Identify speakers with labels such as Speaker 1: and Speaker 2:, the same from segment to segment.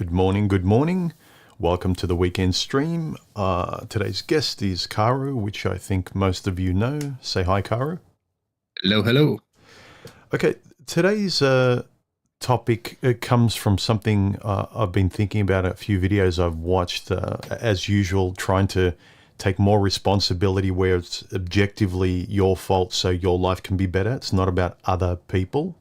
Speaker 1: Good morning, good morning. Welcome to the weekend stream. Today's guest is Karu, which I think most of you know. Say hi, Karu.
Speaker 2: Hello, hello.
Speaker 1: Okay, today's topic comes from something I've been thinking about, a few videos I've watched, as usual, trying to take more responsibility where it's objectively your fault so your life can be better. It's not about other people.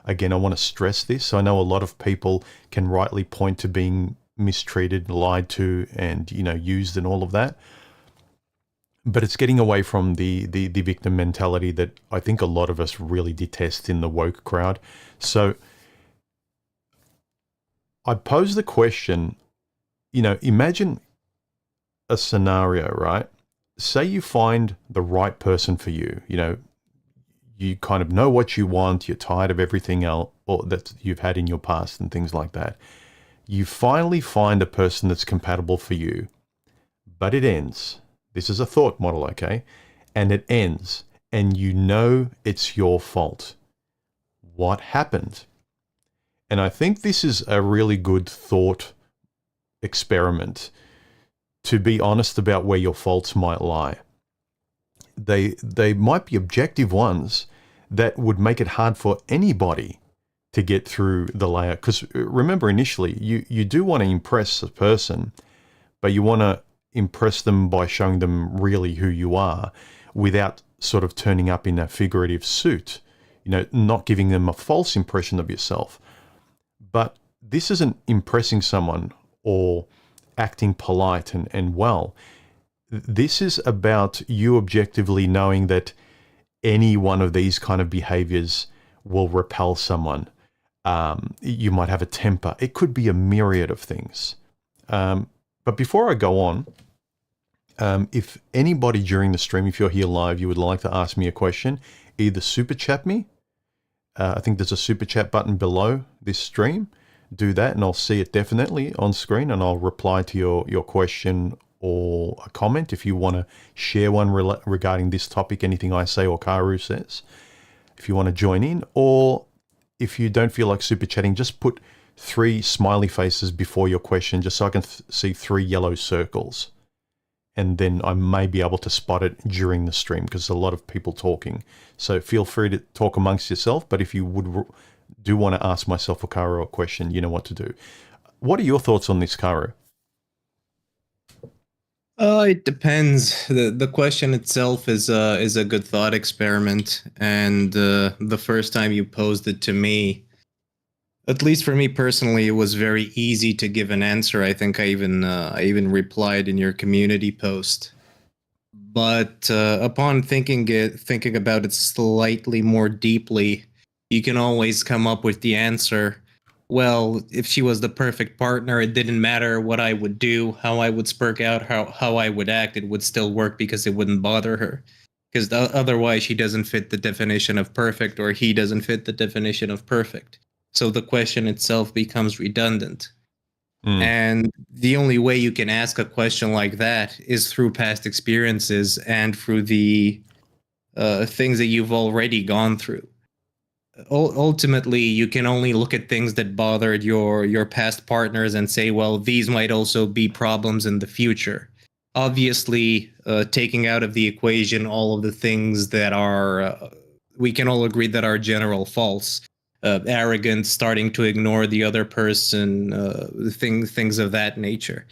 Speaker 1: Again, I want to stress this. I know a lot of people can rightly point to being mistreated, lied to, and, used and all of that. But it's getting away from the victim mentality that I think a lot of us really detest in the woke crowd. So I pose the question, imagine a scenario, right? Say you find the right person for you, you kind of know what you want, you're tired of everything else or that you've had in your past and things like that. You finally find a person that's compatible for you, but it ends. This is a thought model, okay? And it ends, and you know it's your fault. What happened? And I think this is a really good thought experiment to be honest about where your faults might lie. They might be objective ones that would make it hard for anybody to get through the layer. Because remember, initially, you do want to impress a person, but you want to impress them by showing them really who you are without sort of turning up in a figurative suit, not giving them a false impression of yourself. But this isn't impressing someone or acting polite and well. This is about you objectively knowing that any one of these kind of behaviors will repel someone. You might have a temper. It could be a myriad of things. But before I go on, if anybody during the stream, if you're here live, you would like to ask me a question, either super chat me. I think there's a super chat button below this stream. Do that and I'll see it definitely on screen and I'll reply to your question or a comment if you want to share one regarding this topic, anything I say or Karu says. If you want to join in, or if you don't feel like super chatting, just put 3 smiley faces before your question just so I can see 3 yellow circles. And then I may be able to spot it during the stream because there's a lot of people talking. So feel free to talk amongst yourself, but if you do want to ask myself or Karu a question, you know what to do. What are your thoughts on this, Karu?
Speaker 2: It depends. The question itself is a good thought experiment, and the first time you posed it to me, at least for me personally, it was very easy to give an answer. I think I even replied in your community post. But upon thinking about it slightly more deeply, you can always come up with the answer. Well, if she was the perfect partner, it didn't matter what I would do, how I would spurk out, how I would act, it would still work because it wouldn't bother her. Because otherwise she doesn't fit the definition of perfect, or he doesn't fit the definition of perfect. So the question itself becomes redundant. And the only way you can ask a question like that is through past experiences and through the things that you've already gone through. Ultimately, you can only look at things that bothered your past partners and say, well, these might also be problems in the future. Obviously, taking out of the equation all of the things that are, we can all agree that are general faults. Arrogance, starting to ignore the other person, things of that nature.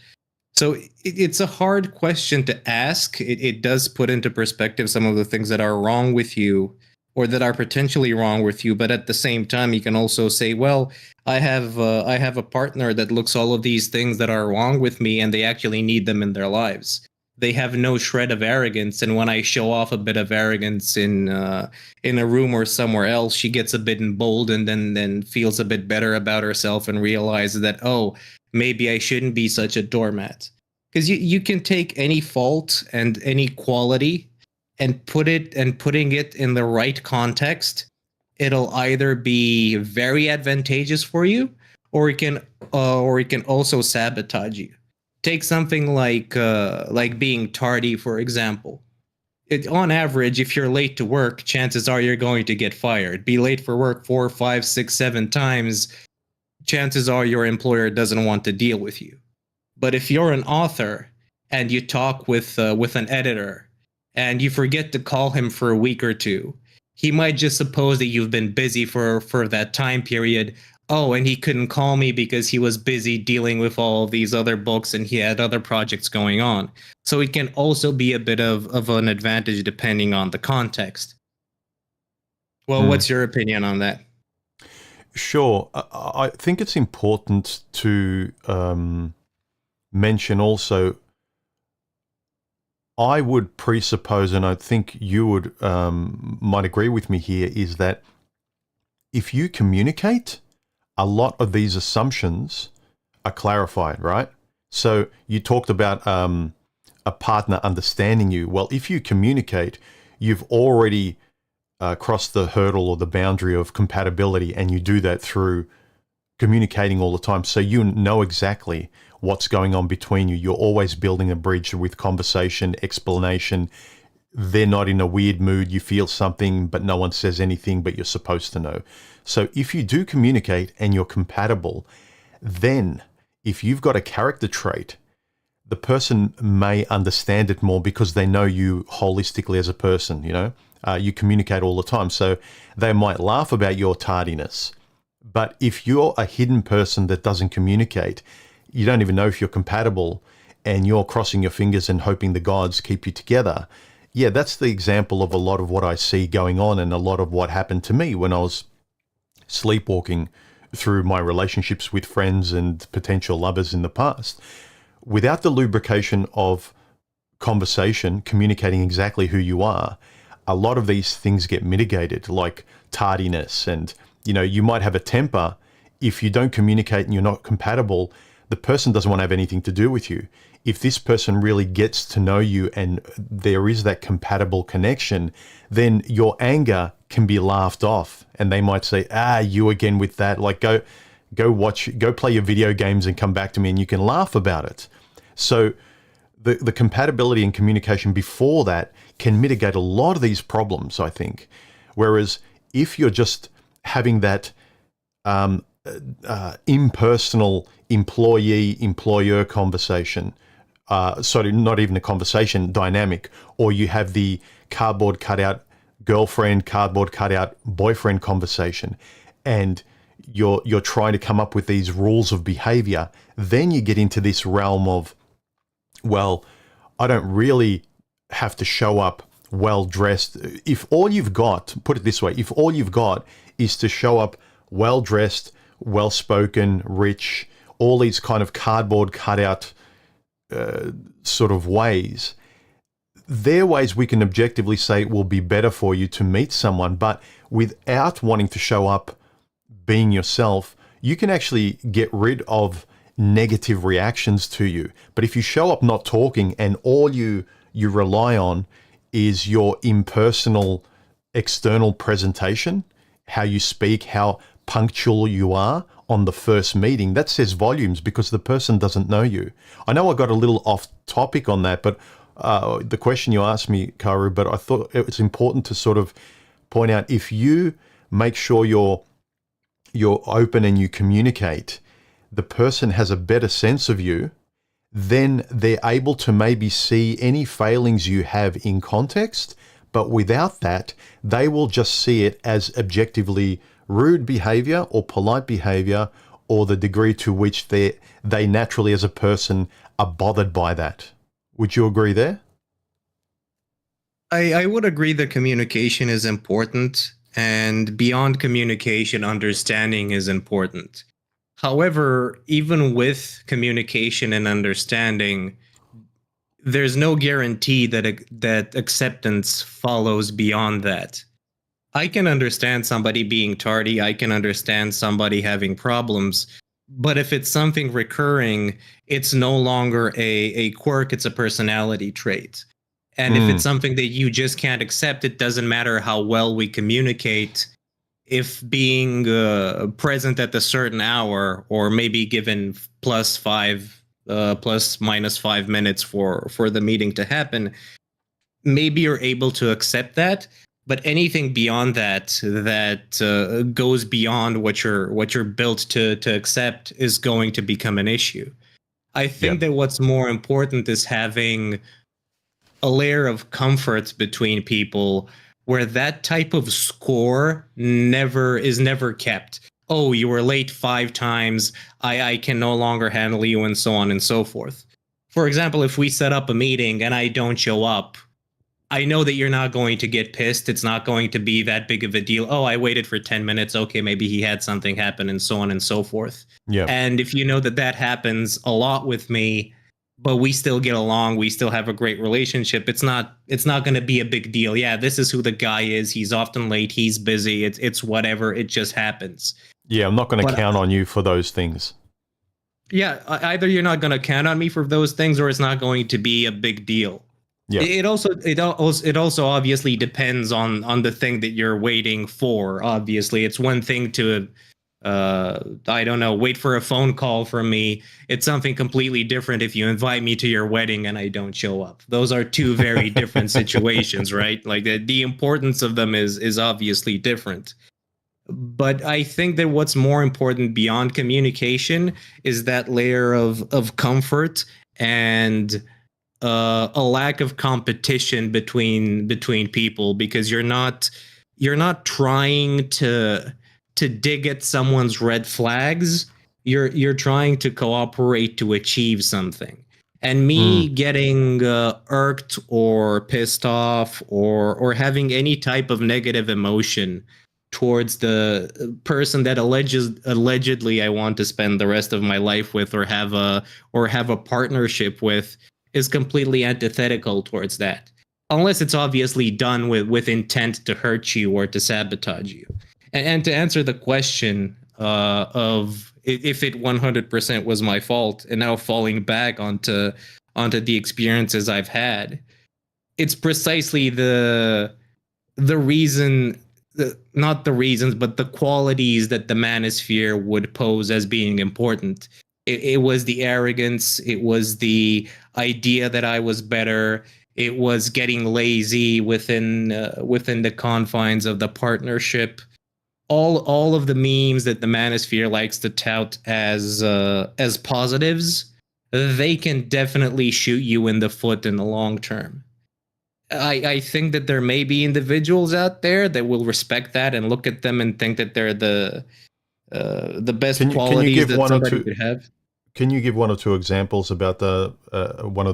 Speaker 2: So it's a hard question to ask. It does put into perspective some of the things that are wrong with you, or that are potentially wrong with you. But at the same time, you can also say, well, I have a partner that looks all of these things that are wrong with me, and they actually need them in their lives. They have no shred of arrogance, and when I show off a bit of arrogance in a room or somewhere else, she gets a bit emboldened and then feels a bit better about herself and realizes that, oh, maybe I shouldn't be such a doormat. Because you can take any fault and any quality and putting it in the right context, it'll either be very advantageous for you, or it can also sabotage you. Take something like being tardy, for example. On average, if you're late to work, chances are you're going to get fired. Be late for work 4, 5, 6, 7 times, chances are your employer doesn't want to deal with you. But if you're an author and you talk with an editor and you forget to call him for a week or two, he might just suppose that you've been busy for that time period. Oh, and he couldn't call me because he was busy dealing with all these other books and he had other projects going on. So it can also be a bit of an advantage depending on the context. Well, what's your opinion on that?
Speaker 1: Sure. I think it's important to mention also, I would presuppose, and I think you would might agree with me here, is that if you communicate, a lot of these assumptions are clarified, right? So you talked about a partner understanding you. Well, if you communicate, you've already crossed the hurdle or the boundary of compatibility, and you do that through communicating all the time. So you know exactly what's going on between you. You're always building a bridge with conversation, explanation. They're not in a weird mood. You feel something, but no one says anything, but you're supposed to know. So if you do communicate and you're compatible, then if you've got a character trait, the person may understand it more because they know you holistically as a person, you know? You communicate all the time. So they might laugh about your tardiness. But if you're a hidden person that doesn't communicate, you don't even know if you're compatible, and you're crossing your fingers and hoping the gods keep you together. Yeah, that's the example of a lot of what I see going on, and a lot of what happened to me when I was sleepwalking through my relationships with friends and potential lovers in the past. Without the lubrication of conversation, communicating exactly who you are, a lot of these things get mitigated, like tardiness. And, you know, you might have a temper. If you don't communicate and you're not compatible, the person doesn't want to have anything to do with you. If this person really gets to know you and there is that compatible connection, then your anger can be laughed off, and they might say, you again with that, like go play your video games and come back to me, and you can laugh about it. So the compatibility and communication before that can mitigate a lot of these problems, I think. Whereas if you're just having that impersonal employee-employer conversation, sorry, not even a conversation, dynamic, or you have the cardboard cutout girlfriend, cardboard cutout boyfriend conversation, and you're trying to come up with these rules of behavior, then you get into this realm of, well, I don't really have to show up well dressed. If all you've got, put it this way, if all you've got is to show up well dressed, well spoken, rich, all these kind of cardboard cutout sort of ways, they're ways we can objectively say it will be better for you to meet someone. But without wanting to show up being yourself, you can actually get rid of negative reactions to you. But if you show up not talking, and all you rely on is your impersonal external presentation, how you speak, how punctual you are on the first meeting, that says volumes, because the person doesn't know you. I know I got a little off topic on that, but the question you asked me, Karu, but I thought it's important to sort of point out, if you make sure you're open and you communicate, the person has a better sense of you, then they're able to maybe see any failings you have in context. But without that, they will just see it as objectively rude behavior or polite behavior, or the degree to which they naturally as a person are bothered by that. Would you agree there?
Speaker 2: I would agree that communication is important, and beyond communication, understanding is important. However, even with communication and understanding, there's no guarantee that acceptance follows beyond that. I can understand somebody being tardy, I can understand somebody having problems, but if it's something recurring, it's no longer a quirk, it's a personality trait. And if it's something that you just can't accept, it doesn't matter how well we communicate. If being present at a certain hour, or maybe given plus minus 5 minutes for the meeting to happen, maybe you're able to accept that, But anything beyond that goes beyond what you're built to accept is going to become an issue. I
Speaker 1: Yeah.
Speaker 2: think that what's more important is having a layer of comfort between people where that type of score never kept. Oh, you were late 5 times. I can no longer handle you, and so on and so forth. For example, if we set up a meeting and I don't show up, I know that you're not going to get pissed. It's not going to be that big of a deal. Oh, I waited for 10 minutes. Okay, maybe he had something happen, and so on and so forth.
Speaker 1: Yeah.
Speaker 2: And if you know that that happens a lot with me, but we still get along, we still have a great relationship, it's not going to be a big deal. Yeah, this is who the guy is. He's often late, he's busy. It's whatever, it just happens.
Speaker 1: Yeah, I'm not going to
Speaker 2: But
Speaker 1: count on you for those things.
Speaker 2: yeah, either you're not going to count on me for those things, or it's not going to be a big deal.
Speaker 1: Yeah.
Speaker 2: It also obviously depends on the thing that you're waiting for. Obviously, it's one thing to I don't know, wait for a phone call from me. It's something completely different if you invite me to your wedding and I don't show up. Those are two very different situations, right? Like the importance of them is obviously different. But I think that what's more important beyond communication is that layer of comfort and a lack of competition between people, because you're not trying to dig at someone's red flags. You're trying to cooperate to achieve something. And me getting irked or pissed off or having any type of negative emotion towards the person that allegedly I want to spend the rest of my life with, or have a partnership with, is completely antithetical towards that. Unless it's obviously done with intent to hurt you or to sabotage you. And to answer the question of if it 100% was my fault, and now falling back onto the experiences I've had, it's precisely the reason, not the reasons, but the qualities that the manosphere would pose as being important. It was the arrogance. It was the idea that I was better. It was getting lazy within the confines of the partnership. All of the memes that the manosphere likes to tout as positives, they can definitely shoot you in the foot in the long term. I think that there may be individuals out there that will respect that and look at them and think that they're the best
Speaker 1: Can you
Speaker 2: qualities
Speaker 1: give
Speaker 2: that
Speaker 1: one or
Speaker 2: somebody
Speaker 1: two?
Speaker 2: could have.
Speaker 1: Can you give one or two examples about the one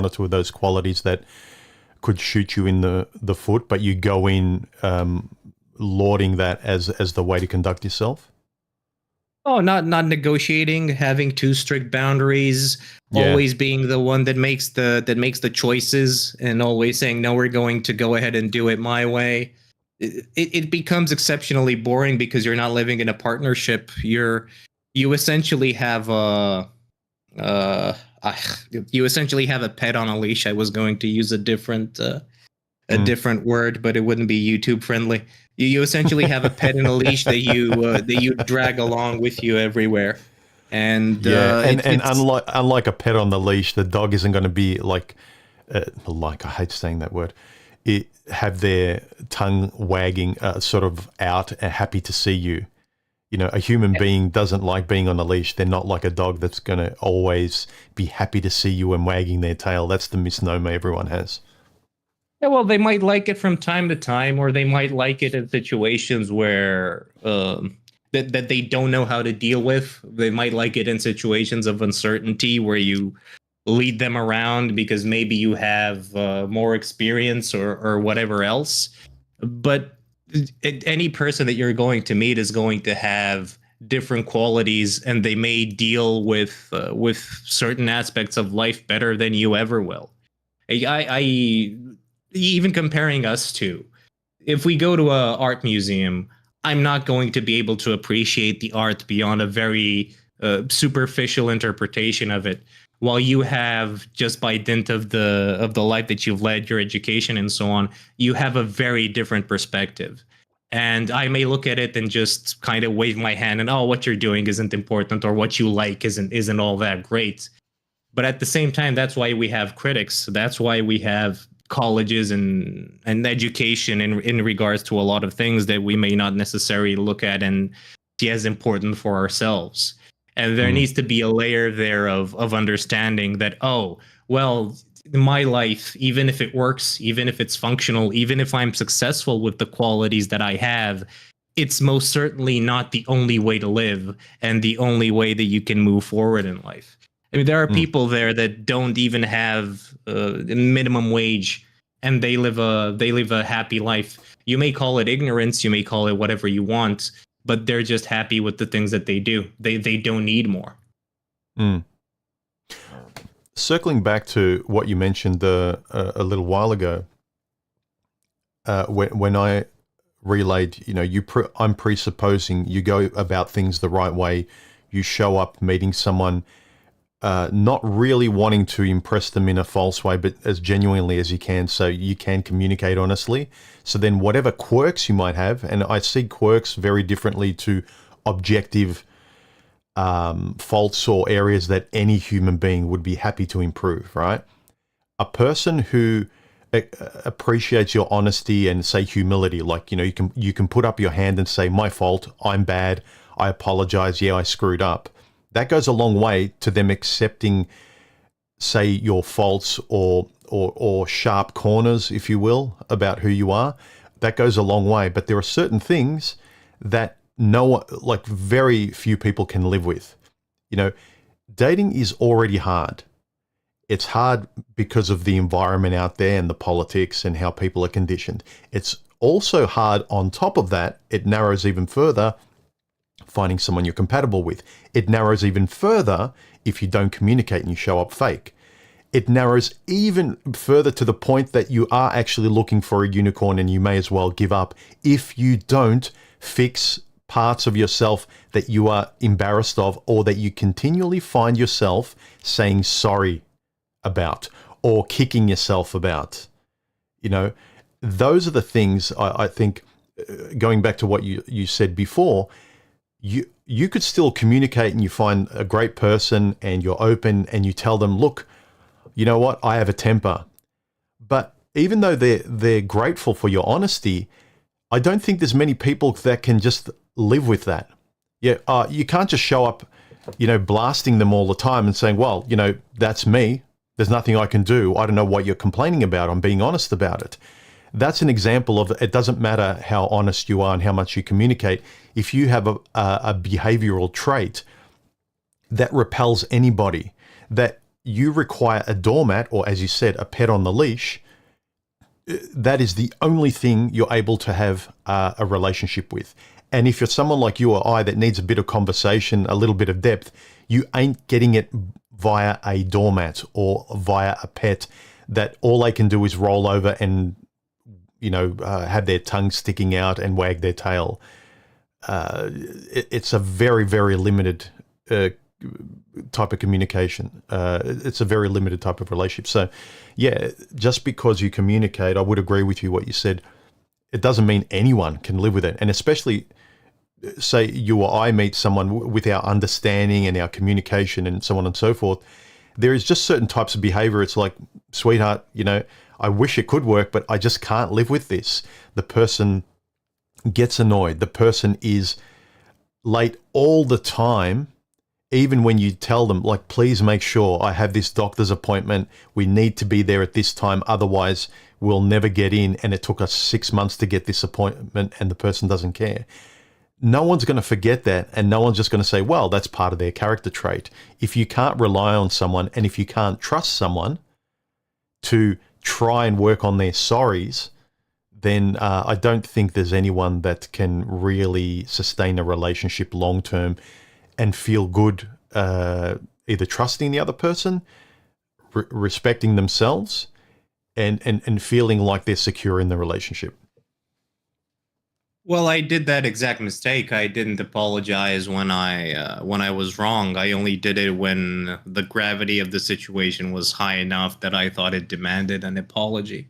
Speaker 1: or two of those qualities that could shoot you in the foot, but you go in lauding that as the way to conduct yourself?
Speaker 2: Oh, not negotiating, having too strict boundaries,
Speaker 1: Yeah.
Speaker 2: always being the one that makes the choices, and always saying no, we're going to go ahead and do it my way. It becomes exceptionally boring because you're not living in a partnership. You essentially have uh, you essentially have a pet on a leash. I was going to use a different word, but it wouldn't be YouTube friendly. You essentially have a pet in a leash that you drag along with you everywhere, and
Speaker 1: Yeah, and
Speaker 2: it's
Speaker 1: unlike a pet on the leash, the dog isn't going to be like I hate saying that word. It have their tongue wagging, sort of out, happy to see you. You know, a human being doesn't like being on a leash. They're not like a dog that's going to always be happy to see you and wagging their tail. That's the misnomer everyone has.
Speaker 2: yeah. Well, they might like it from time to time, or they might like it in situations where that they don't know how to deal with. They might like it in situations of uncertainty where you lead them around because maybe you have more experience or whatever else. But any person that you're going to meet is going to have different qualities, and they may deal with certain aspects of life better than you ever will. I even comparing us to, if we go to a art museum, I'm not going to be able to appreciate the art beyond a very superficial interpretation of it, while you have, just by dint of the life that you've led, your education and so on, you have a very different perspective. And I may look at it and just kind of wave my hand and, oh, what you're doing isn't important, or what you like isn't all that great. But at the same time, that's why we have critics. That's why we have colleges and education in regards to a lot of things that we may not necessarily look at and see as important for ourselves. And there needs to be a layer there of understanding that, oh, well, my life, even if it works, even if it's functional, even if I'm successful with the qualities that I have, it's most certainly not the only way to live and the only way that you can move forward in life. I mean, there are people there that don't even have minimum wage, and they live a happy life. You may call it ignorance, you may call it whatever you want, but they're just happy with the things that they do. They don't need more.
Speaker 1: Circling back to what you mentioned a little while ago, when I relayed, I'm presupposing you go about things the right way. You show up meeting someone, not really wanting to impress them in a false way, but as genuinely as you can, so you can communicate honestly. So then whatever quirks you might have, and I see quirks very differently to objective faults or areas that any human being would be happy to improve, right? A person who appreciates your honesty and say humility, like, you can put up your hand and say, my fault, I'm bad, I apologize, yeah, I screwed up. That goes a long way to them accepting, say, your faults or sharp corners, if you will, about who you are. That goes a long way. But there are certain things that very few people can live with. Dating is already hard. It's hard because of the environment out there and the politics and how people are conditioned. It's also hard on top of that. It narrows even further finding someone you're compatible with. It narrows even further if you don't communicate and you show up fake. It narrows even further to the point that you are actually looking for a unicorn and you may as well give up if you don't fix parts of yourself that you are embarrassed of or that you continually find yourself saying sorry about or kicking yourself about. Those are the things I think, going back to what you said before, you could still communicate and you find a great person and you're open and you tell them, look, you know what, I have a temper. But even though they're grateful for your honesty, I don't think there's many people that can just live with that. Yeah, you can't just show up, blasting them all the time and saying, well, that's me. There's nothing I can do. I don't know what you're complaining about. I'm being honest about it. That's an example of it doesn't matter how honest you are and how much you communicate. If you have a behavioral trait that repels anybody, that you require a doormat, or as you said, a pet on the leash, that is the only thing you're able to have a relationship with. And if you're someone like you or I that needs a bit of conversation, a little bit of depth, you ain't getting it via a doormat or via a pet that all they can do is roll over and have their tongue sticking out and wag their tail. It's a very, very limited type of communication. It's a very limited type of relationship. So, yeah, just because you communicate, I would agree with you what you said. It doesn't mean anyone can live with it. And especially, say you or I meet someone with our understanding and our communication and so on and so forth, there is just certain types of behavior. It's like, sweetheart, I wish it could work, but I just can't live with this. The person gets annoyed. The person is late all the time, even when you tell them, like, please make sure I have this doctor's appointment. We need to be there at this time. Otherwise, we'll never get in. And it took us 6 months to get this appointment and the person doesn't care. No one's going to forget that. And no one's just going to say, well, that's part of their character trait. If you can't rely on someone and if you can't trust someone to try and work on their sorries, then I don't think there's anyone that can really sustain a relationship long term and feel good, either trusting the other person, respecting themselves, and feeling like they're secure in the relationship.
Speaker 2: Well, I did that exact mistake. I didn't apologize when I was wrong. I only did it when the gravity of the situation was high enough that I thought it demanded an apology.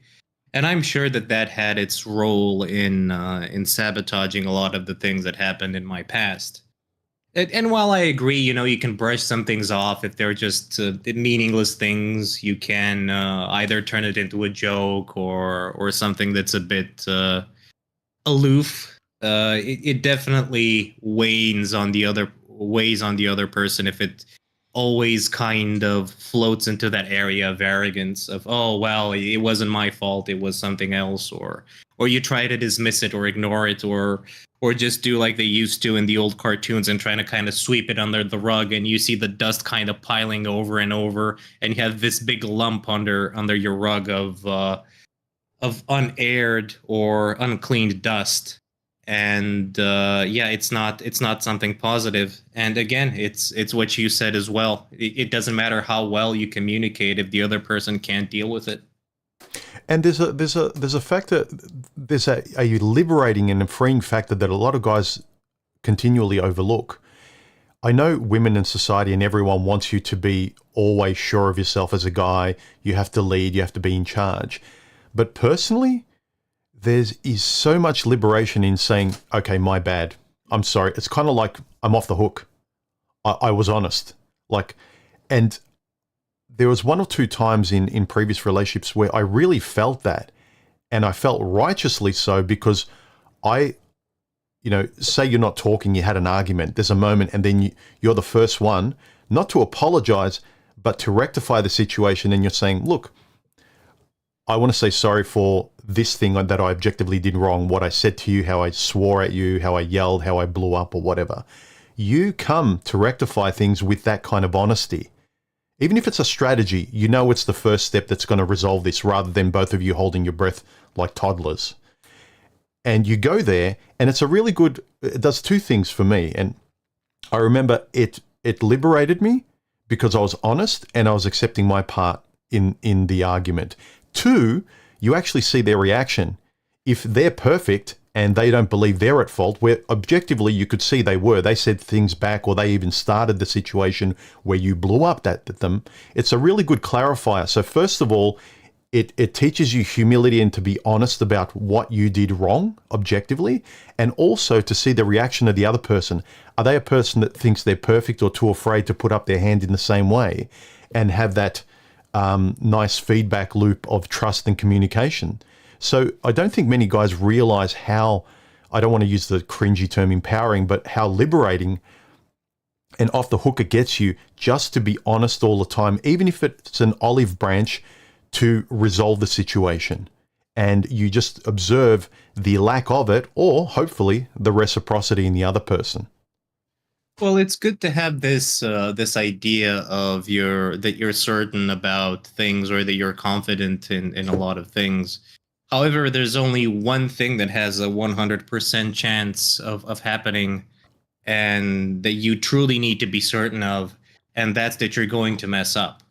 Speaker 2: And I'm sure that had its role in sabotaging a lot of the things that happened in my past. And while I agree, you can brush some things off if they're just meaningless things. You can either turn it into a joke or something that's a bit aloof. It definitely weighs on the other person if it always kind of floats into that area of arrogance of, oh well, it wasn't my fault, it was something else, or you try to dismiss it or ignore it, or just do like they used to in the old cartoons and trying to kind of sweep it under the rug, and you see the dust kind of piling over and over, and you have this big lump under your rug of unaired or uncleaned dust. And yeah, it's not something positive. And again, it's what you said as well. It doesn't matter how well you communicate if the other person can't deal with it.
Speaker 1: And there's a factor, there's a liberating and a freeing factor that a lot of guys continually overlook. I know women in society and everyone wants you to be always sure of yourself as a guy. You have to lead, you have to be in charge. But personally, there is so much liberation in saying, okay, my bad. I'm sorry. It's kind of like I'm off the hook. I was honest. And there was one or two times in previous relationships where I really felt that. And I felt righteously so because say you're not talking, you had an argument, there's a moment, and then you're the first one, not to apologize, but to rectify the situation. And you're saying, look, I want to say sorry for this thing that I objectively did wrong, what I said to you, how I swore at you, how I yelled, how I blew up or whatever. You come to rectify things with that kind of honesty. Even if it's a strategy, it's the first step that's going to resolve this rather than both of you holding your breath like toddlers. And you go there, and it's a really good, it does two things for me. And I remember it liberated me because I was honest and I was accepting my part in the argument. Two, you actually see their reaction. If they're perfect and they don't believe they're at fault, where objectively you could see they said things back, or they even started the situation where you blew up at them, it's a really good clarifier. So first of all, it teaches you humility and to be honest about what you did wrong objectively, and also to see the reaction of the other person. Are they a person that thinks they're perfect or too afraid to put up their hand in the same way and have that nice feedback loop of trust and communication? So I don't think many guys realize how, I don't want to use the cringy term empowering, but how liberating and off the hook it gets you just to be honest all the time, even if it's an olive branch to resolve the situation. And you just observe the lack of it, or hopefully the reciprocity in the other person.
Speaker 2: Well, it's good to have this idea of that you're certain about things, or that you're confident in a lot of things. However, there's only one thing that has a 100% chance of happening, and that you truly need to be certain of, and that's that you're going to mess up.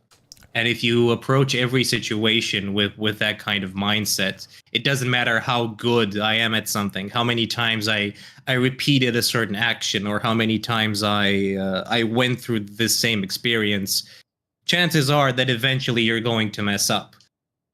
Speaker 2: And if you approach every situation with that kind of mindset, it doesn't matter how good I am at something, how many times I repeated a certain action, or how many times I went through this same experience, chances are that eventually you're going to mess up.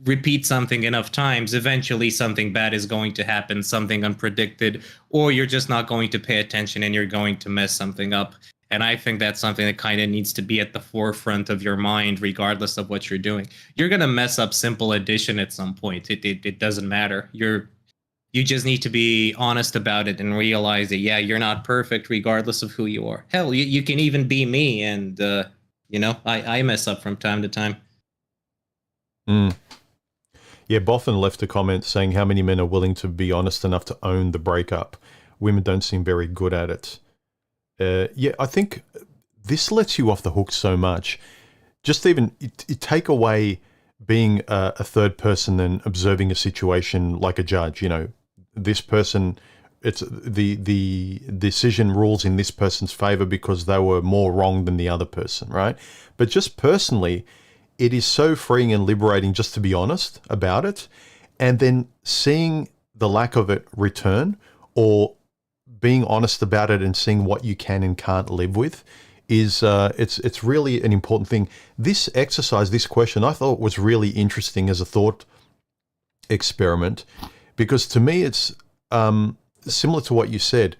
Speaker 2: Repeat something enough times, eventually something bad is going to happen, something unpredicted, or you're just not going to pay attention and you're going to mess something up. And I think that's something that kind of needs to be at the forefront of your mind, regardless of what you're doing. You're going to mess up simple addition at some point. It doesn't matter. You just need to be honest about it and realize that, yeah, you're not perfect regardless of who you are. Hell, you can even be me. And, I mess up from time to time.
Speaker 1: Yeah, Boffin left a comment saying how many men are willing to be honest enough to own the breakup. Women don't seem very good at it. Yeah, I think this lets you off the hook so much. Just even you take away being a third person and observing a situation like a judge. This person, it's the decision rules in this person's favor because they were more wrong than the other person, right? But just personally, it is so freeing and liberating just to be honest about it, and then seeing the lack of it return, or being honest about it and seeing what you can and can't live with is it's really an important thing. This exercise, this question, I thought was really interesting as a thought experiment, because to me it's similar to what you said.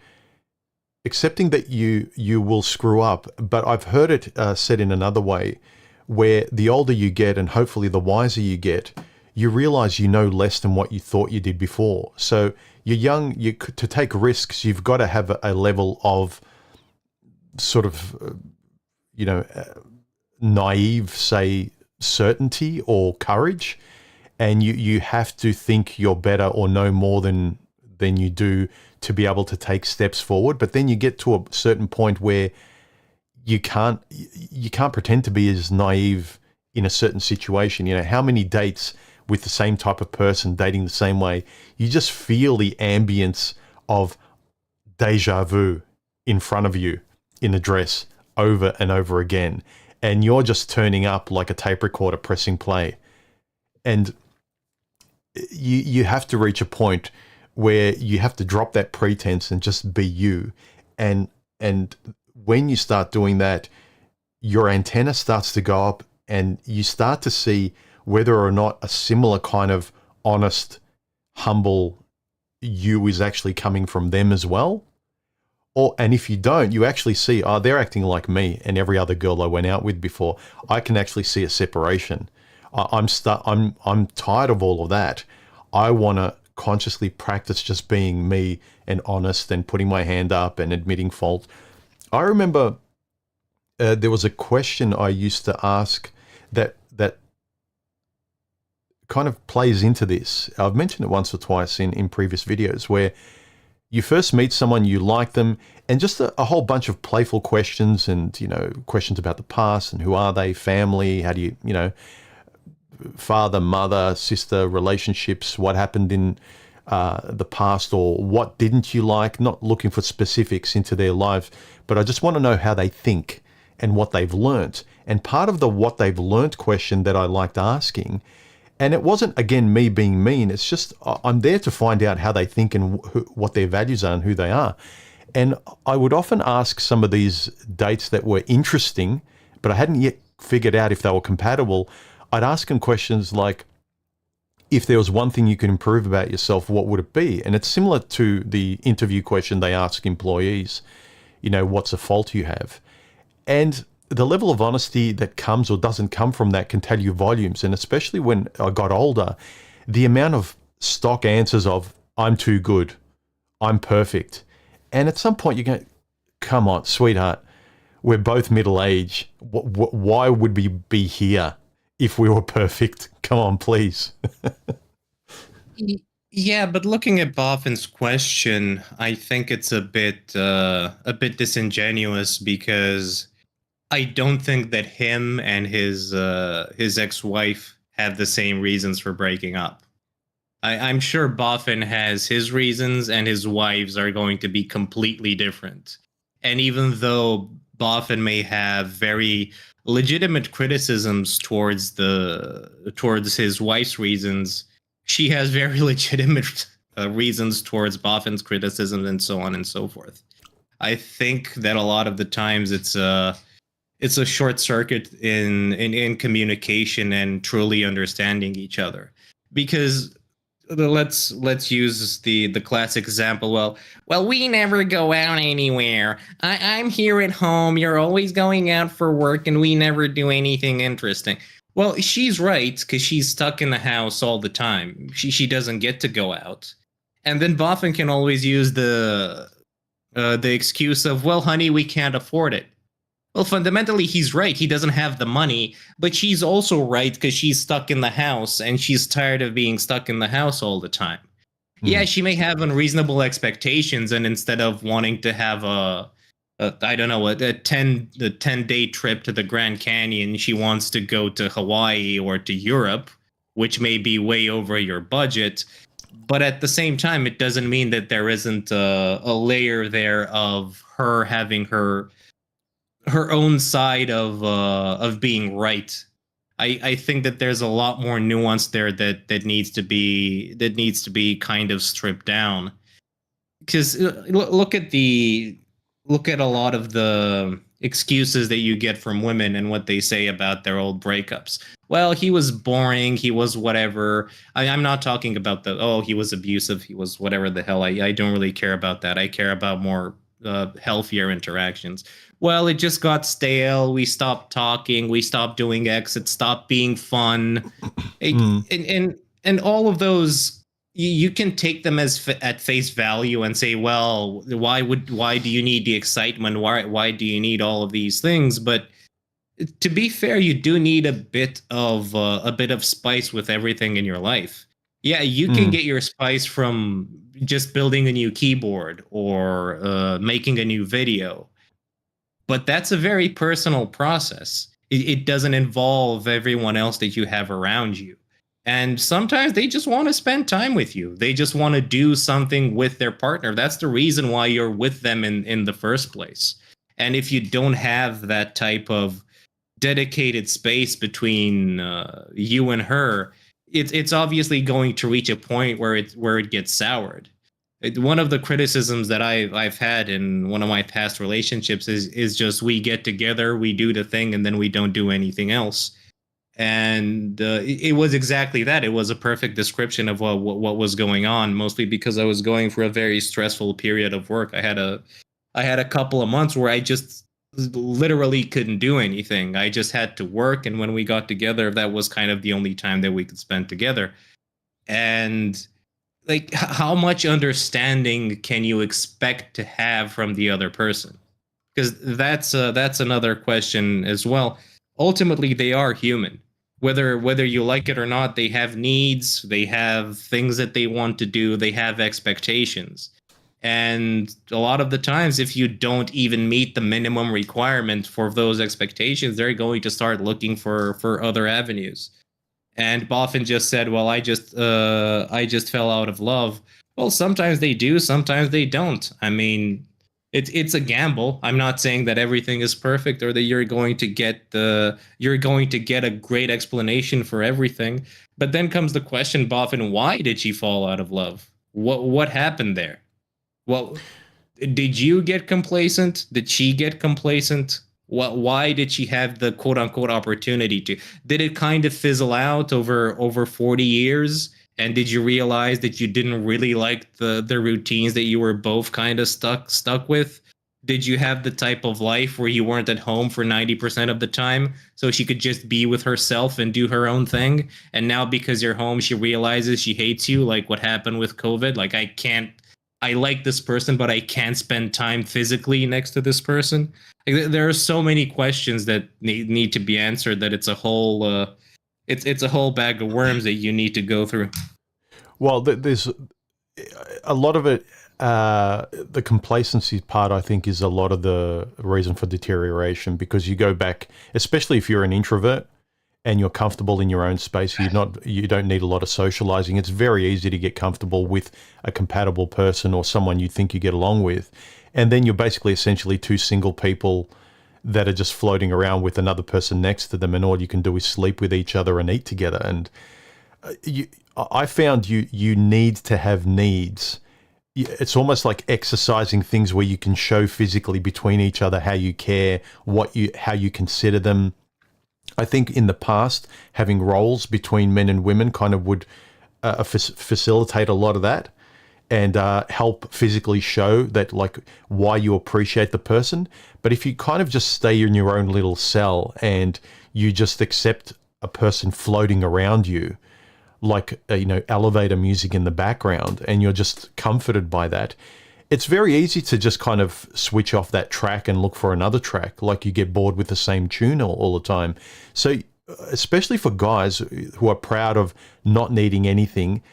Speaker 1: accepting that you will screw up. But I've heard it said in another way, where the older you get and hopefully the wiser you get, you realize you know less than what you thought you did before. So you're young, to take risks, you've got to have a level of sort of, naive, say, certainty or courage. And you have to think you're better or know more than you do to be able to take steps forward. But then you get to a certain point where you can't pretend to be as naive in a certain situation. How many dates with the same type of person dating the same way, you just feel the ambience of deja vu in front of you in the dress over and over again. And you're just turning up like a tape recorder pressing play. And you have to reach a point where you have to drop that pretense and just be you. And when you start doing that, your antenna starts to go up and you start to see whether or not a similar kind of honest, humble you is actually coming from them as well. And if you don't, you actually see, they're acting like me and every other girl I went out with before. I can actually see a separation. I'm tired of all of that. I want to consciously practice just being me and honest and putting my hand up and admitting fault. I remember there was a question I used to ask that kind of plays into this. I've mentioned it once or twice in previous videos, where you first meet someone, you like them, and just a whole bunch of playful questions and, questions about the past and who are they, family, how do you, father, mother, sister, relationships, what happened in the past, or what didn't you like, not looking for specifics into their life, but I just want to know how they think and what they've learnt. And part of the what they've learnt question that I liked asking, and it wasn't, again, me being mean, it's just I'm there to find out how they think and what their values are and who they are. And I would often ask some of these dates that were interesting, but I hadn't yet figured out if they were compatible. I'd ask them questions like, if there was one thing you could improve about yourself, what would it be? And it's similar to the interview question they ask employees, what's a fault you have? And the level of honesty that comes or doesn't come from that can tell you volumes. And especially when I got older, the amount of stock answers of, I'm too good, I'm perfect. And at some point you go, come on, sweetheart, we're both middle-aged. Why would we be here if we were perfect? Come on, please.
Speaker 2: Yeah, but looking at Boffin's question, I think it's a bit disingenuous, because I don't think that him and his ex-wife have the same reasons for breaking up. I'm sure Boffin has his reasons, and his wife's are going to be completely different. And even though Boffin may have very legitimate criticisms towards his wife's reasons, she has very legitimate reasons towards Boffin's criticisms, and so on and so forth. I think that a lot of the times it's a short circuit in communication and truly understanding each other. Because let's use the classic example. Well, we never go out anywhere. I'm here at home. You're always going out for work, and we never do anything interesting. Well, she's right, because she's stuck in the house all the time. She doesn't get to go out. And then Boffin can always use the excuse of, well, honey, we can't afford it. Well, fundamentally, he's right. He doesn't have the money, but she's also right, because she's stuck in the house and she's tired of being stuck in the house all the time. Yeah, she may have unreasonable expectations, and instead of wanting to have a 10-day trip to the Grand Canyon, she wants to go to Hawaii or to Europe, which may be way over your budget. But at the same time, it doesn't mean that there isn't a layer there of her having her own side of being right. I think that there's a lot more nuance there that needs to be kind of stripped down. Because look at a lot of the excuses that you get from women and what they say about their old breakups. Well, he was boring, he was whatever. I'm not talking about he was abusive, he was whatever the hell. I don't really care about that. I care about more healthier interactions. Well, it just got stale. We stopped talking. We stopped doing X. It stopped being fun. And all of those, you can take them as at face value and say, well, why do you need the excitement? Why do you need all of these things? But to be fair, you do need a bit of spice with everything in your life. Yeah, you can get your spice from just building a new keyboard or making a new video, but that's a very personal process. It doesn't involve everyone else that you have around you. And sometimes they just want to spend time with you. They just want to do something with their partner. That's the reason why you're with them in the first place. And if you don't have that type of dedicated space between you and her, it's obviously going to reach a point where it gets soured. One of the criticisms that I've had in one of my past relationships is just we get together, we do the thing, and then we don't do anything else. And it was exactly that. It was a perfect description of what was going on, mostly because I was going through a very stressful period of work. I had a couple of months where I just literally couldn't do anything. I just had to work, and when we got together, that was kind of the only time that we could spend together. And like, how much understanding can you expect to have from the other person? Because that's another question as well. Ultimately, they are human. Whether you like it or not, they have needs, they have things that they want to do, they have expectations. And a lot of the times, if you don't even meet the minimum requirement for those expectations, they're going to start looking for other avenues. And Boffin just said, well, I just fell out of love. Well, sometimes they do, sometimes they don't. I mean, it's a gamble. I'm not saying that everything is perfect or that you're going to get a great explanation for everything. But then comes the question, Boffin, why did she fall out of love? What happened there? Well, did you get complacent? Did she get complacent? Why did she have the quote unquote opportunity to? Did it kind of fizzle out over 40 years? And did you realize that you didn't really like the routines that you were both kind of stuck with? Did you have the type of life where you weren't at home for 90% of the time, so she could just be with herself and do her own thing? And now because you're home, she realizes she hates you, like what happened with COVID. Like, I like this person, but I can't spend time physically next to this person. Like, there are so many questions that need to be answered that it's a whole it's a whole bag of worms that you need to go through.
Speaker 1: Well, there's a lot of it. The complacency part, I think, is a lot of the reason for deterioration, because you go back, especially if you're an introvert and you're comfortable in your own space, you don't need a lot of socializing. It's very easy to get comfortable with a compatible person or someone you think you get along with. And then you're basically essentially two single people that are just floating around with another person next to them, and all you can do is sleep with each other and eat together. And I found you need to have needs. It's almost like exercising things where you can show physically between each other how you care, how you consider them. I think in the past, having roles between men and women kind of would facilitate a lot of that, and help physically show that, like, why you appreciate the person. But if you kind of just stay in your own little cell and you just accept a person floating around you, like elevator music in the background, and you're just comforted by that, it's very easy to just kind of switch off that track and look for another track. Like, you get bored with the same tune all the time. So especially for guys who are proud of not needing anything,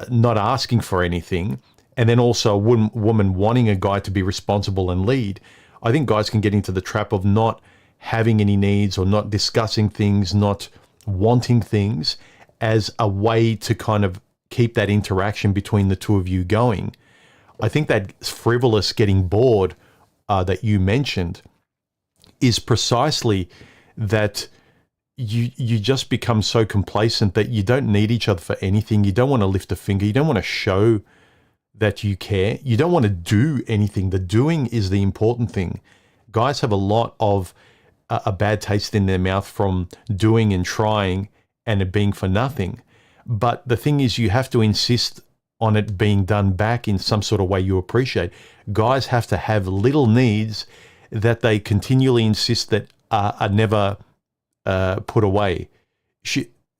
Speaker 1: not asking for anything, and then also a woman wanting a guy to be responsible and lead, I think guys can get into the trap of not having any needs or not discussing things, not wanting things, as a way to kind of keep that interaction between the two of you going. I think that frivolous getting bored that you mentioned is precisely that you just become so complacent that you don't need each other for anything. You don't want to lift a finger. You don't want to show that you care. You don't want to do anything. The doing is the important thing. Guys have a lot of a bad taste in their mouth from doing and trying and it being for nothing. But the thing is, you have to insist on it being done back in some sort of way you appreciate. Guys have to have little needs that they continually insist that are never put away.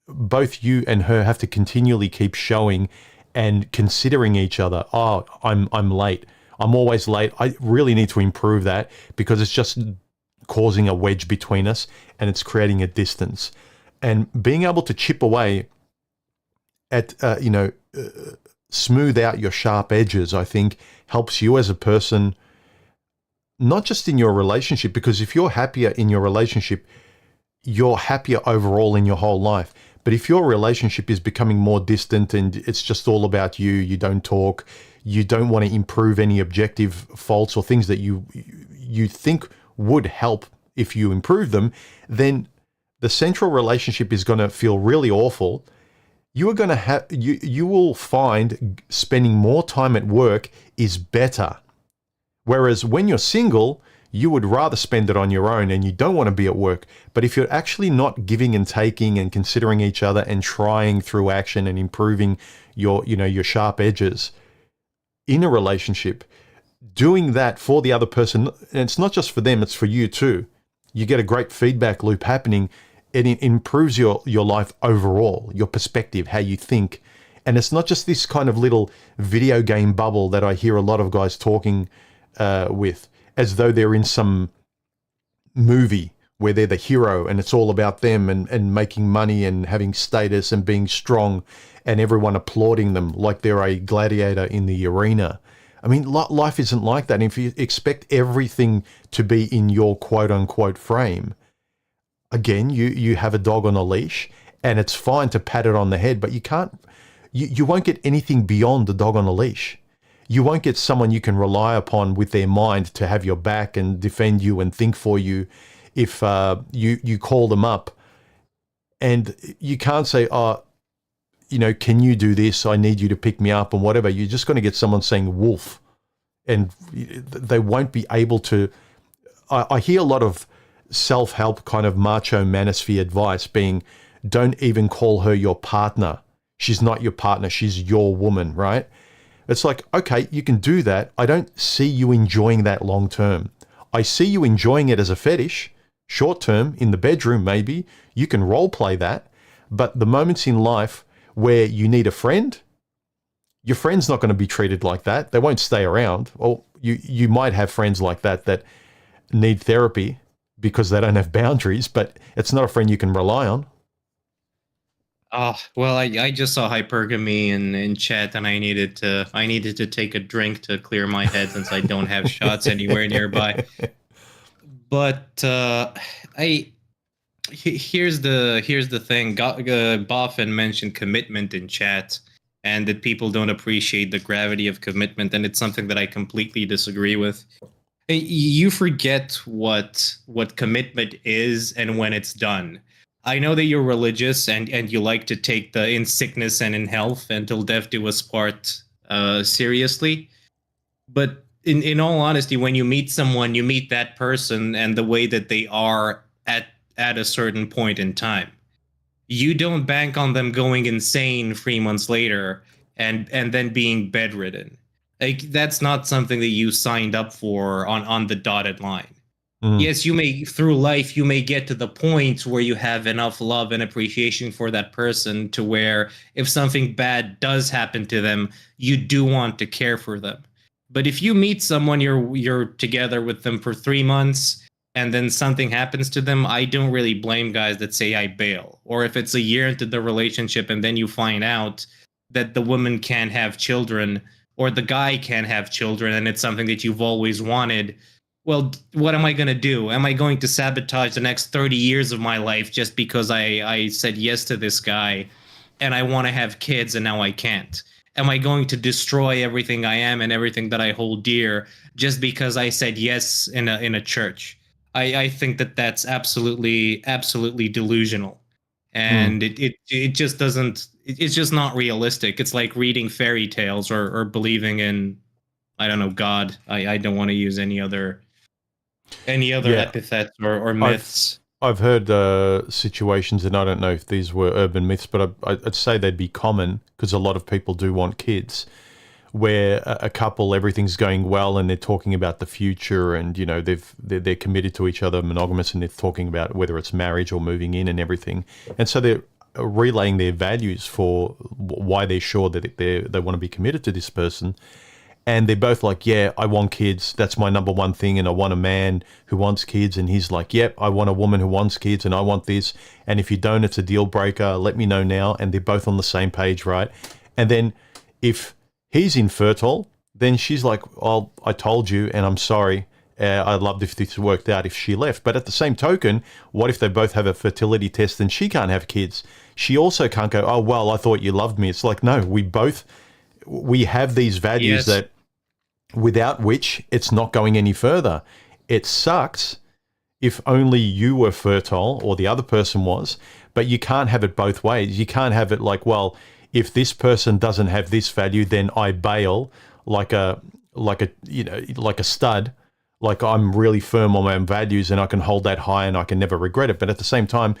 Speaker 1: Both you and her have to continually keep showing and considering each other. Oh, I'm late. I'm always late. I really need to improve that because it's just causing a wedge between us and it's creating a distance. And being able to chip away at, smooth out your sharp edges, I think helps you as a person, not just in your relationship, because if you're happier in your relationship, you're happier overall in your whole life. But if your relationship is becoming more distant and it's just all about you, you don't talk, you don't want to improve any objective faults or things that you think would help if you improve them, then the central relationship is going to feel really awful. You are going to have you will find spending more time at work is better. Whereas when you're single, you would rather spend it on your own and you don't want to be at work. But if you're actually not giving and taking and considering each other and trying through action and improving your sharp edges in a relationship, doing that for the other person, and it's not just for them, it's for you too. You get a great feedback loop happening. It improves your life overall, your perspective, how you think. And it's not just this kind of little video game bubble that I hear a lot of guys talking with, as though they're in some movie where they're the hero and it's all about them and making money and having status and being strong and everyone applauding them like they're a gladiator in the arena. I mean, life isn't like that. And if you expect everything to be in your quote-unquote frame, again, you have a dog on a leash and it's fine to pat it on the head, but you won't get anything beyond the dog on a leash. You won't get someone you can rely upon with their mind to have your back and defend you and think for you if you call them up. And you can't say, oh, can you do this? I need you to pick me up and whatever. You're just going to get someone saying wolf. And they won't be able to. I hear a lot of self-help kind of macho manosphere advice being, don't even call her your partner. She's not your partner. She's your woman, right? It's like, okay, you can do that. I don't see you enjoying that long term. I see you enjoying it as a fetish, short term, in the bedroom maybe. You can role play that. But the moments in life where you need a friend, your friend's not going to be treated like that. They won't stay around. Or you might have friends like that need therapy because they don't have boundaries, but it's not a friend you can rely on.
Speaker 2: Oh, well, I just saw hypergamy in chat, and I needed to take a drink to clear my head since I don't have shots anywhere nearby. But here's the thing. Boffin mentioned commitment in chat, and that people don't appreciate the gravity of commitment, and it's something that I completely disagree with. You forget what commitment is and when it's done. I know that you're religious and you like to take the in sickness and in health and till death do us part seriously. But in all honesty, when you meet someone, you meet that person and the way that they are at a certain point in time. You don't bank on them going insane 3 months later and then being bedridden. Like, that's not something that you signed up for on the dotted line. Yes, you may, through life, you may get to the point where you have enough love and appreciation for that person to where if something bad does happen to them, you do want to care for them. But if you meet someone, you're together with them for 3 months, and then something happens to them, I don't really blame guys that say I bail. Or if it's a year into the relationship and then you find out that the woman can't have children or the guy can't have children and it's something that you've always wanted, well, what am I going to do? Am I going to sabotage the next 30 years of my life just because I said yes to this guy and I want to have kids and now I can't? Am I going to destroy everything I am and everything that I hold dear just because I said yes in a church? I think that that's absolutely delusional. And it just doesn't, it's just not realistic. It's like reading fairy tales or believing in, I don't know, God. I don't want to use any other epithets or myths.
Speaker 1: I've heard situations, and I don't know if these were urban myths, but I'd say they'd be common because a lot of people do want kids, where a couple, everything's going well and they're talking about the future, and you know they're committed to each other, monogamous, and they're talking about whether it's marriage or moving in and everything, and so they're relaying their values for why they're sure that they want to be committed to this person. And they're both like, yeah, I want kids. That's my number one thing. And I want a man who wants kids. And he's like, yep, I want a woman who wants kids and I want this. And if you don't, it's a deal breaker. Let me know now. And they're both on the same page, right? And then if he's infertile, then she's like, oh, I told you and I'm sorry. I'd love if this worked out if she left. But at the same token, what if they both have a fertility test and she can't have kids? She also can't go, oh, well, I thought you loved me. It's like, no, we have these values that without which it's not going any further. It sucks if only you were fertile or the other person was, but you can't have it both ways. You can't have it like, well, if this person doesn't have this value, then I bail like a stud. Like I'm really firm on my own values and I can hold that high and I can never regret it. But at the same time,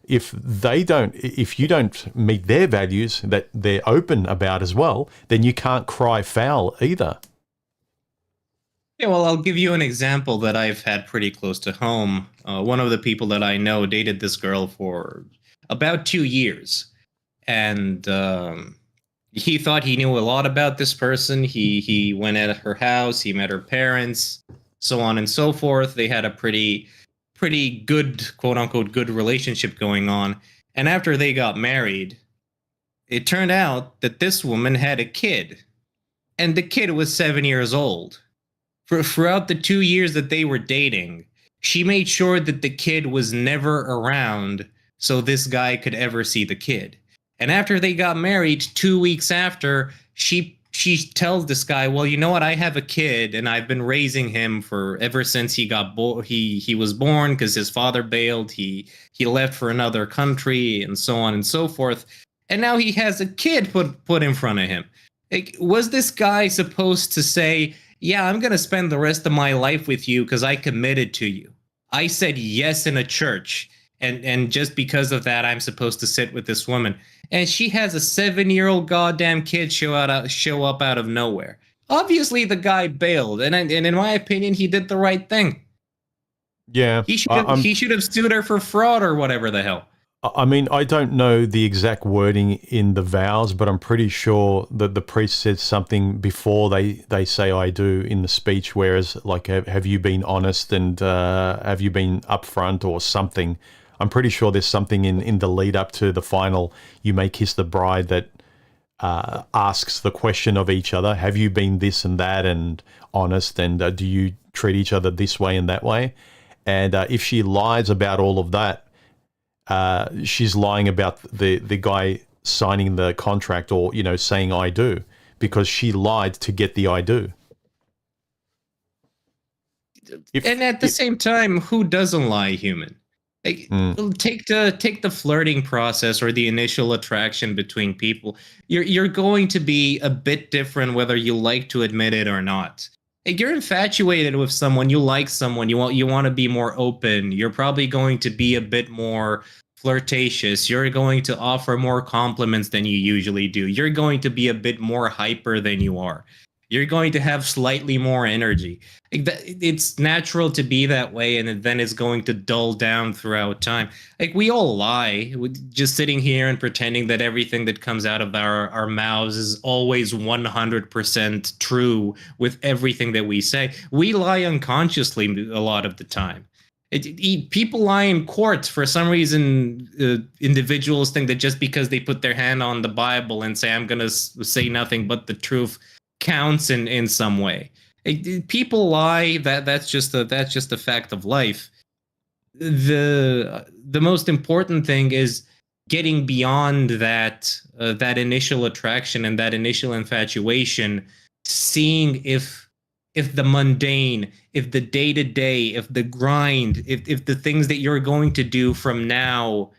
Speaker 1: if you don't meet their values that they're open about as well, then you can't cry foul either.
Speaker 2: Yeah, well, I'll give you an example that I've had pretty close to home. One of the people that I know dated this girl for about 2 years, and he thought he knew a lot about this person. He went at her house, he met her parents, so on and so forth. They had a pretty good, quote unquote, good relationship going on. And after they got married, it turned out that this woman had a kid, and the kid was 7 years old. Throughout the 2 years that they were dating, she made sure that the kid was never around so this guy could ever see the kid. And after they got married, 2 weeks after, she tells this guy, well, you know what? I have a kid and I've been raising him for ever since he got he was born because his father bailed. He left for another country and so on and so forth. And now he has a kid put in front of him. Like, was this guy supposed to say, yeah, I'm going to spend the rest of my life with you because I committed to you. I said yes in a church. And just because of that, I'm supposed to sit with this woman. And she has a 7-year-old goddamn kid show up out of nowhere. Obviously, the guy bailed. And in my opinion, he did the right thing.
Speaker 1: Yeah.
Speaker 2: He should have sued her for fraud or whatever the hell.
Speaker 1: I mean, I don't know the exact wording in the vows, but I'm pretty sure that the priest said something before they say I do in the speech, whereas like, have you been honest and have you been upfront or something? I'm pretty sure there's something in the lead up to the final, you may kiss the bride, that asks the question of each other, have you been this and that and honest, and do you treat each other this way and that way? And if she lies about all of that, she's lying about the guy signing the contract or, you know, saying I do, because she lied to get the I do.
Speaker 2: And at the same time, who doesn't lie, human? Like, take the flirting process or the initial attraction between people. You're going to be a bit different whether you like to admit it or not. Like, you're infatuated with someone, you like someone, you want to be more open. You're probably going to be a bit more flirtatious. You're going to offer more compliments than you usually do. You're going to be a bit more hyper than you are. You're going to have slightly more energy. It's natural to be that way, and then it's going to dull down throughout time. Like, we all lie, just sitting here and pretending that everything that comes out of our mouths is always 100% true with everything that we say. We lie unconsciously a lot of the time. People lie in court for some reason. Individuals think that just because they put their hand on the Bible and say, I'm going to say nothing but the truth, counts in some way. People lie. That's just a fact of life. The most important thing is getting beyond that initial attraction and that initial infatuation, seeing if the mundane, if the day-to-day, if the grind, if the things that you're going to do from now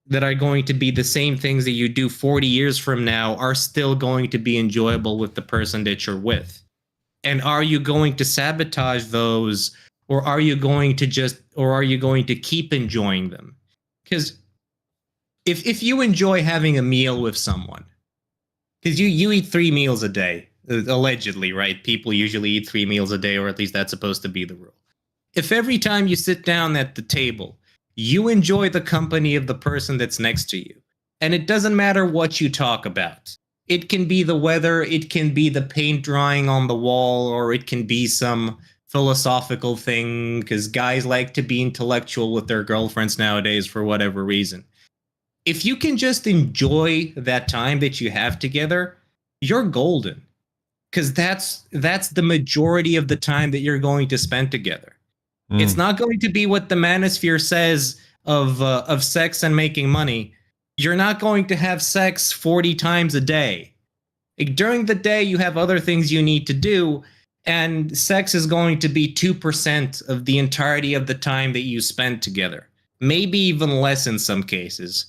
Speaker 2: that are going to be the same things that you do 40 years from now are still going to be enjoyable with the person that you're with. And are you going to sabotage those Or are you going to keep enjoying them? Because if you enjoy having a meal with someone, because you eat 3 meals a day, allegedly, right? People usually eat 3 meals a day, or at least that's supposed to be the rule. If every time you sit down at the table, you enjoy the company of the person that's next to you, and it doesn't matter what you talk about. It can be the weather, it can be the paint drying on the wall, or it can be some philosophical thing, because guys like to be intellectual with their girlfriends nowadays for whatever reason. If you can just enjoy that time that you have together, you're golden. Because that's the majority of the time that you're going to spend together. It's not going to be what the manosphere says of sex and making money. You're not going to have sex 40 times a day. Like, during the day, you have other things you need to do, and sex is going to be 2% of the entirety of the time that you spend together. Maybe even less in some cases.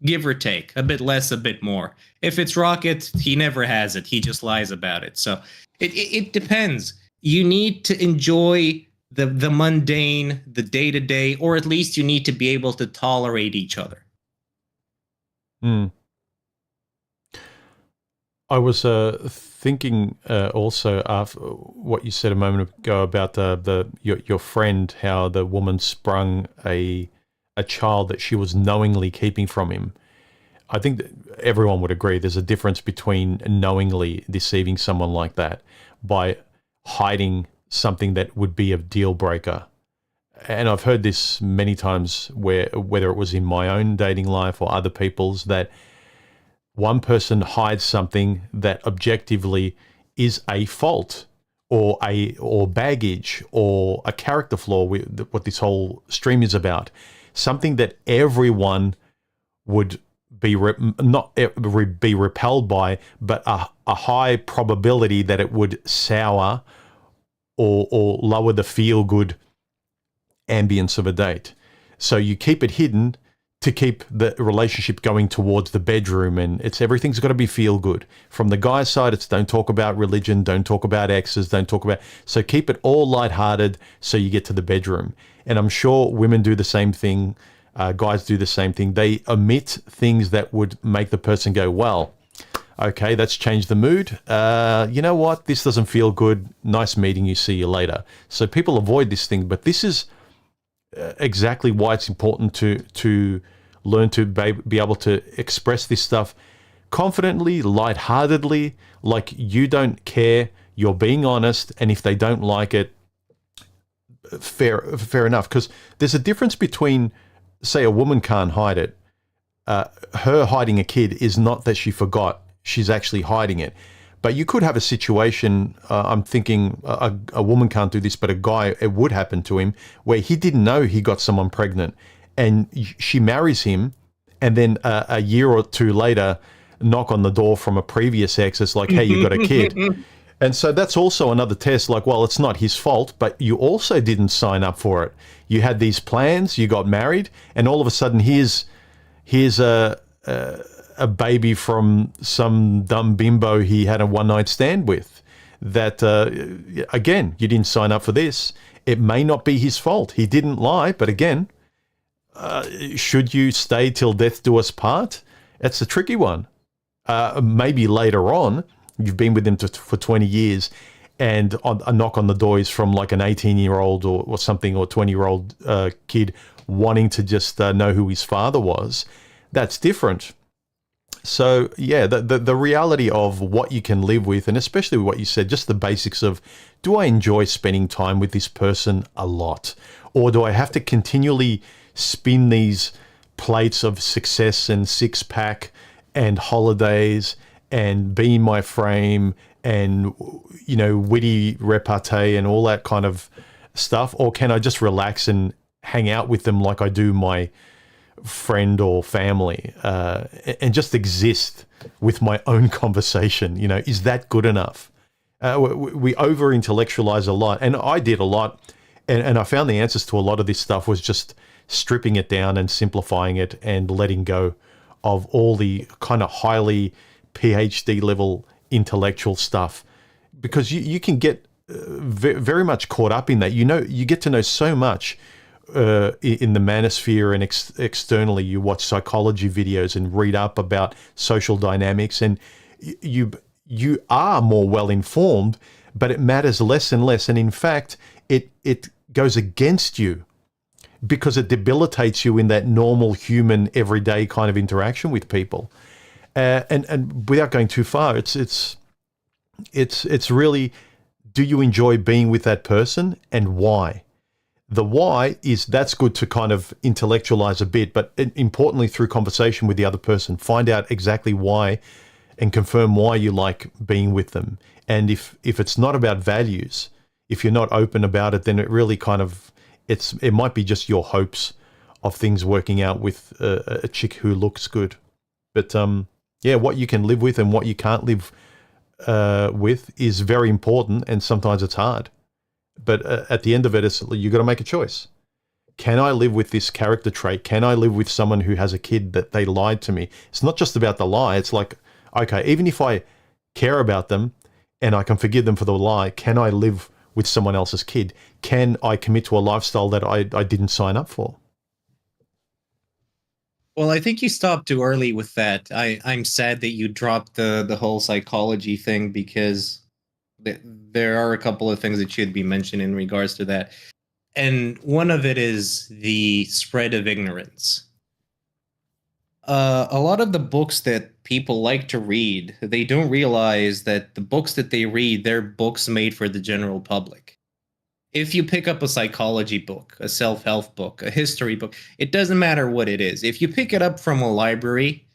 Speaker 2: Give or take. A bit less, a bit more. If it's Rocket, he never has it. He just lies about it. So it depends. You need to enjoy the mundane, the day-to-day, or at least you need to be able to tolerate each other.
Speaker 1: I was thinking also after what you said a moment ago about your friend, how the woman sprung a child that she was knowingly keeping from him. I think that everyone would agree there's a difference between knowingly deceiving someone like that by hiding something that would be a deal breaker. And I've heard this many times, whether it was in my own dating life or other people's, that one person hides something that objectively is a fault or baggage or a character flaw, what this whole stream is about. Something that everyone would be not be repelled by, but a high probability that it would sour or lower the feel-good ambience of a date. So you keep it hidden to keep the relationship going towards the bedroom, and everything's got to be feel-good. From the guy's side, it's don't talk about religion, don't talk about exes, so keep it all lighthearted so you get to the bedroom. And I'm sure women do the same thing, guys do the same thing. They omit things that would make the person go, well, okay, that's changed the mood. You know what? This doesn't feel good. Nice meeting you. See you later. So people avoid this thing, but this is exactly why it's important to learn to be able to express this stuff confidently, lightheartedly, like you don't care, you're being honest, and if they don't like it, fair enough. Because there's a difference between, say, a woman can't hide it. Her hiding a kid is not that she forgot. She's actually hiding it. But you could have a situation, I'm thinking a woman can't do this, but a guy, it would happen to him, where he didn't know he got someone pregnant, and she marries him, and then a year or two later, knock on the door from a previous ex, it's like, hey, you got a kid. And so that's also another test, like, well, it's not his fault, but you also didn't sign up for it. You had these plans, you got married, and all of a sudden here's a baby from some dumb bimbo he had a one-night stand with. That, again, you didn't sign up for this. It may not be his fault. He didn't lie, but again, should you stay till death do us part? That's a tricky one. Maybe later on, you've been with him for 20 years, and a knock on the door is from like an 18-year-old or something, or 20-year-old kid wanting to just know who his father was. That's different. So, yeah, the reality of what you can live with, and especially what you said, just the basics of, do I enjoy spending time with this person a lot? Or do I have to continually spin these plates of success and six-pack and holidays and be in my frame and, you know, witty repartee and all that kind of stuff? Or can I just relax and hang out with them like I do my friend or family, and just exist with my own conversation? You know, is that good enough? We over intellectualize a lot, and I did a lot, and I found the answers to a lot of this stuff was just stripping it down and simplifying it and letting go of all the kind of highly PhD level intellectual stuff, because you can get very much caught up in that. You get to know so much in the manosphere and externally. You watch psychology videos and read up about social dynamics, and you are more well informed, but it matters less and less. And in fact, it goes against you because it debilitates you in that normal human everyday kind of interaction with people. And without going too far, it's really, do you enjoy being with that person and why? The why is, that's good to kind of intellectualize a bit, but importantly through conversation with the other person, find out exactly why and confirm why you like being with them. And if it's not about values, if you're not open about it, then it really kind of, it might be just your hopes of things working out with a chick who looks good. But yeah, what you can live with and what you can't live with is very important, and sometimes it's hard. But at the end of it, you got to make a choice. Can I live with this character trait? Can I live with someone who has a kid that they lied to me? It's not just about the lie. It's like, okay, even if I care about them and I can forgive them for the lie, can I live with someone else's kid? Can I commit to a lifestyle that I didn't sign up for?
Speaker 2: Well, I think you stopped too early with that. I'm sad that you dropped the whole psychology thing, because there are a couple of things that should be mentioned in regards to that. And one of it is the spread of ignorance. A lot of the books that people like to read, they don't realize that the books that they read, they're books made for the general public. If you pick up a psychology book, a self-help book, a history book, it doesn't matter what it is. If you pick it up from a library,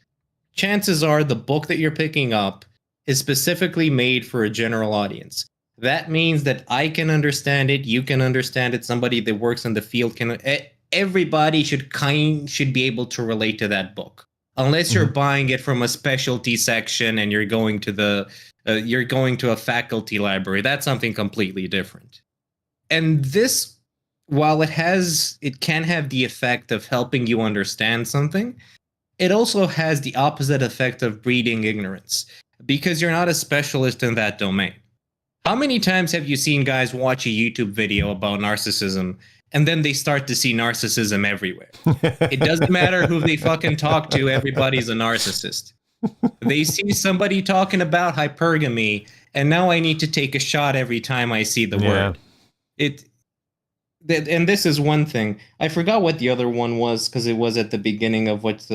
Speaker 2: chances are the book that you're picking up is specifically made for a general audience. That means that I can understand it, you can understand it, somebody that works in the field can. Everybody should be able to relate to that book, unless you're buying it from a specialty section and you're going to a faculty library. That's something completely different. And this, while it can have the effect of helping you understand something, it also has the opposite effect of breeding ignorance, because you're not a specialist in that domain. How many times have you seen guys watch a YouTube video about narcissism and then they start to see narcissism everywhere? It doesn't matter who they fucking talk to, everybody's a narcissist. They see somebody talking about hypergamy, and now I need to take a shot every time I see the word. And this is one thing. I forgot what the other one was, because it was at the beginning of what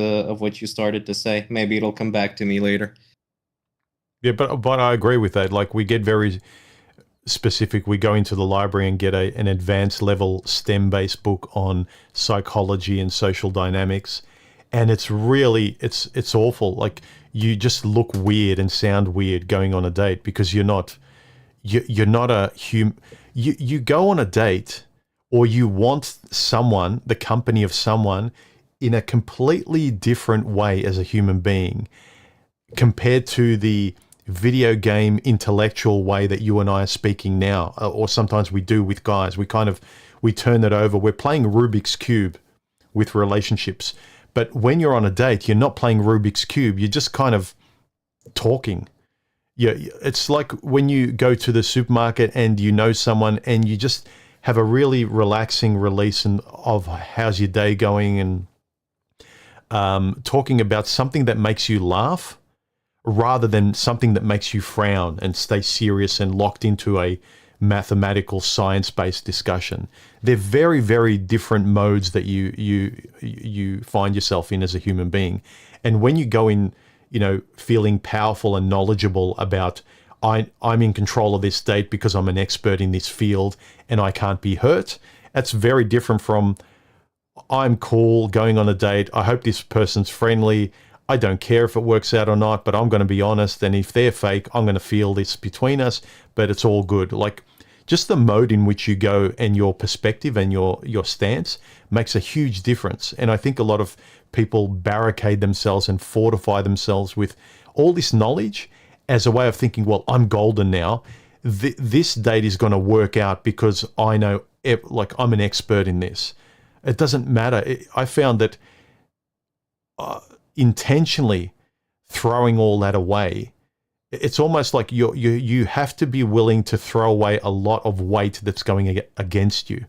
Speaker 2: you started to say. Maybe it'll come back to me later.
Speaker 1: Yeah, but I agree with that. Like, we get very specific. We go into the library and get an advanced level STEM-based book on psychology and social dynamics, and it's really it's awful. Like, you just look weird and sound weird going on a date, because you're not a human. You go on a date, or you want someone, the company of someone, in a completely different way as a human being, compared to the video game intellectual way that you and I are speaking now, or sometimes we do with guys. We turn it over. We're playing Rubik's Cube with relationships. But when you're on a date, you're not playing Rubik's Cube. You're just kind of talking. Yeah, it's like when you go to the supermarket and you know someone and you just have a really relaxing release of how's your day going, and talking about something that makes you laugh, rather than something that makes you frown and stay serious and locked into a mathematical, science-based discussion. They're very, very different modes that you find yourself in as a human being. And when you go in, feeling powerful and knowledgeable about, I'm in control of this date because I'm an expert in this field and I can't be hurt, that's very different from, I'm cool going on a date. I hope this person's friendly. I don't care if it works out or not, but I'm going to be honest. And if they're fake, I'm going to feel this between us, but it's all good. Like, just the mode in which you go and your perspective and your stance makes a huge difference. And I think a lot of people barricade themselves and fortify themselves with all this knowledge as a way of thinking, well, I'm golden now. This date is going to work out because I know, like, I'm an expert in this. It doesn't matter. I found that intentionally throwing all that away, it's almost like you have to be willing to throw away a lot of weight that's going against you.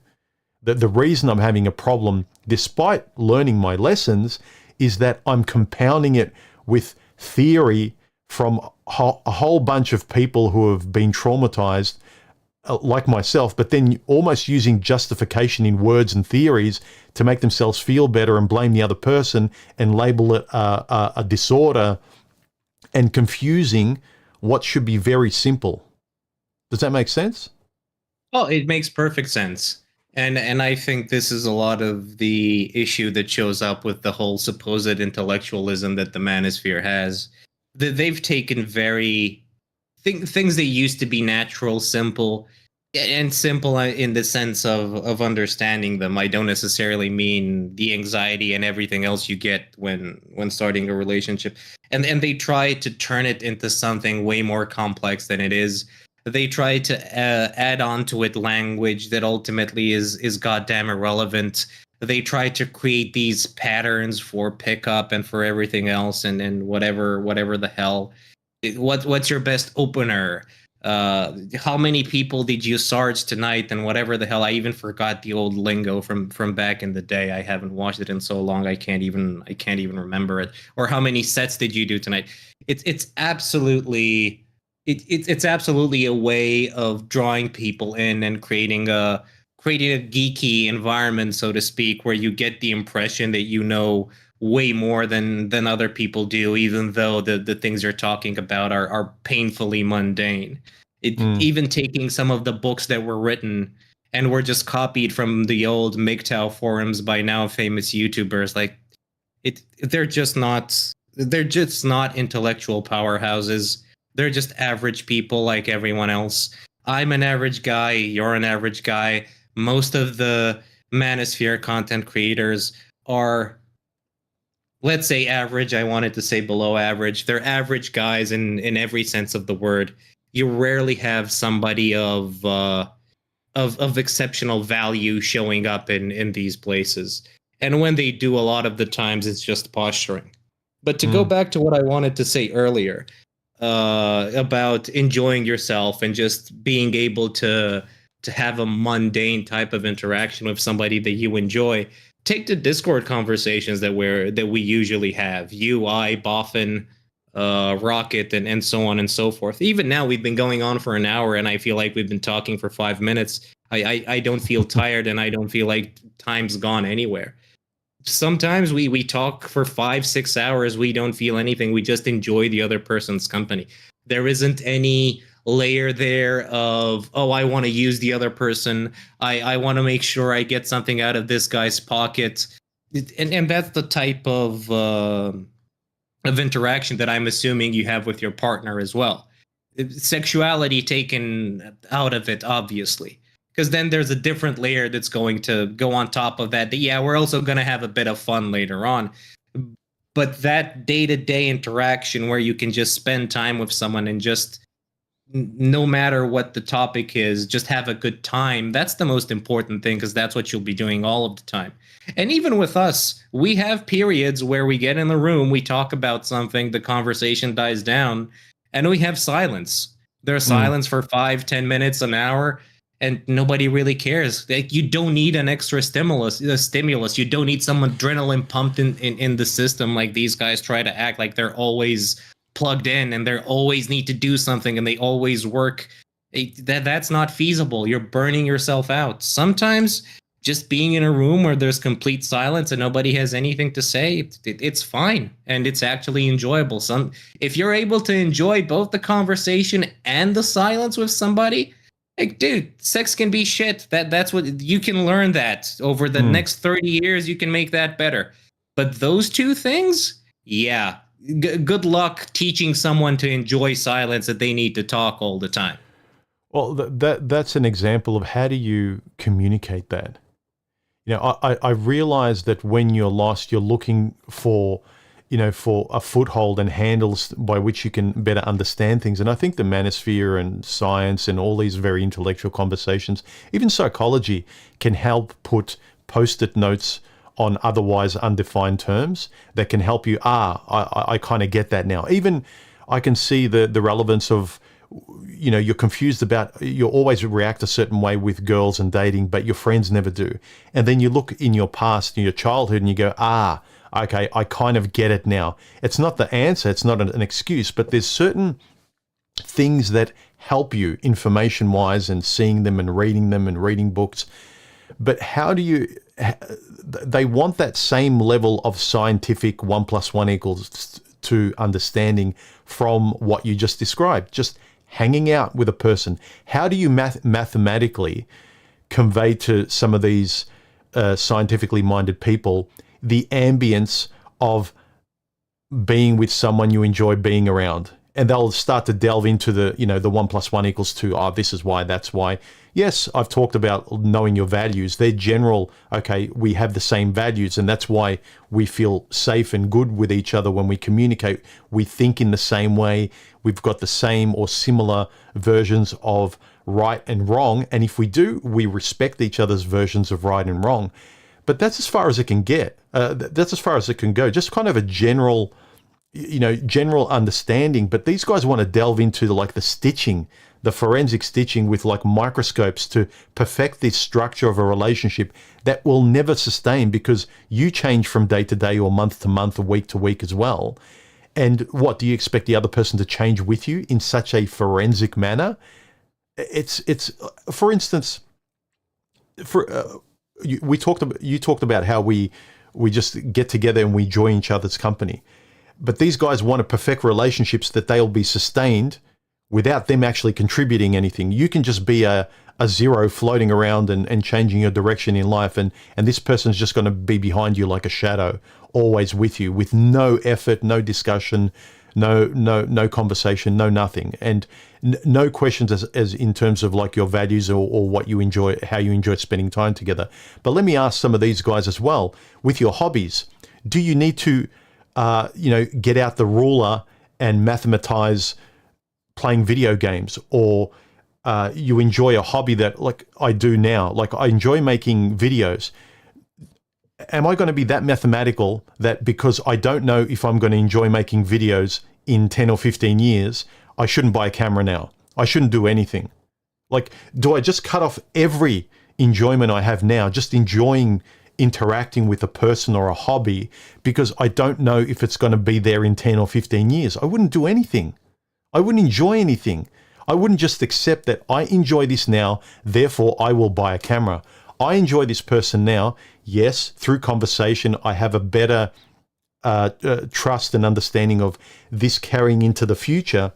Speaker 1: The reason I'm having a problem, despite learning my lessons, is that I'm compounding it with theory from a whole bunch of people who have been traumatized, like myself, but then almost using justification in words and theories to make themselves feel better and blame the other person and label it a disorder, and confusing what should be very simple. Does that make sense?
Speaker 2: Oh, it makes perfect sense. And I think this is a lot of the issue that shows up with the whole supposed intellectualism that the manosphere has. They've taken things that used to be natural, simple, and simple in the sense of understanding them. I don't necessarily mean the anxiety and everything else you get when starting a relationship. And they try to turn it into something way more complex than it is. They try to add on to it language that ultimately is goddamn irrelevant. They try to create these patterns for pickup and for everything else, and whatever the hell. What's your best opener? How many people did you sarge tonight? And whatever the hell. I even forgot the old lingo from back in the day. I haven't watched it in so long. I can't even remember it. Or how many sets did you do tonight? It's absolutely. It's absolutely a way of drawing people in and creating a geeky environment, so to speak, where you get the impression that you know way more than other people do, even though the things you're talking about are painfully mundane. Even taking some of the books that were written and were just copied from the old MGTOW forums by now famous YouTubers, like they're just not intellectual powerhouses. They're just average people like everyone else. I'm an average guy. You're an average guy. Most of the manosphere content creators are, let's say, average. I wanted to say below average. They're average guys in every sense of the word. You rarely have somebody of exceptional value showing up in these places. And when they do, a lot of the times it's just posturing. But to go back to what I wanted to say earlier, about enjoying yourself and just being able to have a mundane type of interaction with somebody that you enjoy. Take the Discord conversations that we usually have. You, I, Boffin, Rocket, and so on and so forth. Even now, we've been going on for an hour, and I feel like we've been talking for 5 minutes. I don't feel tired, and I don't feel like time's gone anywhere. Sometimes we talk for 5-6 hours. We don't feel anything. We just enjoy the other person's company. There isn't any layer there of, oh, I want to use the other person. I want to make sure I get something out of this guy's pocket. And that's the type of interaction that I'm assuming you have with your partner as well. Sexuality taken out of it, obviously. Because then there's a different layer that's going to go on top of that. Yeah, we're also going to have a bit of fun later on. But that day-to-day interaction where you can just spend time with someone and just, no matter what the topic is, just have a good time, that's the most important thing, because that's what you'll be doing all of the time. And even with us, we have periods where we get in the room, we talk about something, the conversation dies down, and we have silence. There's silence for 5-10 minutes, an hour, and nobody really cares. Like, you don't need an extra stimulus. You don't need some adrenaline pumped in the system like these guys try to act like they're always plugged in and they always need to do something and they always work. That's not feasible. You're burning yourself out. Sometimes just being in a room where there's complete silence and nobody has anything to say, it's fine and it's actually enjoyable. If you're able to enjoy both the conversation and the silence with somebody, like, dude, sex can be shit. That's what you can learn that over the next 30 years. You can make that better. But those two things, yeah, good luck teaching someone to enjoy silence that they need to talk all the time.
Speaker 1: Well, that's an example of how do you communicate that. You know, I realize that when you're lost, you're looking for, for a foothold and handles by which you can better understand things. And I think the manosphere and science and all these very intellectual conversations, even psychology, can help put post-it notes on otherwise undefined terms that can help you. I kind of get that now. Even I can see the relevance of, you know, you're confused about, you always react a certain way with girls and dating, but your friends never do. And then you look in your past, in your childhood, and you go, okay, I kind of get it now. It's not the answer, it's not an excuse, but there's certain things that help you information-wise and seeing them and reading books. But how do you, they want that same level of scientific 1 + 1 = to understanding from what you just described, just hanging out with a person. How do you mathematically convey to some of these scientifically minded people the ambience of being with someone you enjoy being around? And they'll start to delve into the, you know, the 1 + 1 = this is why, that's why. Yes, I've talked about knowing your values. They're general, okay, we have the same values, and that's why we feel safe and good with each other when we communicate. We think in the same way. We've got the same or similar versions of right and wrong. And if we do, we respect each other's versions of right and wrong. But that's as far as it can get. That's as far as it can go. Just kind of a general, you know, general understanding. But these guys want to delve into like the stitching, the forensic stitching with like microscopes to perfect this structure of a relationship that will never sustain, because you change from day to day or month to month or week to week as well. And what, do you expect the other person to change with you in such a forensic manner? It's for instance, you talked about how we just get together and we enjoy each other's company. But these guys want to perfect relationships that they'll be sustained without them actually contributing anything. You can just be a zero floating around and changing your direction in life, and this person's just going to be behind you like a shadow, always with you, with no effort, no discussion, no conversation, no nothing, and no questions as in terms of like your values or what you enjoy, how you enjoy spending time together. But let me ask some of these guys as well, with your hobbies, do you need to get out the ruler and mathematize playing video games, or you enjoy a hobby that, like I do now, like I enjoy making videos? Am I going to be that mathematical that because I don't know if I'm going to enjoy making videos in 10 or 15 years, I shouldn't buy a camera now? I shouldn't do anything. Like, do I just cut off every enjoyment I have now, just enjoying interacting with a person or a hobby, because I don't know if it's going to be there in 10 or 15 years? I wouldn't do anything. I wouldn't enjoy anything. I wouldn't just accept that I enjoy this now, therefore I will buy a camera. I enjoy this person now. Yes, through conversation, I have a better trust and understanding of this carrying into the future,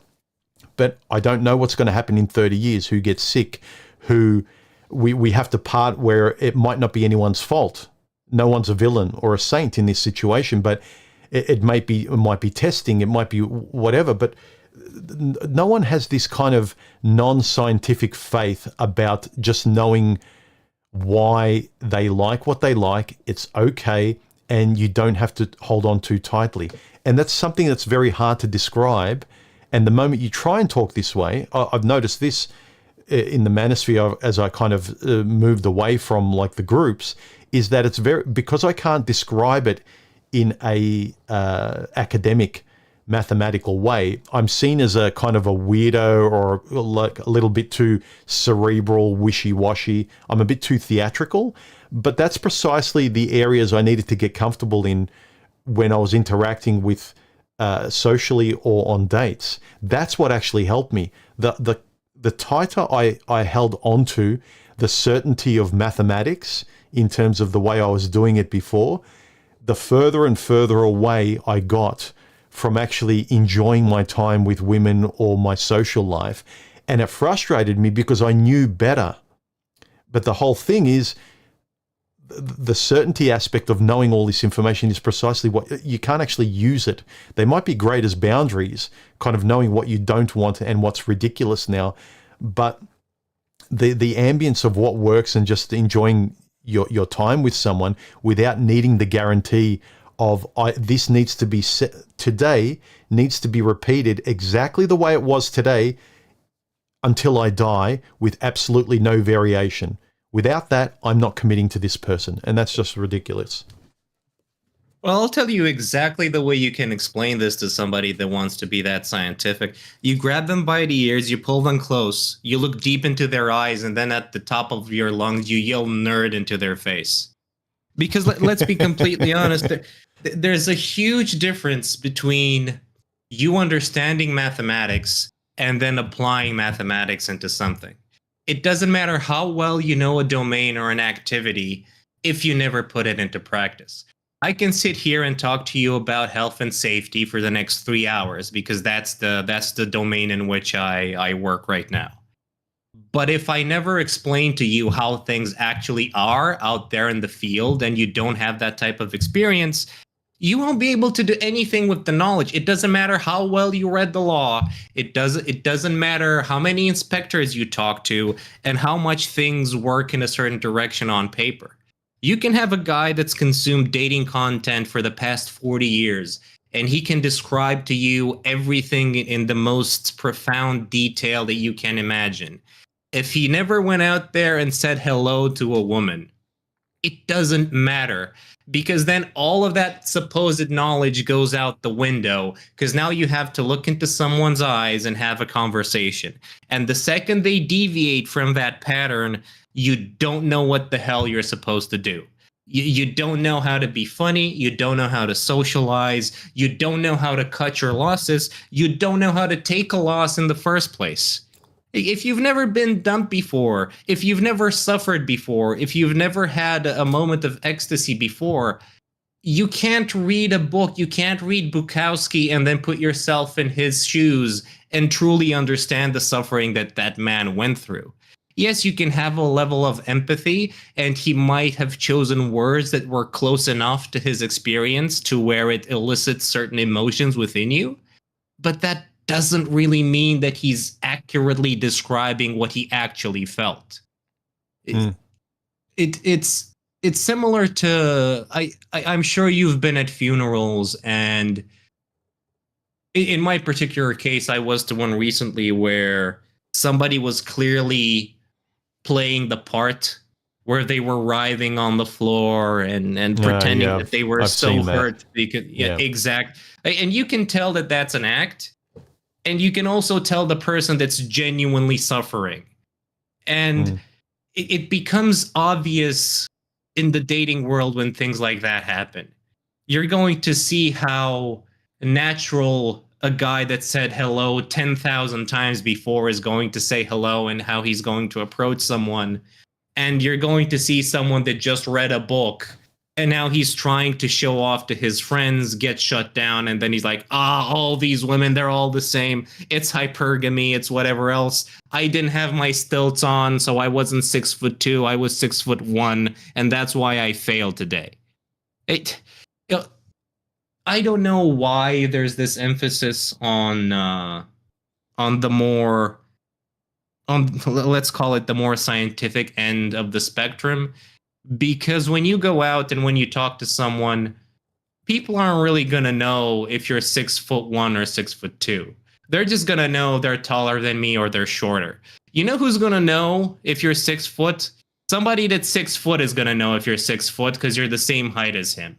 Speaker 1: but I don't know what's going to happen in 30 years, who gets sick, who we have to part where it might not be anyone's fault. No one's a villain or a saint in this situation, but it might be testing, it might be whatever, but no one has this kind of non-scientific faith about just knowing why they like what they like. It's okay, and you don't have to hold on too tightly. And that's something that's very hard to describe. And the moment you try and talk this way, I've noticed this in the manosphere as I kind of moved away from like the groups, is that it's because I can't describe it in a academic mathematical way, I'm seen as a kind of a weirdo, or like a little bit too cerebral, wishy-washy. I'm a bit too theatrical, but that's precisely the areas I needed to get comfortable in when I was interacting with socially or on dates. That's what actually helped me. The tighter I held onto the certainty of mathematics in terms of the way I was doing it before, the further and further away I got from actually enjoying my time with women or my social life. And it frustrated me because I knew better. But the whole thing is, the certainty aspect of knowing all this information is precisely what you can't actually use it. They might be great as boundaries, kind of knowing what you don't want and what's ridiculous now, but the ambience of what works and just enjoying your time with someone without needing the guarantee of this needs to be set today, needs to be repeated exactly the way it was today until I die, with absolutely no variation. Without that, I'm not committing to this person, and that's just ridiculous.
Speaker 2: Well, I'll tell you exactly the way you can explain this to somebody that wants to be that scientific. You grab them by the ears, you pull them close, you look deep into their eyes, and then at the top of your lungs, you yell nerd into their face. Because let's be completely honest, there's a huge difference between you understanding mathematics and then applying mathematics into something. It doesn't matter how well you know a domain or an activity if you never put it into practice. I can sit here and talk to you about health and safety for the next 3 hours because that's the domain in which I work right now. But if I never explain to you how things actually are out there in the field and you don't have that type of experience, you won't be able to do anything with the knowledge. It doesn't matter how well you read the law. It doesn't matter how many inspectors you talk to and how much things work in a certain direction on paper. You can have a guy that's consumed dating content for the past 40 years, and he can describe to you everything in the most profound detail that you can imagine. If he never went out there and said hello to a woman, it doesn't matter, because then all of that supposed knowledge goes out the window, because now you have to look into someone's eyes and have a conversation. And the second they deviate from that pattern, you don't know what the hell you're supposed to do. You don't know how to be funny. You don't know how to socialize. You don't know how to cut your losses. You don't know how to take a loss in the first place. If you've never been dumped before, if you've never suffered before, if you've never had a moment of ecstasy before, you can't read a book. You can't read Bukowski and then put yourself in his shoes and truly understand the suffering that that man went through. Yes, you can have a level of empathy, and he might have chosen words that were close enough to his experience to where it elicits certain emotions within you. But that doesn't really mean that he's accurately describing what he actually felt. It's similar to I'm sure you've been at funerals, and in my particular case, I was to one recently where somebody was clearly playing the part, where they were writhing on the floor and pretending that they were so hurt because exact. And you can tell that that's an act, and you can also tell the person that's genuinely suffering. And it becomes obvious in the dating world when things like that happen. You're going to see how natural a guy that said hello 10,000 times before is going to say hello, and how he's going to approach someone. And you're going to see someone that just read a book and now he's trying to show off to his friends, get shut down, and then he's like, all these women, they're all the same. It's hypergamy, it's whatever else. I didn't have my stilts on, so I wasn't 6'2", I was 6'1", and that's why I failed today. I don't know why there's this emphasis on the more, let's call it the more scientific end of the spectrum. Because when you go out and when you talk to someone, people aren't really going to know if you're 6'1" or 6'2". They're just going to know they're taller than me or they're shorter. You know who's going to know if you're 6 foot? Somebody that's 6 foot is going to know if you're 6 foot because you're the same height as him.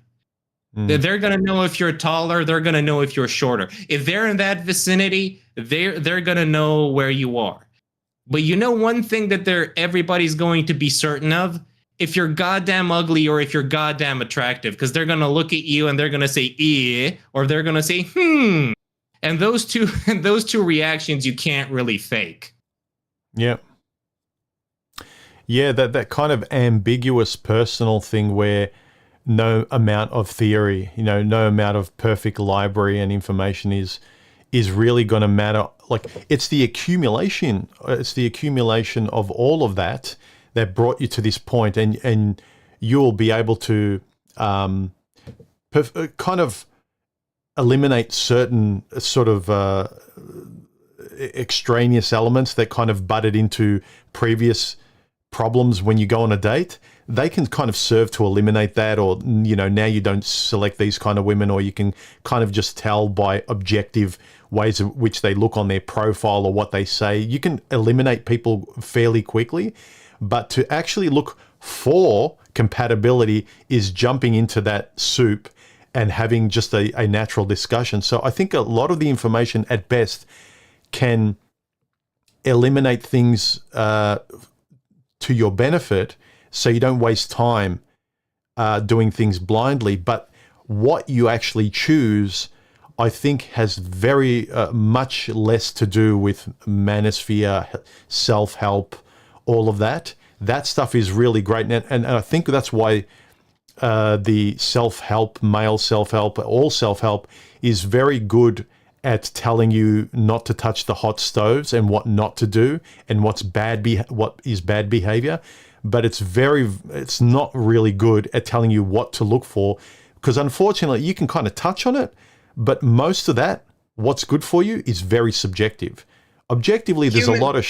Speaker 2: They're going to know if you're taller. They're going to know if you're shorter. If they're in that vicinity, they're going to know where you are. But you know one thing that everybody's going to be certain of? If you're goddamn ugly or if you're goddamn attractive, because they're going to look at you and they're going to say, or they're going to say, And those two reactions you can't really fake.
Speaker 1: Yeah. Yeah, that kind of ambiguous personal thing where no amount of theory, no amount of perfect library and information is really going to matter. Like it's the accumulation of all of that brought you to this point, and you'll be able to kind of eliminate certain sort of extraneous elements that kind of butted into previous problems when you go on a date. They can kind of serve to eliminate that, or now you don't select these kind of women, or you can kind of just tell by objective ways in which they look on their profile or what they say. You can eliminate people fairly quickly, but to actually look for compatibility is jumping into that soup and having just a natural discussion. So I think a lot of the information at best can eliminate things to your benefit, so you don't waste time doing things blindly. But what you actually choose, I think, has very much less to do with manosphere, self-help, all of that. That stuff is really great. And I think that's why the self-help, male self-help, all self-help is very good at telling you not to touch the hot stoves and what not to do and what is bad behavior. But it's not really good at telling you what to look for, because unfortunately you can kind of touch on it, but most of that, what's good for you, is very subjective. Objectively, there's a lot of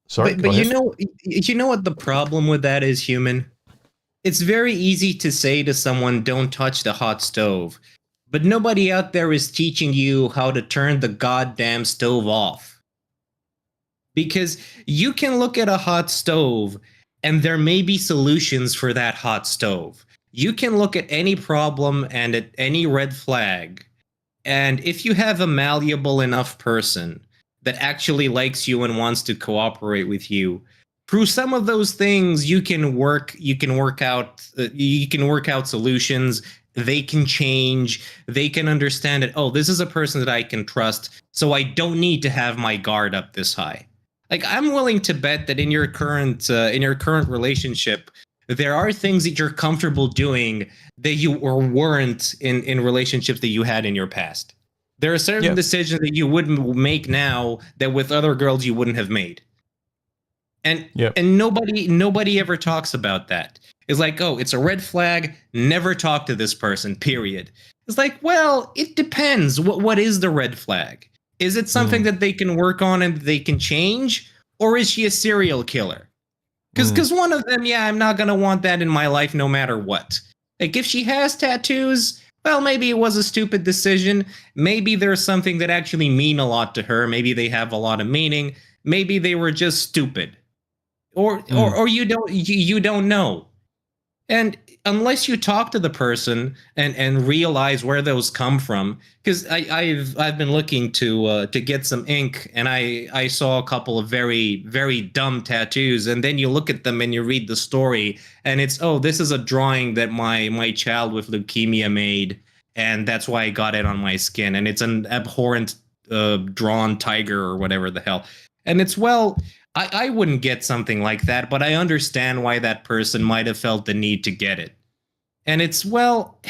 Speaker 1: Sorry,
Speaker 2: but you know what the problem with that is, human? It's very easy to say to someone, don't touch the hot stove. But nobody out there is teaching you how to turn the goddamn stove off. Because you can look at a hot stove and there may be solutions for that hot stove. You can look at any problem and at any red flag. And if you have a malleable enough person that actually likes you and wants to cooperate with you, through some of those things you can work out solutions. They can change. They can understand that, oh, this is a person that I can trust, so I don't need to have my guard up this high. Like, I'm willing to bet that in your current relationship, there are things that you're comfortable doing that you weren't in relationships that you had in your past. There are certain decisions that you wouldn't make now that with other girls you wouldn't have made. And nobody ever talks about that. It's like, oh, it's a red flag. Never talk to this person, period. It's like, well, it depends. What is the red flag? Is it something that they can work on and they can change? Or is she a serial killer? Because one of them, I'm not going to want that in my life no matter what. Like, if she has tattoos, well, maybe it was a stupid decision. Maybe there's something that actually mean a lot to her. Maybe they have a lot of meaning. Maybe they were just stupid. Or you don't know. And unless you talk to the person and realize where those come from, because I've been looking to get some ink, and I saw a couple of very, very dumb tattoos, and then you look at them and you read the story, and it's, oh, this is a drawing that my child with leukemia made, and that's why I got it on my skin, and it's an abhorrent drawn tiger or whatever the hell. And it's, well, I wouldn't get something like that, but I understand why that person might have felt the need to get it. And it's, well,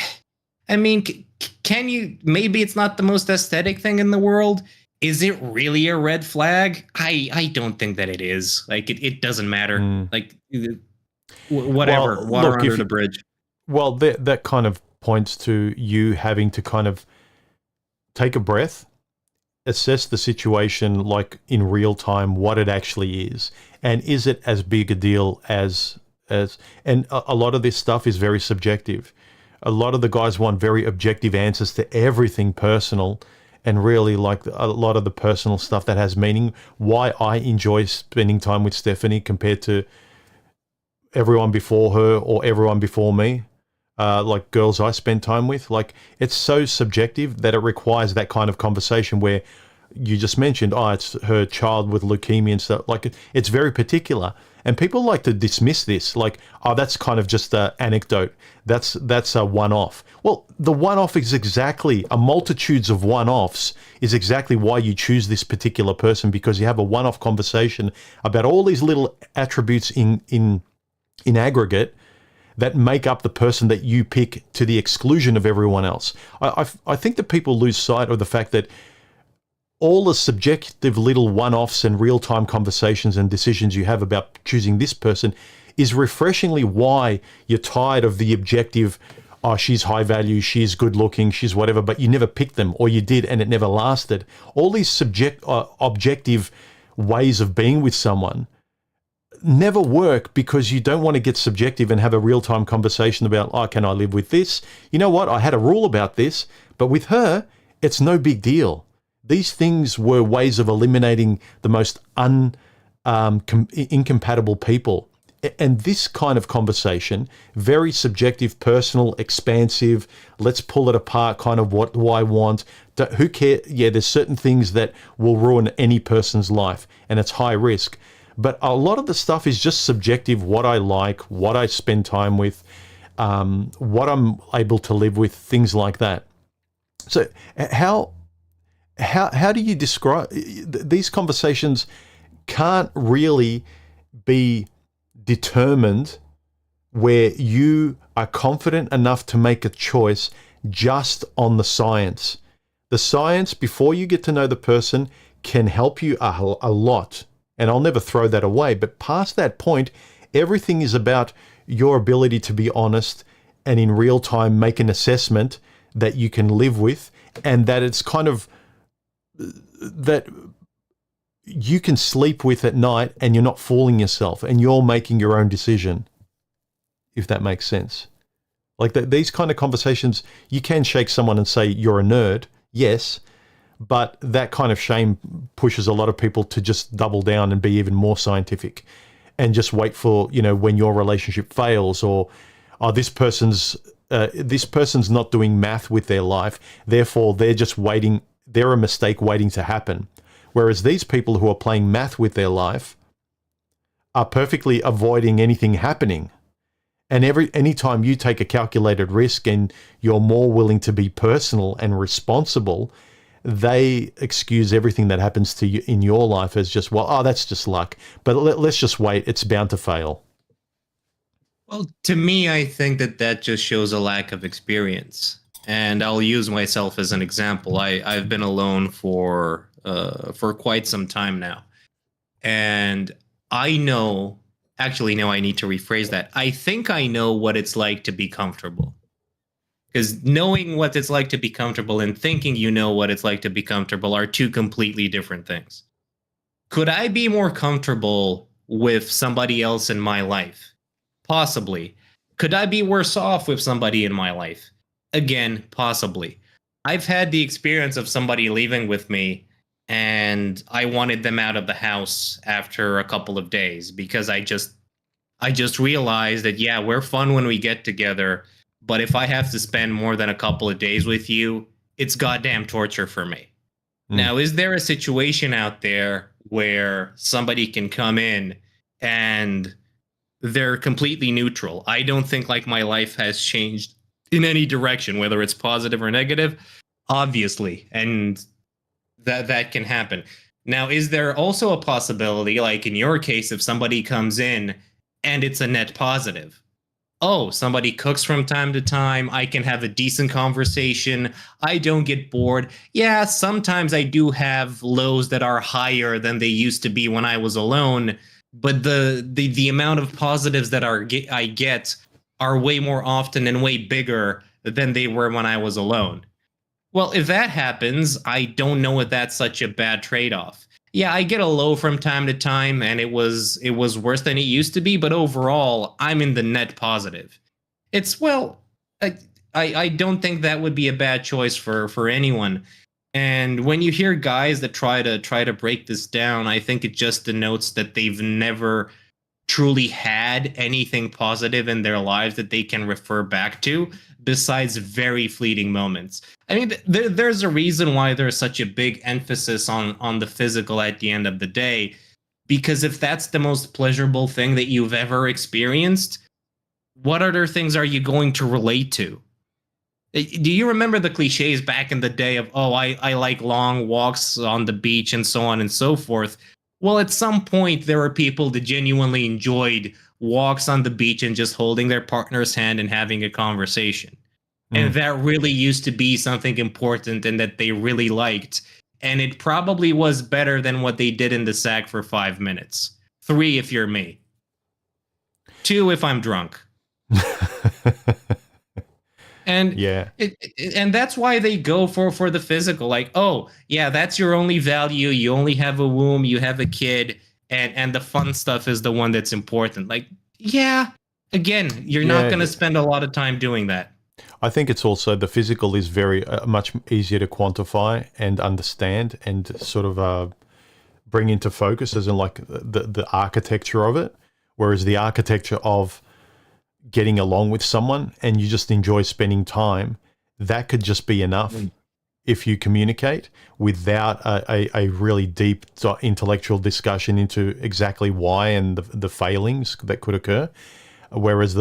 Speaker 2: I mean, can you, maybe it's not the most aesthetic thing in the world. Is it really a red flag? I don't think that it is. Like, it doesn't matter. Like, whatever,
Speaker 1: well,
Speaker 2: water under the bridge.
Speaker 1: Well, that kind of points to you having to kind of take a breath, assess the situation like in real time, what it actually is, and is it as big a deal as and a lot of this stuff is very subjective. A lot of the guys want very objective answers to everything personal, and really, like, a lot of the personal stuff that has meaning. Why I enjoy spending time with Stephanie compared to everyone before her or everyone before me, like girls I spend time with, like, it's so subjective that it requires that kind of conversation where you just mentioned, oh, it's her child with leukemia and stuff. Like, it's very particular, and people like to dismiss this, like, oh, that's kind of just an anecdote. That's a one-off. Well, the one-off is exactly, a multitudes of one-offs is exactly why you choose this particular person, because you have a one-off conversation about all these little attributes in aggregate that make up the person that you pick to the exclusion of everyone else. I think that people lose sight of the fact that all the subjective little one-offs and real-time conversations and decisions you have about choosing this person is refreshingly why you're tired of the objective, oh, she's high value, she's good looking, she's whatever, but you never picked them, or you did and it never lasted. All these objective ways of being with someone never work, because you don't want to get subjective and have a real-time conversation about, oh, can I live with this? You know what? I had a rule about this, but with her, it's no big deal. These things were ways of eliminating the most incompatible people. And this kind of conversation, very subjective, personal, expansive, let's pull it apart, kind of what do I want, who cares? Yeah, there's certain things that will ruin any person's life, and it's high risk. But a lot of the stuff is just subjective, what I like, what I spend time with, what I'm able to live with, things like that. So how do you describe these conversations? Can't really be determined where you are confident enough to make a choice just on the science. The science, before you get to know the person, can help you a lot. And I'll never throw that away. But past that point, everything is about your ability to be honest and in real time make an assessment that you can live with, and that it's kind of that you can sleep with at night and you're not fooling yourself and you're making your own decision, if that makes sense. Like these kind of conversations, you can shake someone and say, you're a nerd. Yes. But that kind of shame pushes a lot of people to just double down and be even more scientific and just wait for, when your relationship fails, or this person's not doing math with their life, therefore they're just waiting, they're a mistake waiting to happen. Whereas these people who are playing math with their life are perfectly avoiding anything happening. And anytime you take a calculated risk and you're more willing to be personal and responsible, they excuse everything that happens to you in your life as just, that's just luck. But let's just wait. It's bound to fail.
Speaker 2: Well, to me, I think that just shows a lack of experience. And I'll use myself as an example. I've been alone for quite some time now. And I know, actually, no, I need to rephrase that. I think I know what it's like to be comfortable. Because knowing what it's like to be comfortable and thinking you know what it's like to be comfortable are two completely different things. Could I be more comfortable with somebody else in my life? Possibly. Could I be worse off with somebody in my life? Again, possibly. I've had the experience of somebody leaving with me and I wanted them out of the house after a couple of days because I just realized that, yeah, we're fun when we get together, but if I have to spend more than a couple of days with you, it's goddamn torture for me. Now, is there a situation out there where somebody can come in and they're completely neutral? I don't think like my life has changed in any direction, whether it's positive or negative, obviously, and that can happen. Now, is there also a possibility, like in your case, if somebody comes in and it's a net positive? Oh, somebody cooks from time to time. I can have a decent conversation. I don't get bored. Yeah, sometimes I do have lows that are higher than they used to be when I was alone. But the amount of positives that I get are way more often and way bigger than they were when I was alone. Well, if that happens, I don't know if that's such a bad trade-off. Yeah, I get a low from time to time, and it was worse than it used to be, but overall, I'm in the net positive. It's, well, I don't think that would be a bad choice for anyone. And when you hear guys that try to break this down, I think it just denotes that they've never truly had anything positive in their lives that they can refer back to besides very fleeting moments. I mean, there's a reason why there's such a big emphasis on the physical at the end of the day, because if that's the most pleasurable thing that you've ever experienced, what other things are you going to relate to? Do you remember the cliches back in the day of, I like long walks on the beach and so on and so forth? Well, at some point, there were people that genuinely enjoyed walks on the beach and just holding their partner's hand and having a conversation. And that really used to be something important and that they really liked. And it probably was better than what they did in the sack for 5 minutes. 3 if you're me. 2 if I'm drunk. And
Speaker 1: yeah,
Speaker 2: and that's why they go for the physical. Like, oh, yeah, that's your only value. You only have a womb. You have a kid. And the fun stuff is the one that's important. Like, yeah, again, you're not going to spend a lot of time doing that.
Speaker 1: I think it's also the physical is very much easier to quantify and understand and sort of bring into focus, as in like the architecture of it. Whereas the architecture of getting along with someone and you just enjoy spending time, that could just be enough if you communicate without a really deep intellectual discussion into exactly why and the failings that could occur. Whereas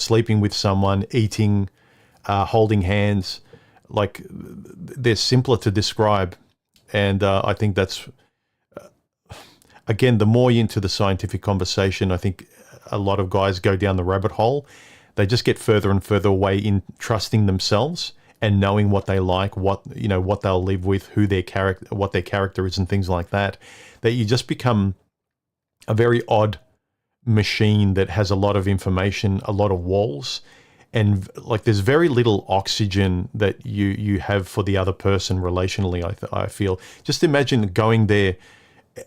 Speaker 1: sleeping with someone, eating, holding hands, like they're simpler to describe. And I think that's, again, the more into the scientific conversation, I think a lot of guys go down the rabbit hole. They just get further and further away in trusting themselves and knowing what they like, what they'll live with, who their character, what their character is, and things like that. That you just become a very odd machine that has a lot of information, a lot of walls, and like there's very little oxygen that you have for the other person relationally. I feel. Just imagine going there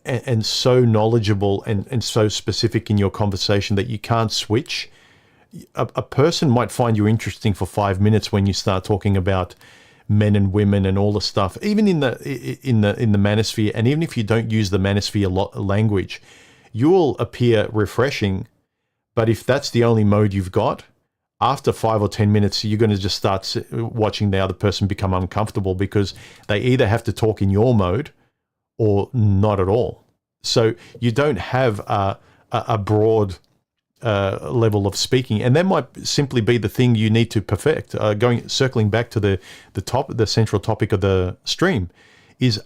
Speaker 1: and so knowledgeable and so specific in your conversation that you can't switch. A person might find you interesting for 5 minutes when you start talking about men and women and all the stuff, even in the manosphere. And even if you don't use the manosphere language, you will appear refreshing. But if that's the only mode you've got, after 5 or 10 minutes, you're going to just start watching the other person become uncomfortable because they either have to talk in your mode or not at all. So you don't have a broad level of speaking, and that might simply be the thing you need to perfect. Circling back to the central topic of the stream,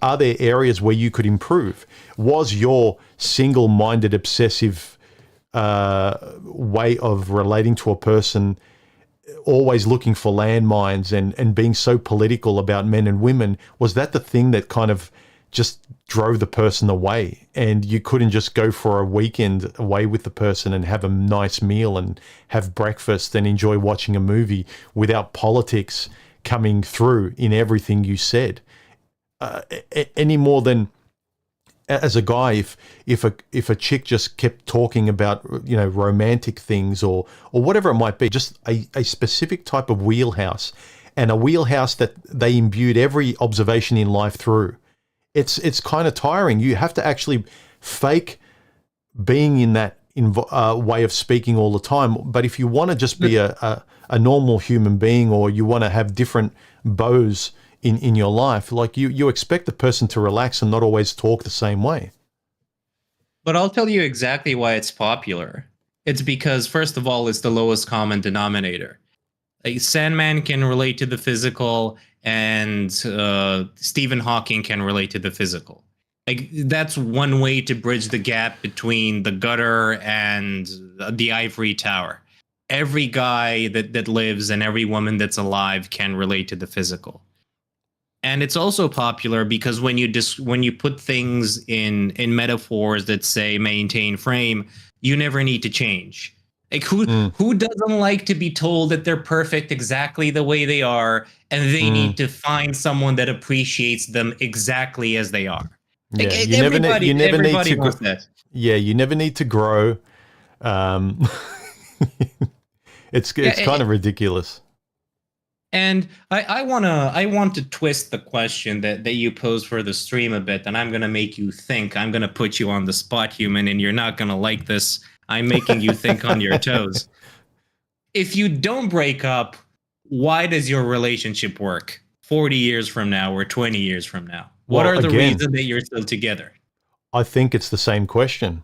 Speaker 1: are there areas where you could improve? Was your single-minded, obsessive way of relating to a person always looking for landmines and being so political about men and women? Was that the thing that kind of just drove the person away, and you couldn't just go for a weekend away with the person and have a nice meal and have breakfast and enjoy watching a movie without politics coming through in everything you said? Any more than as a guy, if a chick just kept talking about romantic things or whatever it might be, just a specific type of wheelhouse, and a wheelhouse that they imbued every observation in life through. It's kind of tiring. You have to actually fake being in that way of speaking all the time. But if you want to just be a normal human being, or you want to have different bows in your life, like you expect the person to relax and not always talk the same way.
Speaker 2: But I'll tell you exactly why it's popular. It's because, first of all, it's the lowest common denominator. A Sandman can relate to the physical, and Stephen Hawking can relate to the physical. Like, that's one way to bridge the gap between the gutter and the ivory tower. Every guy that lives and every woman that's alive can relate to the physical. And it's also popular because when you put things in metaphors that say maintain frame, you never need to change. Like, who doesn't like to be told that they're perfect exactly the way they are, and they need to find someone that appreciates them exactly as they are? Like,
Speaker 1: yeah,
Speaker 2: everybody wants that.
Speaker 1: Yeah, you never need to grow. It's kind of ridiculous.
Speaker 2: And I want to twist the question that you posed for the stream a bit, and I'm gonna make you think. I'm gonna put you on the spot, human, and you're not gonna like this. I'm making you think on your toes. If you don't break up, why does your relationship work 40 years from now or 20 years from now? What are the reasons that you're still together?
Speaker 1: I think it's the same question.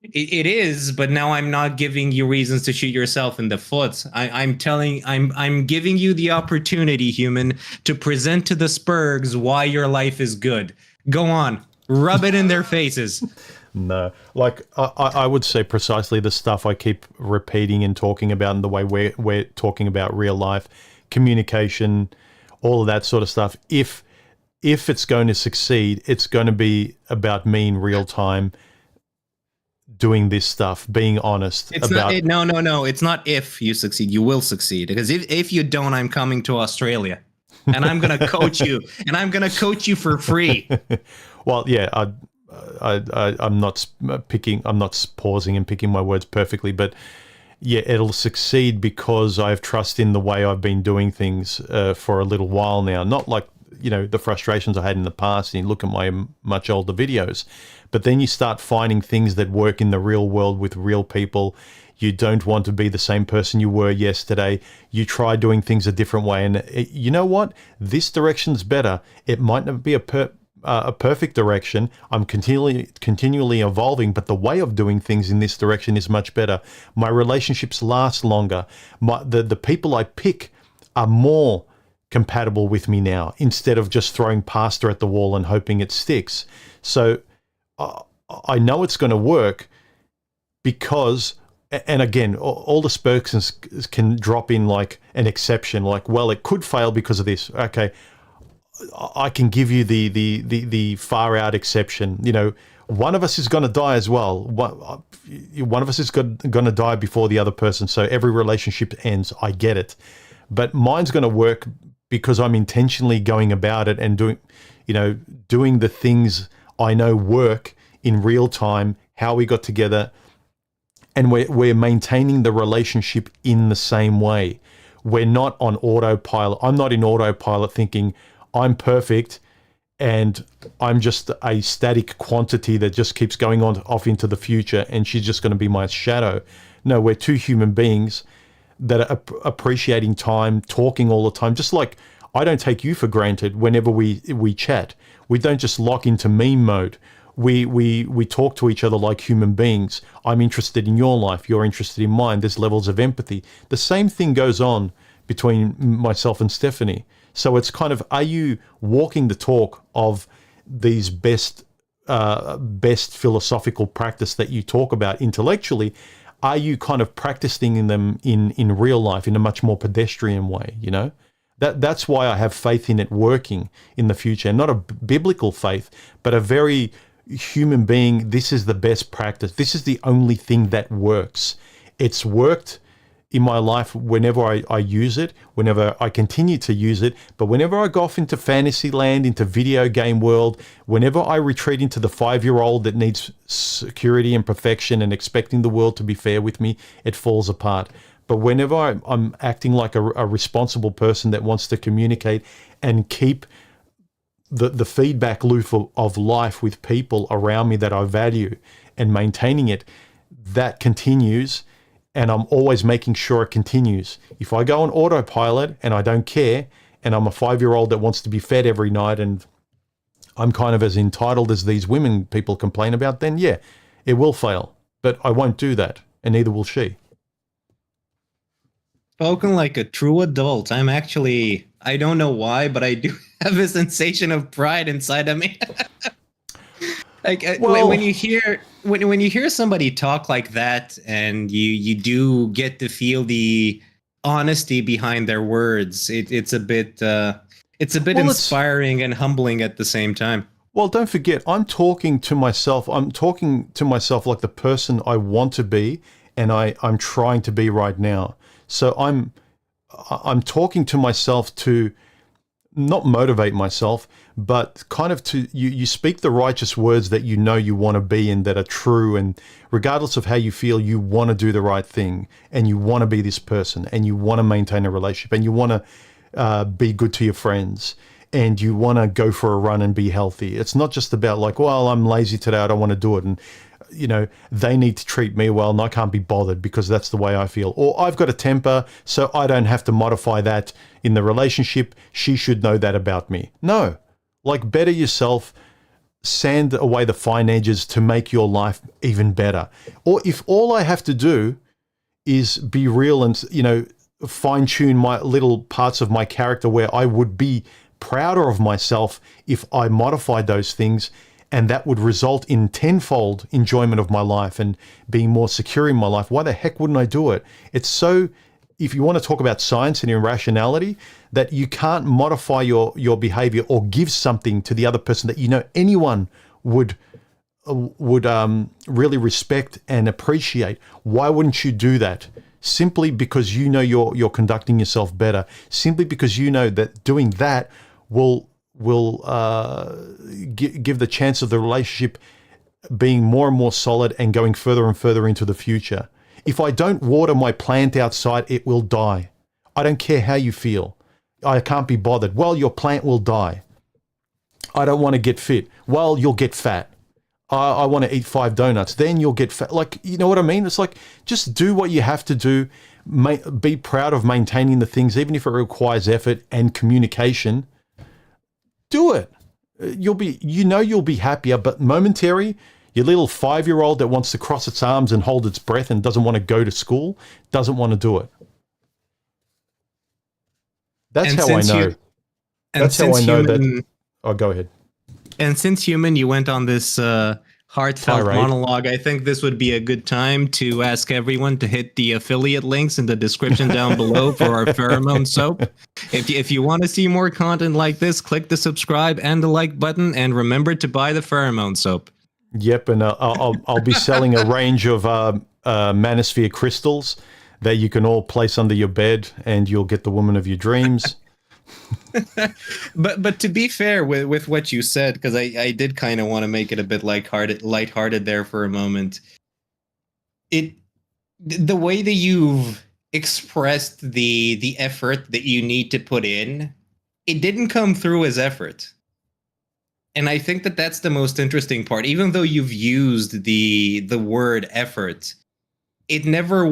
Speaker 2: It is, but now I'm not giving you reasons to shoot yourself in the foot. I'm giving you the opportunity, human, to present to the Spurgs why your life is good. Go on, rub it in their faces.
Speaker 1: No, like I would say precisely the stuff I keep repeating and talking about, in the way we're talking about real life communication, all of that sort of stuff. If it's going to succeed, it's going to be about me in real time doing this stuff, being honest.
Speaker 2: No. It's not if you succeed. You will succeed, because if you don't, I'm coming to Australia, and I'm going to coach you, and I'm going to coach you for free.
Speaker 1: Well, yeah, I'm not pausing and picking my words perfectly, but yeah, it'll succeed because I have trust in the way I've been doing things for a little while now. Not like the frustrations I had in the past, and you look at my much older videos. But then you start finding things that work in the real world with real people. You don't want to be the same person you were yesterday. You try doing things a different way. And you know what? This direction's better. It might not be a perfect direction. I'm continually evolving, but the way of doing things in this direction is much better. My relationships last longer. The people I pick are more compatible with me now, instead of just throwing pasta at the wall and hoping it sticks. So I know it's going to work because, and again, all the spokesmen can drop in like an exception, like, well, it could fail because of this. Okay, I can give you the far out exception. One of us is going to die as well. One of us is going to die before the other person. So every relationship ends. I get it, but mine's going to work because I'm intentionally going about it and doing the things I know work in real time. How we got together, and we're maintaining the relationship in the same way. We're not on autopilot. I'm not in autopilot thinking I'm perfect and I'm just a static quantity that just keeps going on off into the future, and she's just going to be my shadow. No, we're two human beings that are appreciating time, talking all the time. Just like I don't take you for granted whenever we chat. We don't just lock into meme mode. We talk to each other like human beings. I'm interested in your life. You're interested in mine. There's levels of empathy. The same thing goes on between myself and Stephanie. So it's kind of, are you walking the talk of these best philosophical practice that you talk about intellectually? Are you kind of practicing them in real life in a much more pedestrian way? That's why I have faith in it working in the future. Not a biblical faith, but a very human being. This is the best practice. This is the only thing that works. It's worked in my life whenever I use it, whenever I continue to use it. But whenever I go off into fantasy land, into video game world, whenever I retreat into the 5-year-old that needs security and perfection and expecting the world to be fair with me, it falls apart. But whenever I'm acting like a responsible person that wants to communicate and keep the feedback loop of life with people around me that I value and maintaining it, that continues. And I'm always making sure it continues. If I go on autopilot and I don't care, and I'm a 5-year-old that wants to be fed every night, and I'm kind of as entitled as these women people complain about, then yeah, it will fail. But I won't do that, and neither will she.
Speaker 2: Spoken like a true adult. I don't know why, but I do have a sensation of pride inside of me. When you hear somebody talk like that, and you do get to feel the honesty behind their words, it's a bit inspiring and humbling at the same time.
Speaker 1: Well, don't forget, I'm talking to myself. I'm talking to myself like the person I want to be, and I'm trying to be right now. So I'm talking to myself to not motivate myself, but kind of to you speak the righteous words that you know you want to be and that are true, and regardless of how you feel, you want to do the right thing, and you want to be this person, and you want to maintain a relationship, and you want to be good to your friends, and you want to go for a run and be healthy. It's not just about like, well, I'm lazy today, I don't want to do it, and they need to treat me well and I can't be bothered because that's the way I feel. Or I've got a temper, so I don't have to modify that in the relationship. She should know that about me. No, like, better yourself, sand away the fine edges to make your life even better. Or if all I have to do is be real and, fine tune my little parts of my character where I would be prouder of myself if I modified those things, and that would result in tenfold enjoyment of my life and being more secure in my life, why the heck wouldn't I do it? It's so, if you want to talk about science and irrationality, that you can't modify your behavior or give something to the other person that anyone would really respect and appreciate. Why wouldn't you do that? Simply because you're conducting yourself better. Simply because you know that doing that will give the chance of the relationship being more and more solid and going further and further into the future. If I don't water my plant outside, it will die. I don't care how you feel. I can't be bothered. Well, your plant will die. I don't want to get fit. Well, you'll get fat. I want to eat 5 donuts. Then you'll get fat. Like, you know what I mean? It's like, just do what you have to do. Be proud of maintaining the things, even if it requires effort and communication. Do it. You'll be happier, but momentary, your little 5-year-old that wants to cross its arms and hold its breath and doesn't want to go to school, doesn't want to do it. That's how I know. That's how I know that. Oh, go ahead.
Speaker 2: And since human, you went on this heartfelt monologue, I think this would be a good time to ask everyone to hit the affiliate links in the description down below for our pheromone soap. If you want to see more content like this, click the subscribe and the like button, and remember to buy the pheromone soap.
Speaker 1: Yep, and I'll be selling a range of manosphere crystals that you can all place under your bed, and you'll get the woman of your dreams.
Speaker 2: But to be fair with what you said, because I did kind of want to make it a bit lighthearted there for a moment. The way that you've expressed the effort that you need to put in, it didn't come through as effort. And I think that that's the most interesting part. Even though you've used the word effort, it never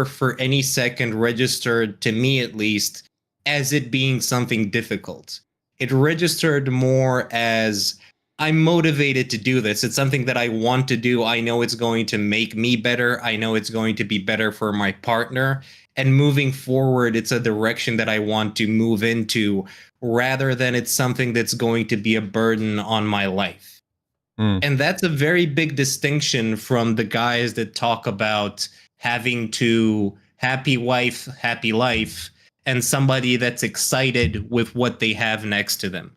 Speaker 2: for any second registered, to me at least, as it being something difficult. It registered more as, I'm motivated to do this. It's something that I want to do. I know it's going to make me better. I know it's going to be better for my partner. And moving forward, it's a direction that I want to move into, rather than it's something that's going to be a burden on my life. And that's a very big distinction from the guys that talk about having to happy wife, happy life, and somebody that's excited with what they have next to them.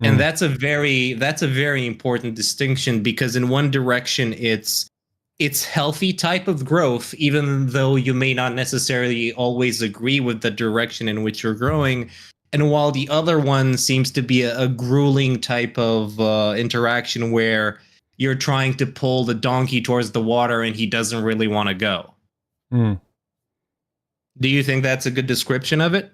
Speaker 2: And that's a very important distinction, because in one direction it's healthy type of growth, even though you may not necessarily always agree with the direction in which you're growing. And while the other one seems to be a grueling type of interaction where you're trying to pull the donkey towards the water and he doesn't really want to go. Do you think that's a good description of it?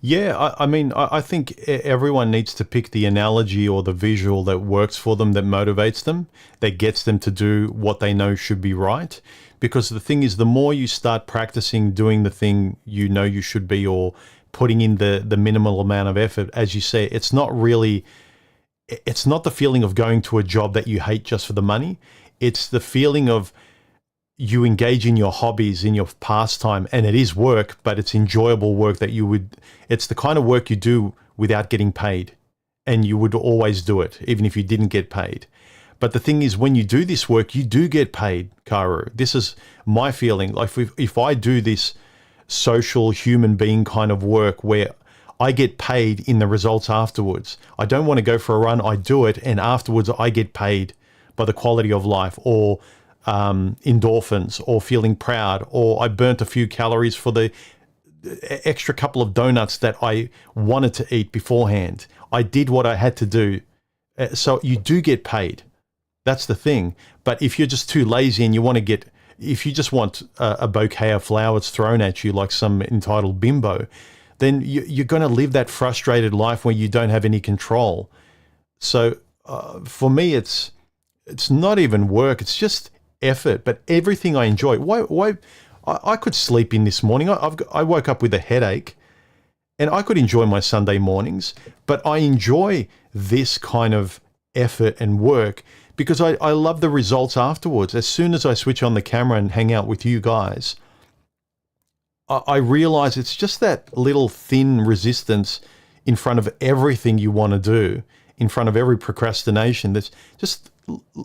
Speaker 1: Yeah, I think everyone needs to pick the analogy or the visual that works for them, that motivates them, that gets them to do what they know should be right. Because the thing is, the more you start practicing doing the thing you know you should be, or putting in the minimal amount of effort, as you say, it's not the feeling of going to a job that you hate just for the money. It's the feeling of you engage in your hobbies, in your pastime, and it is work, but it's enjoyable work it's the kind of work you do without getting paid, and you would always do it, even if you didn't get paid. But the thing is, when you do this work, you do get paid, Karu. This is my feeling. Like if I do this social human being kind of work where I get paid in the results afterwards. I don't want to go for a run, I do it, and afterwards I get paid by the quality of life, or endorphins, or feeling proud, or I burnt a few calories for the extra couple of donuts that I wanted to eat beforehand. I did what I had to do. So you do get paid. That's the thing. But if you're just too lazy and if you just want a bouquet of flowers thrown at you like some entitled bimbo, then you're going to live that frustrated life where you don't have any control. So for me, it's not even work. It's just effort, but everything I enjoy. Why I could sleep in this morning. I woke up with a headache, and I could enjoy my Sunday mornings, but I enjoy this kind of effort and work because I love the results afterwards. As soon as I switch on the camera and hang out with you guys, I realize it's just that little thin resistance in front of everything you want to do, in front of every procrastination. That's just,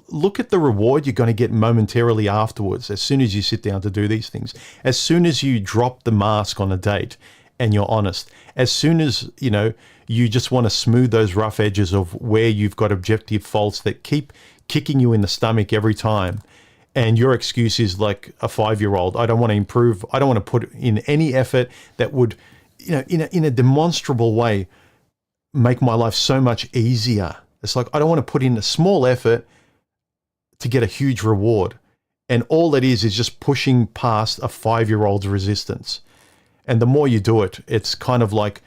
Speaker 1: look at the reward you're going to get momentarily afterwards as soon as you sit down to do these things. As soon as you drop the mask on a date and you're honest, as soon as, you just want to smooth those rough edges of where you've got objective faults that keep kicking you in the stomach every time, and your excuse is like a 5-year-old, I don't want to improve, I don't want to put in any effort that would, in a demonstrable way, make my life so much easier. It's like, I don't want to put in a small effort to get a huge reward. And all it is just pushing past a 5-year-old's resistance. And the more you do it, it's kind of like,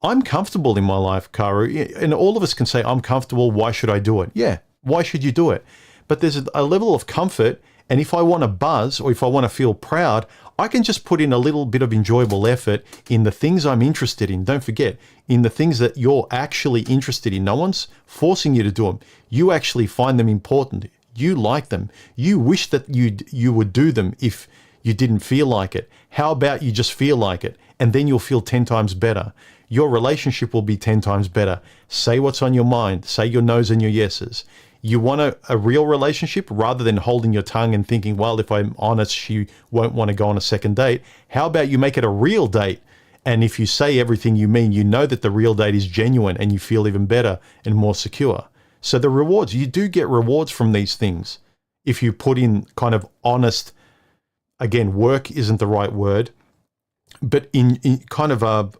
Speaker 1: I'm comfortable in my life, Karu. And all of us can say, I'm comfortable. Why should I do it? Yeah. Why should you do it? But there's a level of comfort. And if I want to buzz or if I want to feel proud, I can just put in a little bit of enjoyable effort in the things I'm interested in. Don't forget, in the things that you're actually interested in. No one's forcing you to do them. You actually find them important. You like them. You wish that you would do them if you didn't feel like it. How about you just feel like it? And then you'll feel 10 times better. Your relationship will be 10 times better. Say what's on your mind. Say your no's and your yeses. You want a real relationship rather than holding your tongue and thinking, well, if I'm honest, she won't want to go on a second date. How about you make it a real date? And if you say everything you mean, you know that the real date is genuine and you feel even better and more secure. So the rewards, you do get rewards from these things. If you put in kind of honest, again, work isn't the right word, but in kind of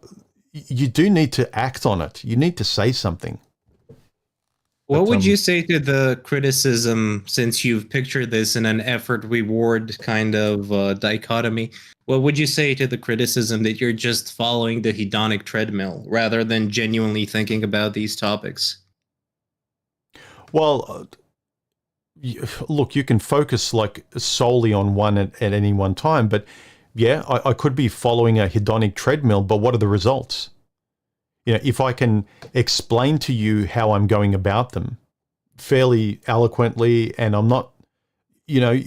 Speaker 1: you do need to act on it. You need to say something.
Speaker 2: What would you say to the criticism, since you've pictured this in an effort-reward kind of dichotomy? What would you say to the criticism that you're just following the hedonic treadmill rather than genuinely thinking about these topics?
Speaker 1: Well, look, you can focus like solely on one at any one time, but yeah, I could be following a hedonic treadmill, but what are the results? You know, if I can explain to you how I'm going about them fairly eloquently, and I'm not, you know,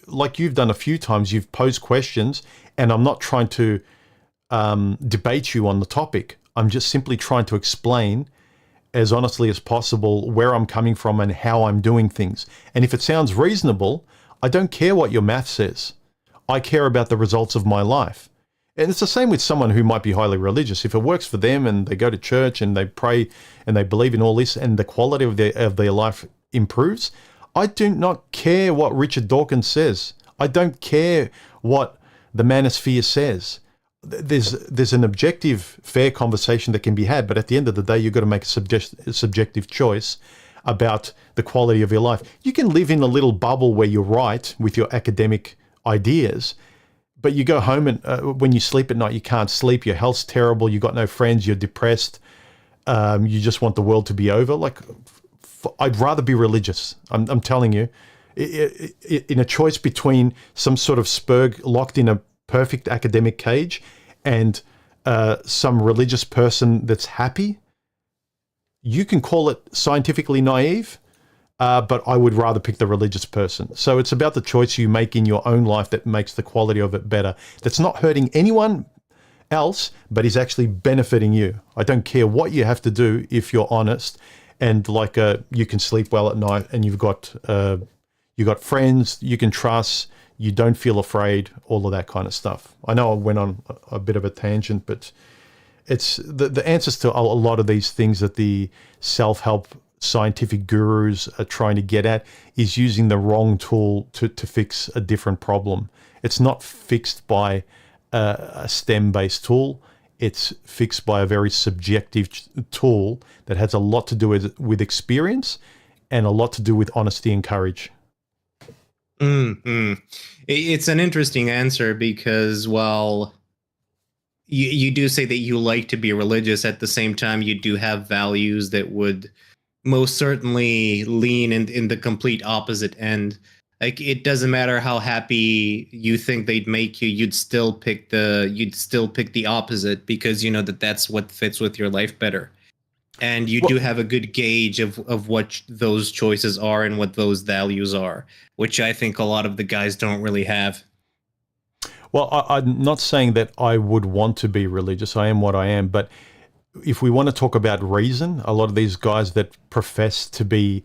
Speaker 1: like you've done a few times, you've posed questions, and I'm not trying to debate you on the topic. I'm just simply trying to explain as honestly as possible where I'm coming from and how I'm doing things. And if it sounds reasonable, I don't care what your math says. I care about the results of my life. And it's the same with someone who might be highly religious. If it works for them and they go to church and they pray and they believe in all this and the quality of their life improves, I do not care what Richard Dawkins says. I don't care what the manosphere says. There's an objective, fair conversation that can be had, but at the end of the day, you've got to make a subjective choice about the quality of your life. You can live in a little bubble where you're right with your academic ideas, but you go home and when you sleep at night, you can't sleep. Your health's terrible. You've got no friends. You're depressed. You just want the world to be over. Like, I'd rather be religious. I'm telling you, in a choice between some sort of spurg locked in a perfect academic cage and some religious person that's happy, you can call it scientifically naive, but I would rather pick the religious person. So it's about the choice you make in your own life that makes the quality of it better. That's not hurting anyone else, but is actually benefiting you. I don't care what you have to do if you're honest, and like you can sleep well at night, and you've got friends you can trust. You don't feel afraid, all of that kind of stuff. I know I went on a bit of a tangent, but it's the answers to a lot of these things that the self-help scientific gurus are trying to get at is using the wrong tool to fix a different problem. It's not fixed by a STEM-based tool. It's fixed by a very subjective tool that has a lot to do with experience and a lot to do with honesty and courage.
Speaker 2: Mm-hmm. It's an interesting answer because while you do say that you like to be religious, at the same time you do have values that would most certainly lean in the complete opposite end. Like, it doesn't matter how happy you think they'd make you, you'd still pick the opposite because you know that that's what fits with your life better. And you do have a good gauge of what those choices are and what those values are, which I think a lot of the guys don't really have.
Speaker 1: Well, I'm not saying that I would want to be religious. I am what I am. But if we want to talk about reason, a lot of these guys that profess to be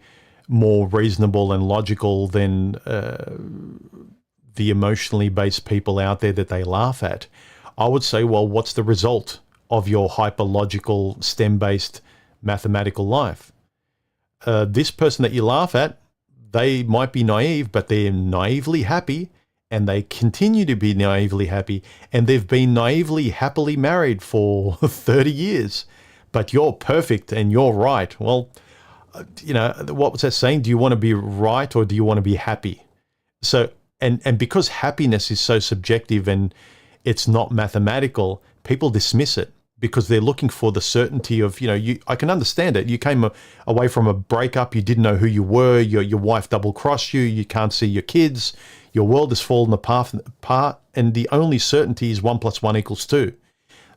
Speaker 1: more reasonable and logical than the emotionally based people out there that they laugh at, I would say, well, what's the result of your hyper-logical, STEM-based mathematical life? This person that you laugh at, they might be naive, but they're naively happy, and they continue to be naively happy, and they've been naively happily married for 30 years. But you're perfect and you're right. Well, you know, what was that saying? Do you want to be right or do you want to be happy? So, and because happiness is so subjective and it's not mathematical, people dismiss it because they're looking for the certainty of, I can understand it. You came away from a breakup, you didn't know who you were, your wife double-crossed you, you can't see your kids, your world has fallen apart, and the only certainty is 1 + 1 = 2.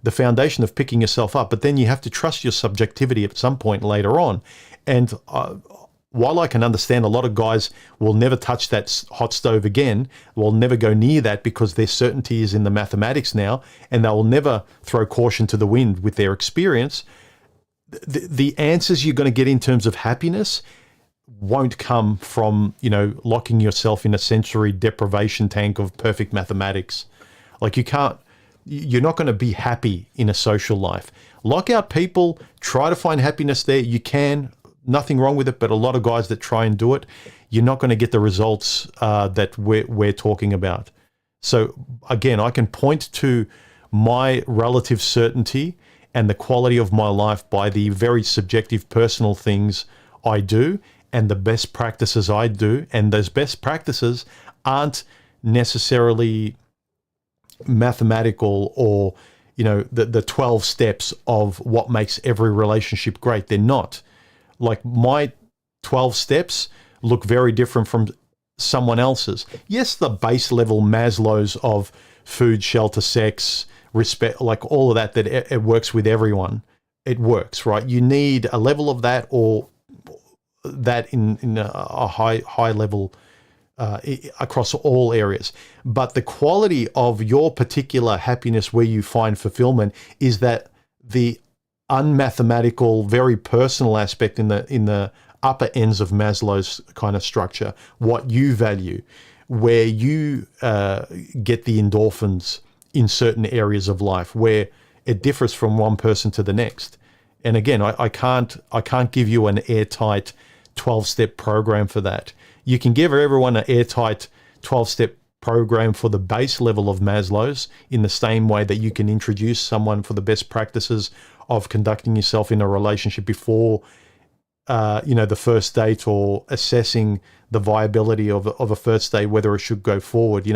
Speaker 1: The foundation of picking yourself up, but then you have to trust your subjectivity at some point later on. And while I can understand a lot of guys will never touch that hot stove again, will never go near that because their certainty is in the mathematics now, and they will never throw caution to the wind with their experience, the answers you're going to get in terms of happiness won't come from, locking yourself in a sensory deprivation tank of perfect mathematics. Like you're not going to be happy in a social life. Lock out people, try to find happiness there. You can. Nothing wrong with it, but a lot of guys that try and do it, you're not going to get the results that we're talking about. So again, I can point to my relative certainty and the quality of my life by the very subjective personal things I do and the best practices I do. And those best practices aren't necessarily mathematical or, the 12 steps of what makes every relationship great. They're not. Like my 12 steps look very different from someone else's. Yes, the base level Maslow's of food, shelter, sex, respect, like all of that it works with everyone. It works, right? You need a level of that or that in a high level across all areas. But the quality of your particular happiness where you find fulfillment is that the unmathematical, very personal aspect in the upper ends of Maslow's kind of structure, what you value, where you get the endorphins in certain areas of life, where it differs from one person to the next. And again, I can't give you an airtight 12-step program for that. You can give everyone an airtight 12-step program for the base level of Maslow's in the same way that you can introduce someone for the best practices of conducting yourself in a relationship before, the first date, or assessing the viability of a first date, whether it should go forward,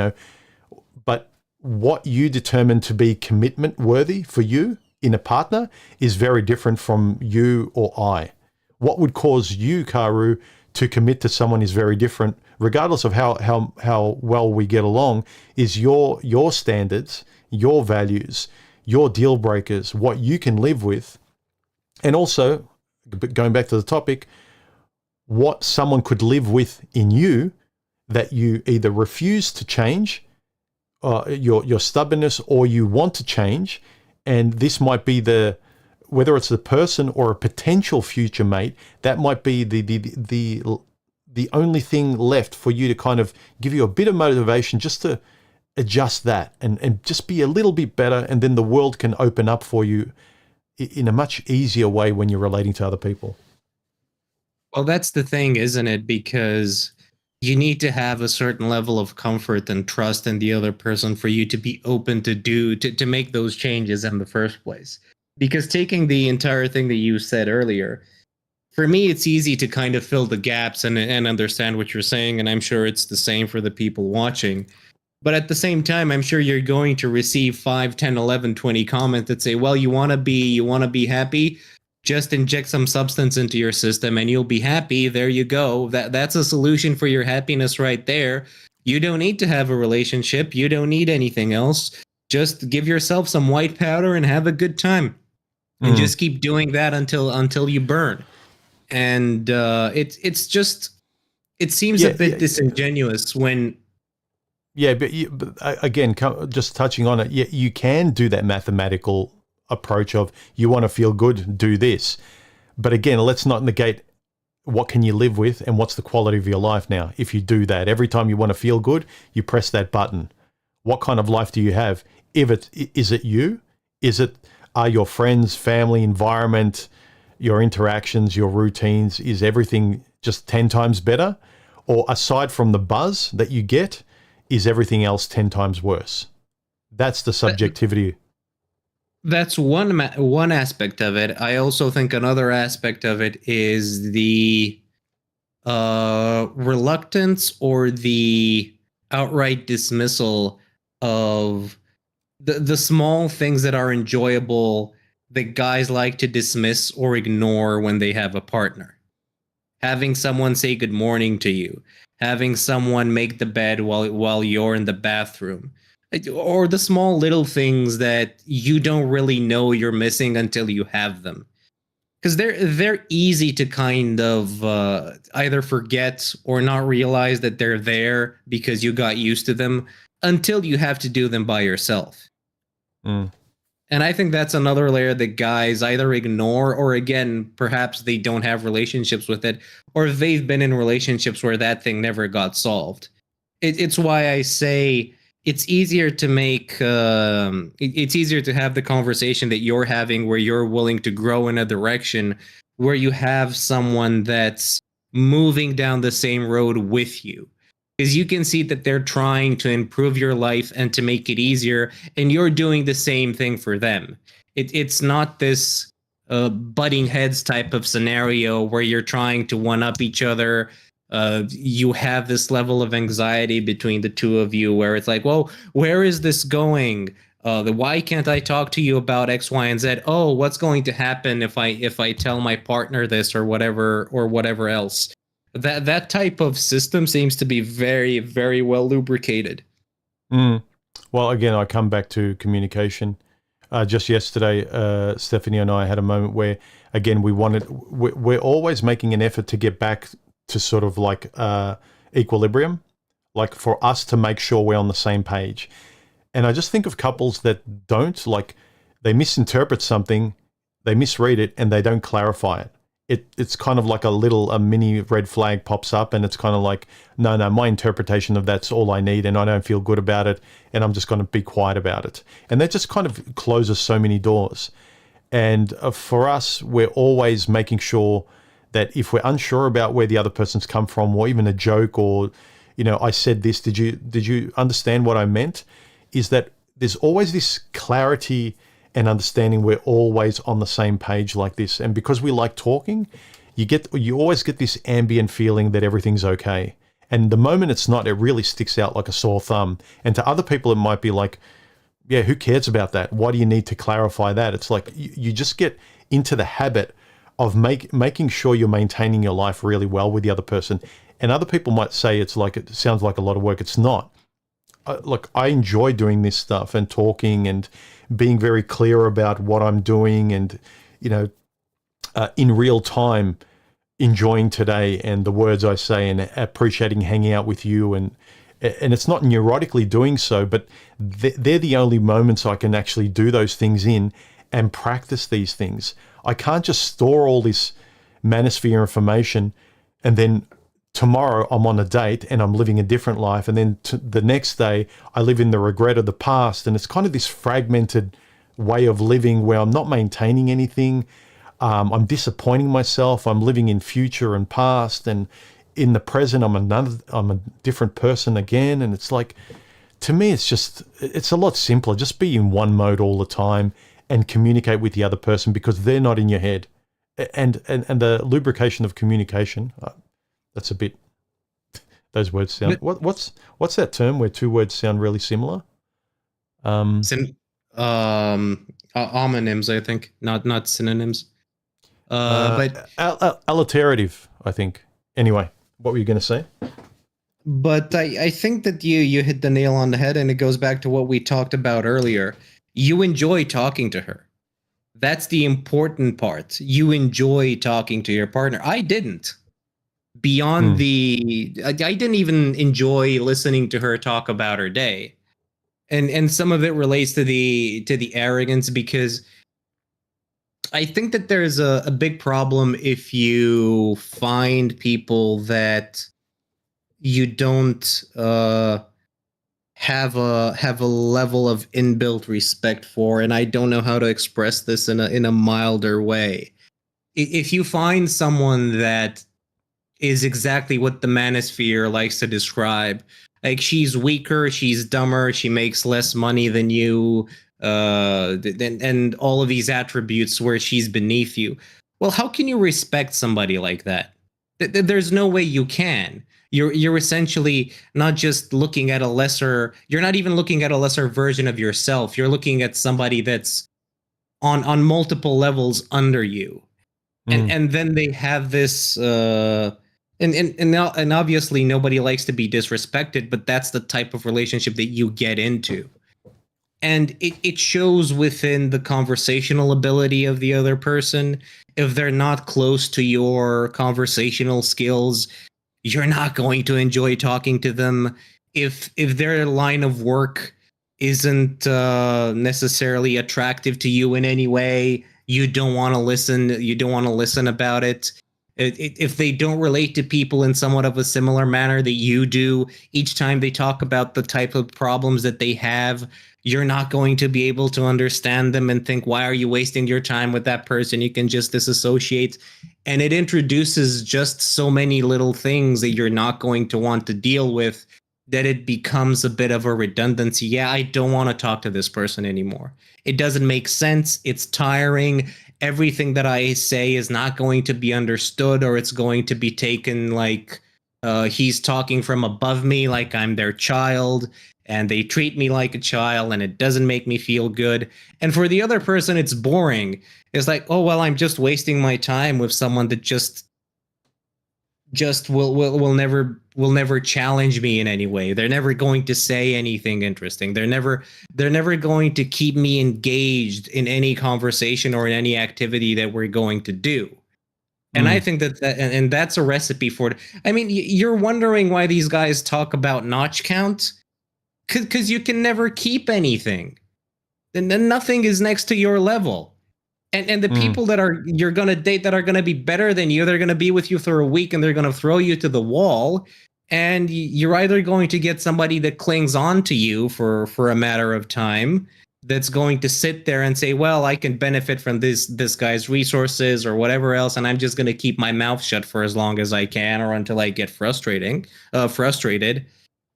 Speaker 1: But what you determine to be commitment worthy for you in a partner is very different from you or I. What would cause you, Karu, to commit to someone is very different, regardless of how well we get along, is your standards, your values, your deal breakers, what you can live with, and also, going back to the topic, what someone could live with in you that you either refuse to change, your stubbornness, or you want to change. And this might be whether it's the person or a potential future mate, that might be the only thing left for you to kind of give you a bit of motivation just to adjust that and just be a little bit better, and then the world can open up for you in a much easier way when you're relating to other people.
Speaker 2: Well, that's the thing, isn't it? Because you need to have a certain level of comfort and trust in the other person for you to be open to make those changes in the first place. Because taking the entire thing that you said earlier, for me, it's easy to kind of fill the gaps and understand what you're saying, and I'm sure it's the same for the people watching. But at the same time, I'm sure you're going to receive 5, 10, 11, 20 comments that say, well, you want to be happy? Just inject some substance into your system and you'll be happy. There you go. That's a solution for your happiness right there. You don't need to have a relationship. You don't need anything else. Just give yourself some white powder and have a good time. And just keep doing that until you burn. And it seems a bit disingenuous when...
Speaker 1: Yeah, but again, just touching on it, you can do that mathematical approach of you want to feel good, do this. But again, let's not negate what can you live with and what's the quality of your life now. If you do that, every time you want to feel good, you press that button. What kind of life do you have? Is it you? Are your friends, family, environment, your interactions, your routines, is everything just 10 times better? Or aside from the buzz that you get, is everything else 10 times worse? That's the subjectivity.
Speaker 2: That's one aspect of it. I also think another aspect of it is the reluctance or the outright dismissal of the small things that are enjoyable that guys like to dismiss or ignore when they have a partner. Having someone say good morning to you, having someone make the bed while you're in the bathroom, or the small little things that you don't really know you're missing until you have them, because they're easy to kind of either forget or not realize that they're there because you got used to them until you have to do them by yourself.
Speaker 1: Mm.
Speaker 2: And I think that's another layer that guys either ignore, or again, perhaps they don't have relationships with it, or they've been in relationships where that thing never got solved. It's why I say it's easier to make, it's easier to have the conversation that you're having where you're willing to grow in a direction where you have someone that's moving down the same road with you. Because you can see that they're trying to improve your life and to make it easier, and you're doing the same thing for them. It's not this butting heads type of scenario where you're trying to one up each other. You have this level of anxiety between the two of you where it's like, well, where is this going? Why can't I talk to you about X, Y, and Z? Oh, what's going to happen if I tell my partner this or whatever else? That type of system seems to be very, very well lubricated.
Speaker 1: Mm. Well, again, I come back to communication. Just yesterday, Stephanie and I had a moment where, again, we're always making an effort to get back to sort of like equilibrium, like for us to make sure we're on the same page. And I just think of couples that don't, like, they misinterpret something, they misread it, and they don't clarify it. It's kind of like a mini red flag pops up, and it's kind of like, no, my interpretation of that's all I need, and I don't feel good about it, and I'm just going to be quiet about it. And that just kind of closes so many doors. And for us, we're always making sure that if we're unsure about where the other person's come from, or even a joke, or, I said this, did you understand what I meant? Is that there's always this clarity and understanding we're always on the same page like this. And because we like talking, you always get this ambient feeling that everything's okay. And the moment it's not, it really sticks out like a sore thumb. And to other people, it might be like, yeah, who cares about that? Why do you need to clarify that? It's like you just get into the habit of making sure you're maintaining your life really well with the other person. And other people might say it sounds like a lot of work. It's not. Look, I enjoy doing this stuff and talking and being very clear about what I'm doing, and, in real time, enjoying today and the words I say, and appreciating hanging out with you. And it's not neurotically doing so, but they're the only moments I can actually do those things in and practice these things. I can't just store all this manosphere information and then tomorrow I'm on a date and I'm living a different life, and then the next day I live in the regret of the past. And it's kind of this fragmented way of living where I'm not maintaining anything. I'm disappointing myself. I'm living in future and past, and in the present I'm a different person again. And it's like, to me, it's a lot simpler. Just be in one mode all the time and communicate with the other person, because they're not in your head. And the lubrication of communication, that's a bit, those words sound, what's that term where two words sound really similar?
Speaker 2: Homonyms, I think, not synonyms. But
Speaker 1: alliterative, I think. Anyway, what were you going to say?
Speaker 2: But I think that you hit the nail on the head, and it goes back to what we talked about earlier. You enjoy talking to her. That's the important part. You enjoy talking to your partner. I didn't. Beyond I didn't even enjoy listening to her talk about her day. And some of it relates to the arrogance, because I think that there's a big problem if you find people that you don't have a level of inbuilt respect for. And I don't know how to express this in a milder way. If you find someone that is exactly what the manosphere likes to describe, like she's weaker, she's dumber, she makes less money than you, and all of these attributes where she's beneath you. Well, how can you respect somebody like that? There's no way you can. You're essentially not just looking at a lesser, you're not even looking at a lesser version of yourself. You're looking at somebody that's on multiple levels under you. And then they have this and obviously nobody likes to be disrespected, but that's the type of relationship that you get into. And it shows within the conversational ability of the other person. If they're not close to your conversational skills, you're not going to enjoy talking to them. If their line of work isn't necessarily attractive to you in any way, you don't want to listen. You don't want to listen about it. If they don't relate to people in somewhat of a similar manner that you do, each time they talk about the type of problems that they have, you're not going to be able to understand them and think, why are you wasting your time with that person? You can just disassociate. And it introduces just so many little things that you're not going to want to deal with, that it becomes a bit of a redundancy. Yeah, I don't want to talk to this person anymore. It doesn't make sense. It's tiring. Everything that I say is not going to be understood, or it's going to be taken like he's talking from above me, like I'm their child, and they treat me like a child, and it doesn't make me feel good. And for the other person, it's boring. It's like, oh, well, I'm just wasting my time with someone that just will never challenge me in any way. They're never going to say anything interesting. They're never going to keep me engaged in any conversation or in any activity that we're going to do. And I think and that's a recipe for it. I mean, you're wondering why these guys talk about notch count, because you can never keep anything, and then nothing is next to your level. And the people that you're going to date that are going to be better than you, they're going to be with you for a week and they're going to throw you to the wall. And you're either going to get somebody that clings on to you for a matter of time, that's going to sit there and say, well, I can benefit from this guy's resources or whatever else, and I'm just going to keep my mouth shut for as long as I can, or until I get frustrated.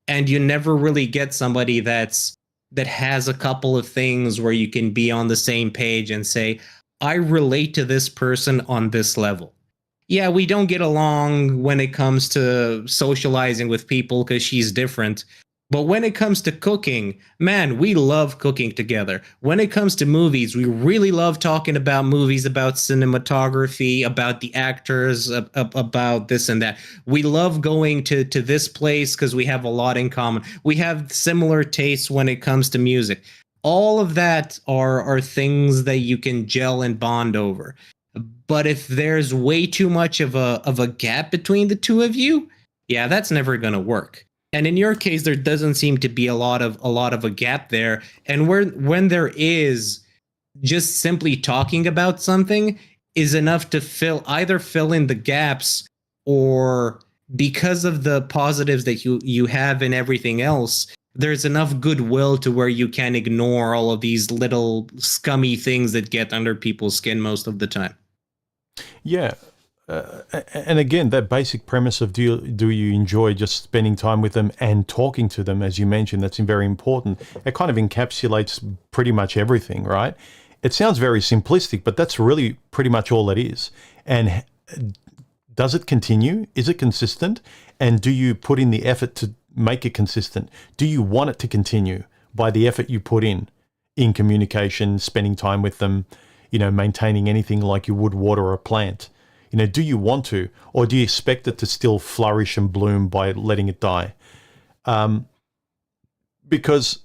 Speaker 2: And you never really get somebody that has a couple of things where you can be on the same page and say, I relate to this person on this level. Yeah, we don't get along when it comes to socializing with people because she's different. But when it comes to cooking, man, we love cooking together. When it comes to movies, we really love talking about movies, about cinematography, about the actors, about this and that. We love going to this place because we have a lot in common. We have similar tastes when it comes to music. All of that are things that you can gel and bond over. But if there's way too much of a gap between the two of you, yeah, that's never going to work. And in your case, there doesn't seem to be a lot of a gap there. And when there is, just simply talking about something is enough to fill in the gaps, or because of the positives that you have in everything else, there's enough goodwill to where you can ignore all of these little scummy things that get under people's skin most of the time.
Speaker 1: Yeah. And again, that basic premise of do you enjoy just spending time with them and talking to them, as you mentioned, that's very important. It kind of encapsulates pretty much everything, right? It sounds very simplistic, but that's really pretty much all it is. And does it continue? Is it consistent? And do you put in the effort to make it consistent? Do you want it to continue by the effort you put in communication, spending time with them, maintaining anything like you would water a plant? Do you want to, or do you expect it to still flourish and bloom by letting it die? Because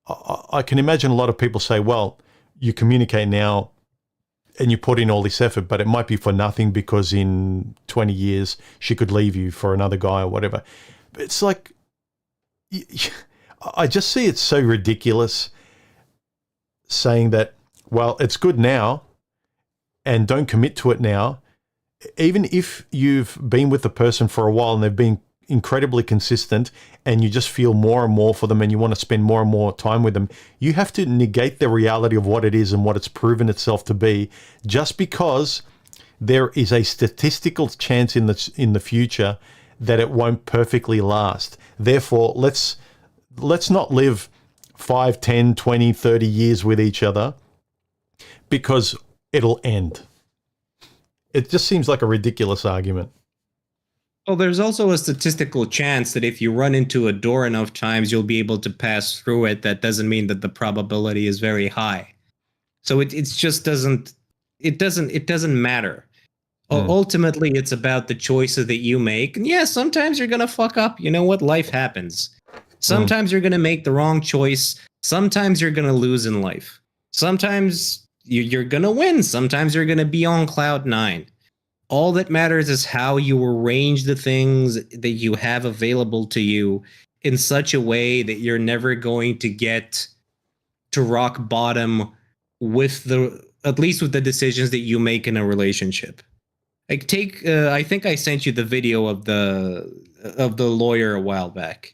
Speaker 1: I can imagine a lot of people say, well, you communicate now and you put in all this effort, but it might be for nothing because in 20 years she could leave you for another guy or whatever. It's like, I just see it so ridiculous saying that, well, it's good now and don't commit to it now. Even if you've been with the person for a while and they've been incredibly consistent and you just feel more and more for them and you want to spend more and more time with them, you have to negate the reality of what it is and what it's proven itself to be, just because there is a statistical chance in the future that it won't perfectly last. Therefore, let's not live 5, 10, 20, 30 years with each other because it'll end. It just seems like a ridiculous argument.
Speaker 2: Well, there's also a statistical chance that if you run into a door enough times, you'll be able to pass through it. That doesn't mean that the probability is very high. So it's just doesn't matter. Ultimately, it's about the choices that you make. And yeah, sometimes you're gonna fuck up. You know what? Life happens. Sometimes you're gonna make the wrong choice. Sometimes you're gonna lose in life. Sometimes you're gonna win. Sometimes you're gonna be on cloud nine. All that matters is how you arrange the things that you have available to you in such a way that you're never going to get to rock bottom with the at least with the decisions that you make in a relationship. Like take I think I sent you the video of the lawyer a while back.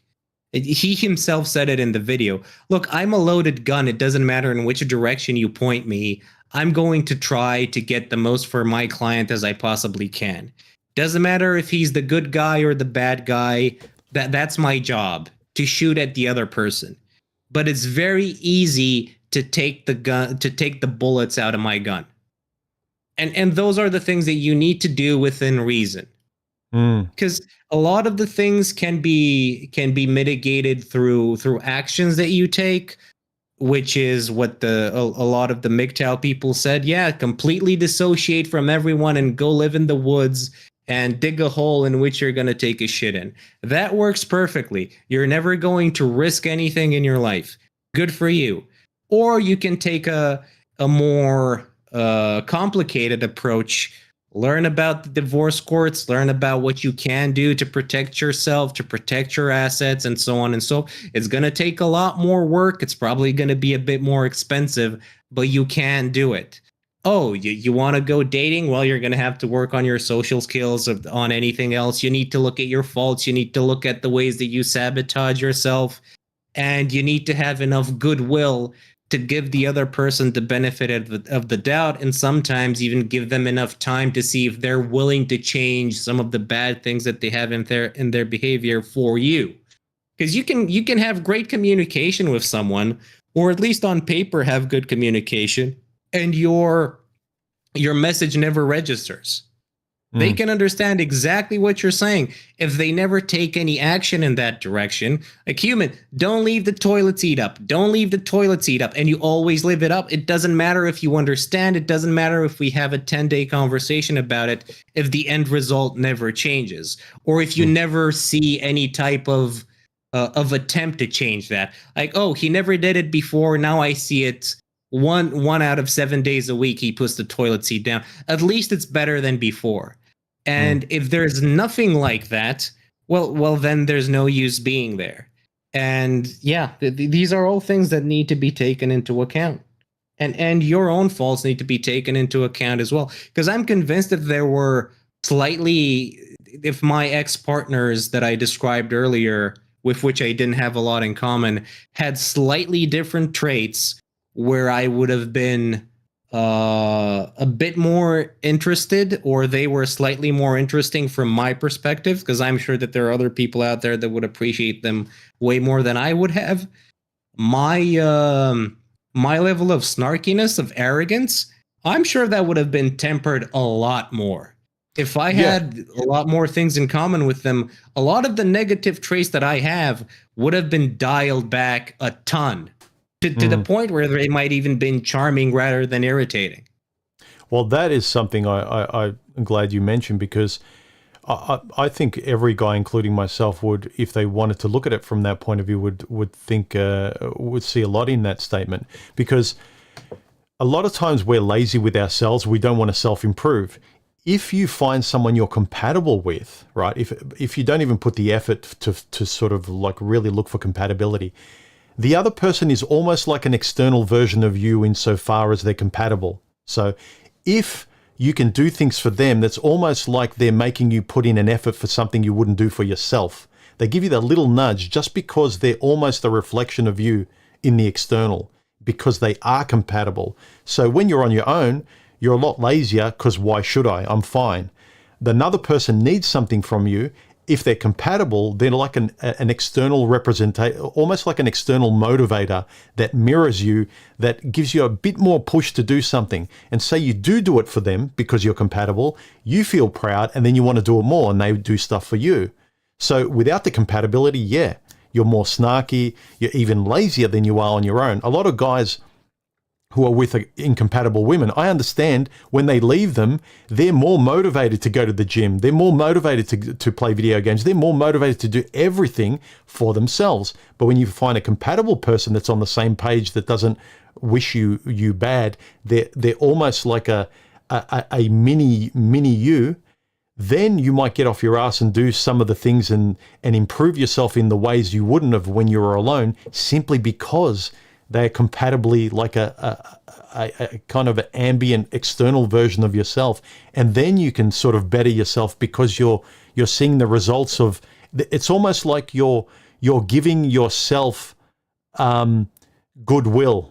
Speaker 2: He himself said it in the video. Look, I'm a loaded gun. It doesn't matter in which direction you point me. I'm going to try to get the most for my client as I possibly can. Doesn't matter if he's the good guy or the bad guy. That's my job, to shoot at the other person. But it's very easy to take the bullets out of my gun. And those are the things that you need to do within reason. Because a lot of the things can be mitigated through actions that you take, which is what a lot of the MGTOW people said. Yeah, completely dissociate from everyone and go live in the woods and dig a hole in which you're going to take a shit in. That works perfectly. You're never going to risk anything in your life. Good for you. Or you can take a more complicated approach. Learn about the divorce courts, learn about what you can do to protect yourself, to protect your assets, and so on and so. It's going to take a lot more work. It's probably going to be a bit more expensive, but you can do it. Oh, you want to go dating? Well, you're going to have to work on your social skills. On anything else, you need to look at your faults. You need to look at the ways that you sabotage yourself. And you need to have enough goodwill to give the other person the benefit of the doubt, and sometimes even give them enough time to see if they're willing to change some of the bad things that they have in their behavior for you. Because you can have great communication with someone, or at least on paper have good communication, and your message never registers. They can understand exactly what you're saying. If they never take any action in that direction, like human, don't leave the toilet seat up. Don't leave the toilet seat up. And you always leave it up. It doesn't matter if you understand. It doesn't matter if we have a 10-day conversation about it, if the end result never changes, or if you never see any type of attempt to change that. Like, oh, he never did it before. Now I see it. One out of 7 days a week, he puts the toilet seat down. At least it's better than before. And if there's nothing like that, well, then there's no use being there. And yeah, these are all things that need to be taken into account. And your own faults need to be taken into account as well. Because I'm convinced that there were if my ex-partners that I described earlier, with which I didn't have a lot in common, had slightly different traits where I would have been a bit more interested, or they were slightly more interesting from my perspective, because I'm sure that there are other people out there that would appreciate them way more than I would have. My level of snarkiness, of arrogance, I'm sure that would have been tempered a lot more. If I had a lot more things in common with them, a lot of the negative traits that I have would have been dialed back a ton. To the point where they might even been charming rather than irritating.
Speaker 1: Well, that is something I'm glad you mentioned, because I think every guy, including myself, would, if they wanted to look at it from that point of view, would see a lot in that statement. Because a lot of times we're lazy with ourselves. We don't want to self-improve. If you find someone you're compatible with, right? If you don't even put the effort to sort of like really look for compatibility, the other person is almost like an external version of you insofar as they're compatible. So if you can do things for them, that's almost like they're making you put in an effort for something you wouldn't do for yourself. They give you that little nudge just because they're almost a reflection of you in the external, because they are compatible. So when you're on your own, you're a lot lazier, because why should I? I'm fine. Another person needs something from you. if they're compatible, they're like an external representation, almost like an external motivator that mirrors you, that gives you a bit more push to do something. And say you do it for them because you're compatible, you feel proud, and then you want to do it more, and they do stuff for you. So without the compatibility, yeah, you're more snarky, you're even lazier than you are on your own. A lot of guys who are with incompatible women, I understand when they leave them, they're more motivated to go to the gym. They're more motivated to play video games. They're more motivated to do everything for themselves. But when you find a compatible person that's on the same page, that doesn't wish you bad, they're almost like a mini you. Then you might get off your ass and do some of the things and improve yourself in the ways you wouldn't have when you were alone, simply because they're compatibly like a kind of an ambient external version of yourself. And then you can sort of better yourself because you're seeing the results of, it's almost like you're giving yourself goodwill.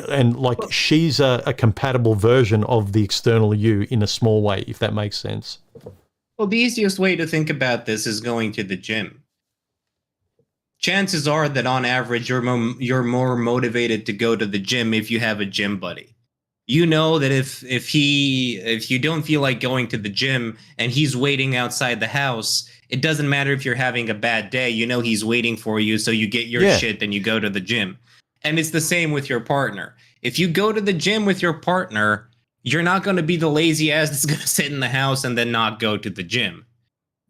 Speaker 1: And like she's a compatible version of the external you in a small way, if that makes sense.
Speaker 2: Well, the easiest way to think about this is going to the gym. Chances are that on average, you're more motivated to go to the gym if you have a gym buddy. You know that if you don't feel like going to the gym and he's waiting outside the house, it doesn't matter if you're having a bad day. You know he's waiting for you, so you get your shit and you go to the gym. And it's the same with your partner. If you go to the gym with your partner, you're not going to be the lazy ass that's going to sit in the house and then not go to the gym.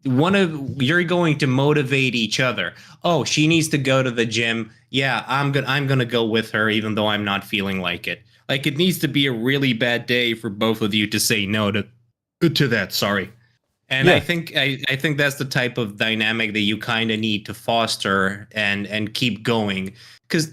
Speaker 2: You're going to motivate each other. Oh, she needs to go to the gym. Yeah, I'm gonna go with her, even though I'm not feeling like it. Like, it needs to be a really bad day for both of you to say no to that. Sorry. And I think that's the type of dynamic that you kind of need to foster and keep going, because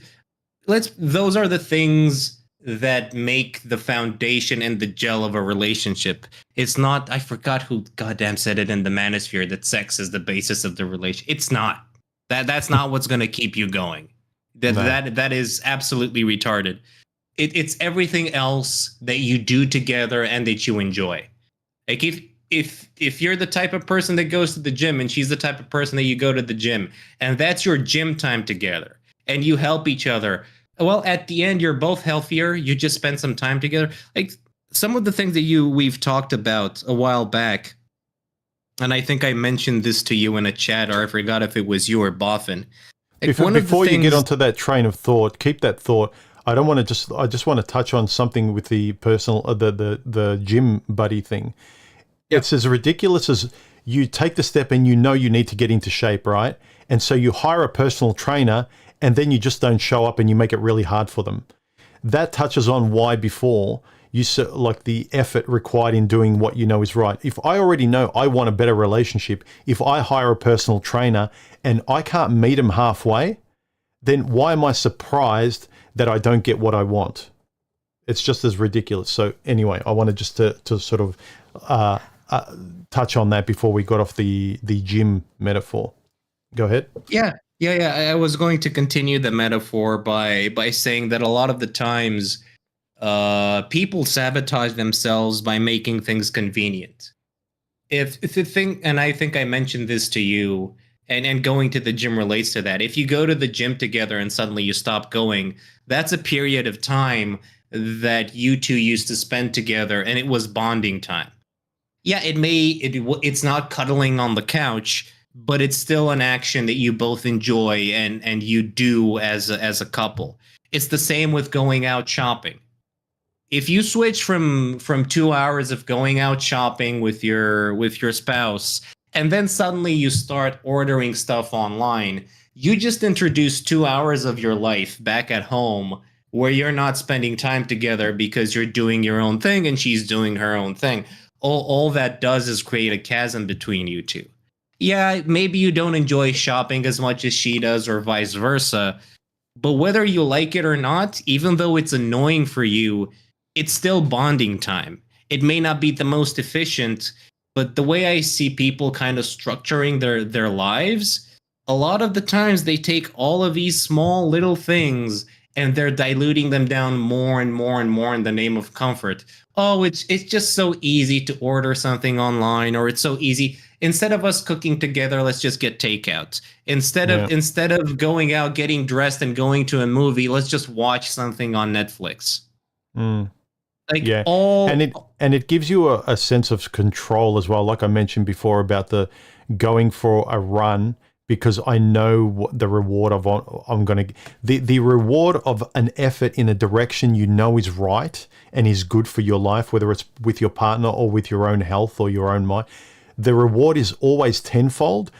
Speaker 2: those are the things that make the foundation and the gel of a relationship. It's not, I forgot who goddamn said it in the manosphere, that sex is the basis of the relation. It's not. That's not what's going to keep you going. That is absolutely retarded. It's everything else that you do together and that you enjoy. Like, if you're the type of person that goes to the gym and she's the type of person that you go to the gym, and that's your gym time together, and you help each other, well, at the end, you're both healthier. You just spend some time together. Like, some of the things that we've talked about a while back, and I think I mentioned this to you in a chat, or I forgot if it was you or Boffin. Like,
Speaker 1: before you get onto that train of thought, keep that thought. I just want to touch on something with the personal, the gym buddy thing. Yep. It's as ridiculous as you take the step and you know you need to get into shape, right? And so you hire a personal trainer, and then you just don't show up and you make it really hard for them. That touches on why before you like the effort required in doing what you know is right. If I already know I want a better relationship, if I hire a personal trainer and I can't meet him halfway, then why am I surprised that I don't get what I want? It's just as ridiculous. So anyway, I wanted just to sort of touch on that before we got off the gym metaphor. Go ahead.
Speaker 2: Yeah. I was going to continue the metaphor by saying that a lot of the times people sabotage themselves by making things convenient. If the thing, and I think I mentioned this to you, and going to the gym relates to that. If you go to the gym together and suddenly you stop going, that's a period of time that you two used to spend together, and it was bonding time. Yeah, it's not cuddling on the couch, but it's still an action that you both enjoy and you do as a couple. It's the same with going out shopping. If you switch from 2 hours of going out shopping with your spouse, and then suddenly you start ordering stuff online, you just introduced 2 hours of your life back at home where you're not spending time together because you're doing your own thing and she's doing her own thing. All that does is create a chasm between you two. Yeah, maybe you don't enjoy shopping as much as she does, or vice versa. But whether you like it or not, even though it's annoying for you, it's still bonding time. It may not be the most efficient, but the way I see people kind of structuring their lives, a lot of the times they take all of these small little things and they're diluting them down more and more and more in the name of comfort. Oh, it's just so easy to order something online, or it's so easy. Instead of us cooking together, let's just get takeout. Instead
Speaker 1: Yeah.
Speaker 2: of going out, getting dressed, and going to a movie, let's just watch something on Netflix. Like
Speaker 1: Yeah,
Speaker 2: all,
Speaker 1: and it gives you a sense of control as well. Like I mentioned before about the going for a run, because I know what the reward of I'm going to the reward of an effort in a direction you know is right and is good for your life, whether it's with your partner or with your own health or your own mind. The reward is always tenfold.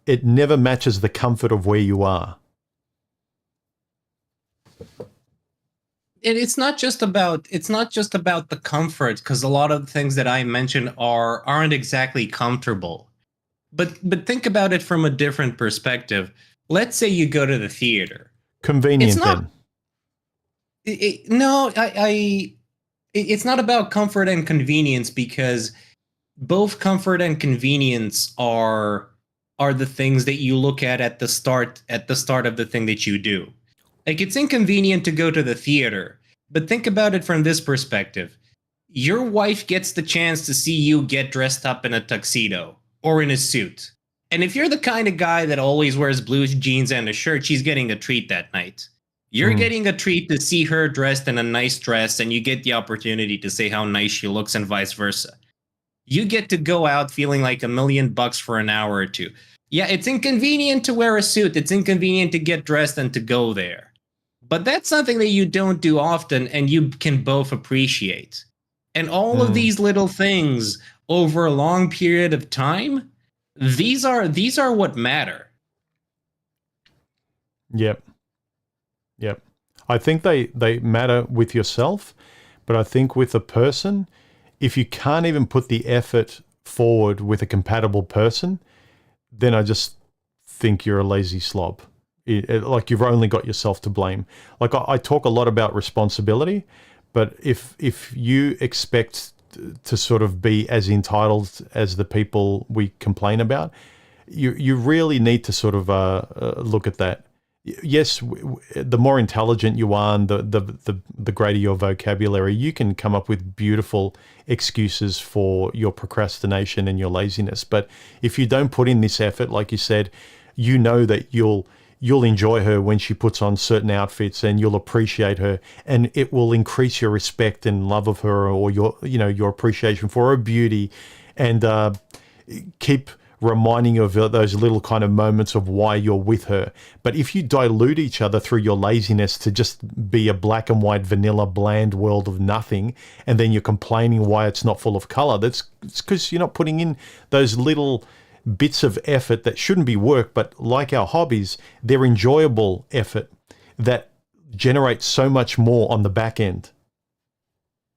Speaker 1: It never matches the comfort of where you are.
Speaker 2: it's not just about the comfort, because a lot of the things that I mentioned aren't exactly comfortable. But think about it from a different perspective. Let's say you go to the theater.
Speaker 1: Convenient
Speaker 2: It's not.
Speaker 1: then.
Speaker 2: No, it's not about comfort and convenience, because both comfort and convenience are the things that you look at the start of the thing that you do. Like, it's inconvenient to go to the theater, but think about it from this perspective. Your wife gets the chance to see you get dressed up in a tuxedo or in a suit. And if you're the kind of guy that always wears blue jeans and a shirt, she's getting a treat that night. You're getting a treat to see her dressed in a nice dress, and you get the opportunity to say how nice she looks, and vice versa. You get to go out feeling like $1 million for an hour or two. Yeah, it's inconvenient to wear a suit. It's inconvenient to get dressed and to go there. But that's something that you don't do often, and you can both appreciate. And all of these little things over a long period of time, these are what matter.
Speaker 1: Yep. I think they matter with yourself, but I think with a person, if you can't even put the effort forward with a compatible person, then I just think you're a lazy slob. Like, you've only got yourself to blame. Like, I talk a lot about responsibility, but if you expect to sort of be as entitled as the people we complain about, you really need to sort of look at that. Yes, the more intelligent you are, and the greater your vocabulary, you can come up with beautiful excuses for your procrastination and your laziness. But if you don't put in this effort, like you said, you know that you'll enjoy her when she puts on certain outfits, and you'll appreciate her, and it will increase your respect and love of her, or your appreciation for her beauty, and keep reminding you of those little kind of moments of why you're with her. But if you dilute each other through your laziness to just be a black and white, vanilla, bland world of nothing, and then you're complaining why it's not full of color, it's because you're not putting in those little bits of effort that shouldn't be work, but like our hobbies, they're enjoyable effort that generates so much more on the back end.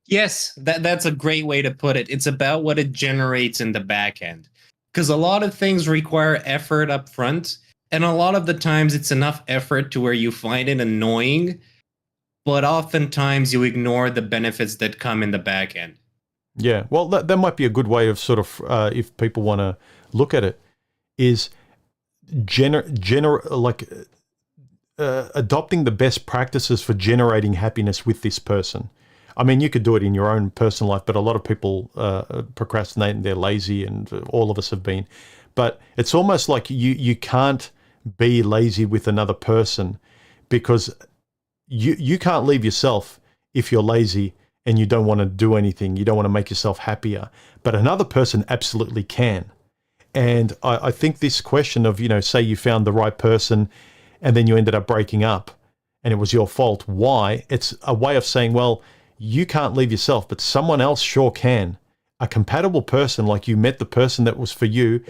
Speaker 2: Yes, that's a great way to put it. It's about what it generates in the back end. Because a lot of things require effort up front, and a lot of the times it's enough effort to where you find it annoying, but oftentimes you ignore the benefits that come in the back end.
Speaker 1: Yeah, well, that might be a good way of sort of, if people want to look at it, is adopting the best practices for generating happiness with this person. I mean, you could do it in your own personal life, but a lot of people procrastinate and they're lazy, and all of us have been. But it's almost like you can't be lazy with another person, because you can't leave yourself if you're lazy and you don't want to do anything. You don't want to make yourself happier. But another person absolutely can. And I think this question of, say you found the right person and then you ended up breaking up and it was your fault. Why? It's a way of saying, well, you can't leave yourself, but someone else sure can. A compatible person, like you met the person that was for you,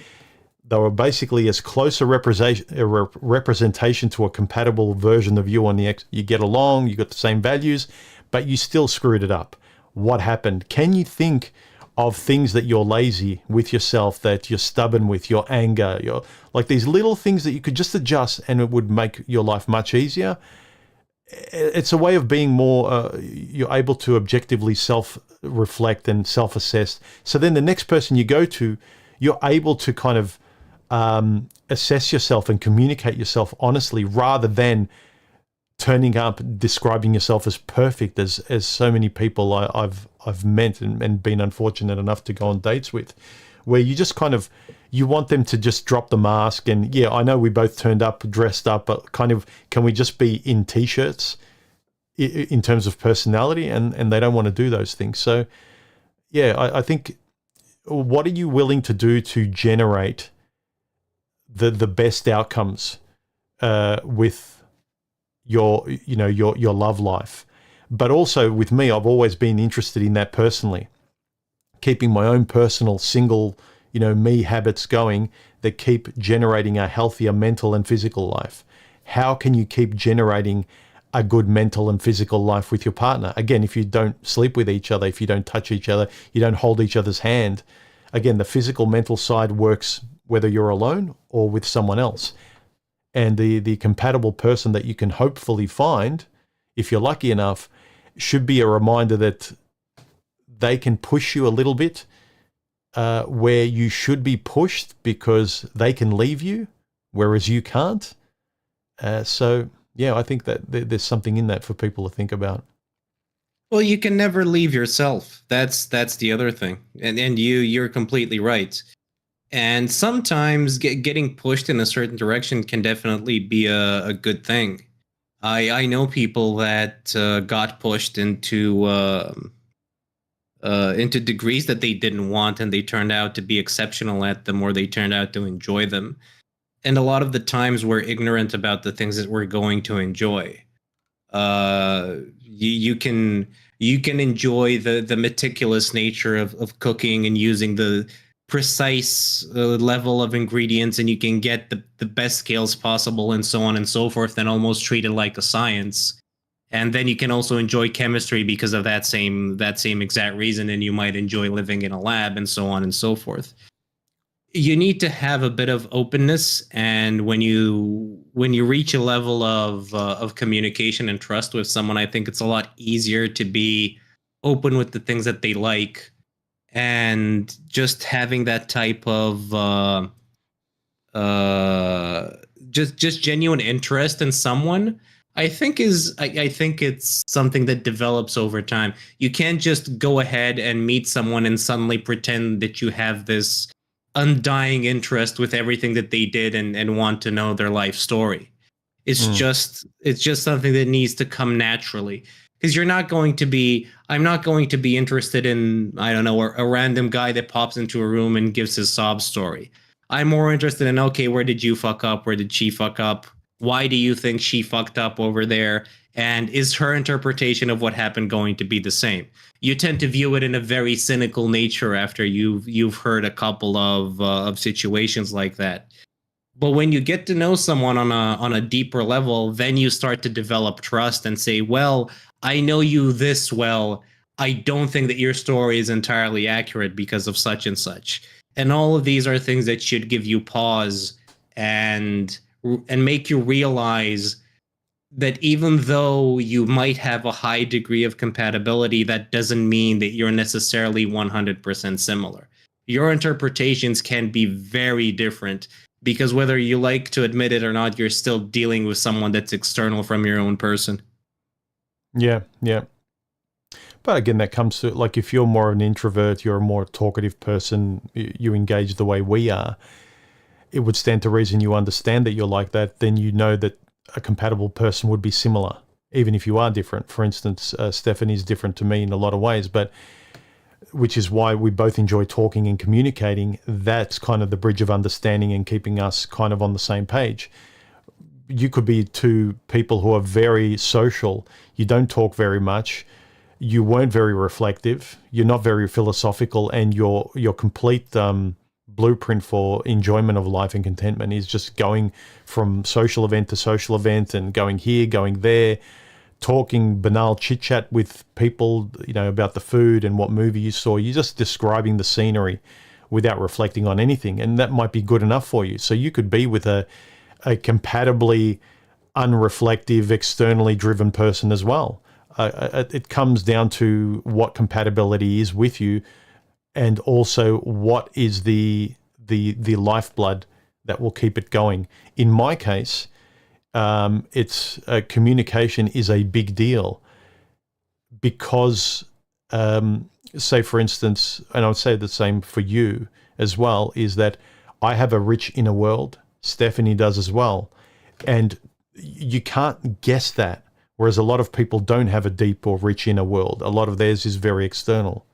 Speaker 1: they were basically as close a representation to a compatible version of you on the you get along, you got the same values, but you still screwed it up. What happened? Can you think of things that you're lazy with yourself, that you're stubborn with, your anger, like these little things that you could just adjust and it would make your life much easier? It's a way of being more, you're able to objectively self-reflect and self-assess. So then the next person you go to, you're able to kind of assess yourself and communicate yourself honestly, rather than turning up, describing yourself as perfect, as so many people I've met and been unfortunate enough to go on dates with, where you just kind of, you want them to just drop the mask and, yeah, I know we both turned up, dressed up, but kind of, can we just be in T-shirts in terms of personality? And they don't want to do those things. So, yeah, I think, what are you willing to do to generate the best outcomes with your love life? But also with me, I've always been interested in that personally, keeping my own personal single, me habits going that keep generating a healthier mental and physical life. How can you keep generating a good mental and physical life with your partner? Again, if you don't sleep with each other, if you don't touch each other, you don't hold each other's hand. Again, the physical, mental side works whether you're alone or with someone else. And the compatible person that you can hopefully find, if you're lucky enough, should be a reminder that they can push you a little bit where you should be pushed, because they can leave you, whereas you can't. So, yeah, I think that there's something in that for people to think about.
Speaker 2: Well, you can never leave yourself. That's the other thing. And you're completely right. And sometimes getting pushed in a certain direction can definitely be a good thing. I know people that got pushed into degrees that they didn't want, and they turned out to be exceptional at them, or they turned out to enjoy them. And a lot of the times we're ignorant about the things that we're going to enjoy. You can enjoy the meticulous nature of cooking and using the precise level of ingredients, and you can get the best scales possible and so on and so forth, and almost treat it like a science. And then you can also enjoy chemistry because of that same exact reason, and you might enjoy living in a lab and so on and so forth. You need to have a bit of openness, and when you reach a level of communication and trust with someone, I think it's a lot easier to be open with the things that they like, and just having that type of just genuine interest in someone, I think it's something that develops over time. You can't just go ahead and meet someone and suddenly pretend that you have this undying interest with everything that they did and want to know their life story. It's just something that needs to come naturally, because I'm not going to be interested in, I don't know, a random guy that pops into a room and gives his sob story. I'm more interested in, okay, where did you fuck up? Where did she fuck up? Why do you think she fucked up over there? And is her interpretation of what happened going to be the same? You tend to view it in a very cynical nature after you've heard a couple of situations like that. But when you get to know someone on a deeper level, then you start to develop trust and say, well, I know you this well. I don't think that your story is entirely accurate because of such and such. And all of these are things that should give you pause and make you realize that even though you might have a high degree of compatibility, that doesn't mean that you're necessarily 100% similar. Your interpretations can be very different, because whether you like to admit it or not, you're still dealing with someone that's external from your own person.
Speaker 1: Yeah, yeah. But again, that comes to, like, if you're more of an introvert, you're a more talkative person, you engage the way we are, it would stand to reason you understand that you're like that, then you know that a compatible person would be similar, even if you are different. For instance, Stephanie's different to me in a lot of ways, but which is why we both enjoy talking and communicating. That's kind of the bridge of understanding and keeping us kind of on the same page. You could be two people who are very social. You don't talk very much. You weren't very reflective. You're not very philosophical, and your complete blueprint for enjoyment of life and contentment is just going from social event to social event and going here, going there, talking banal chit chat with people, about the food and what movie you saw. You're just describing the scenery without reflecting on anything, and that might be good enough for you. So you could be with a compatibly unreflective, externally driven person as well. It comes down to what compatibility is with you, and also what is the lifeblood that will keep it going. In my case, it's communication is a big deal, because say, for instance, and I would say the same for you, as well is that I have a rich inner world. Stephanie does as well. And you can't guess that. Whereas a lot of people don't have a deep or rich inner world. A lot of theirs is very external.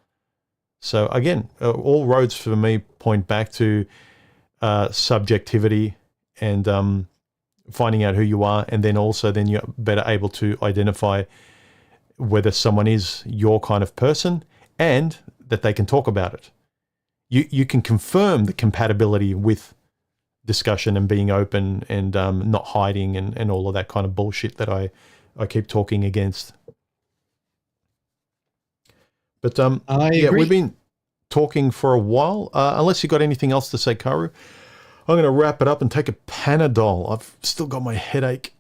Speaker 1: So again, all roads for me point back to subjectivity and finding out who you are. And then also then you're better able to identify whether someone is your kind of person and that they can talk about it. You can confirm the compatibility with discussion and being open and not hiding and all of that kind of bullshit that I keep talking against. But yeah,
Speaker 2: agree.
Speaker 1: we've been talking for a while. Unless you got anything else to say, Karu, I'm going to wrap it up and take a Panadol. I've still got my headache.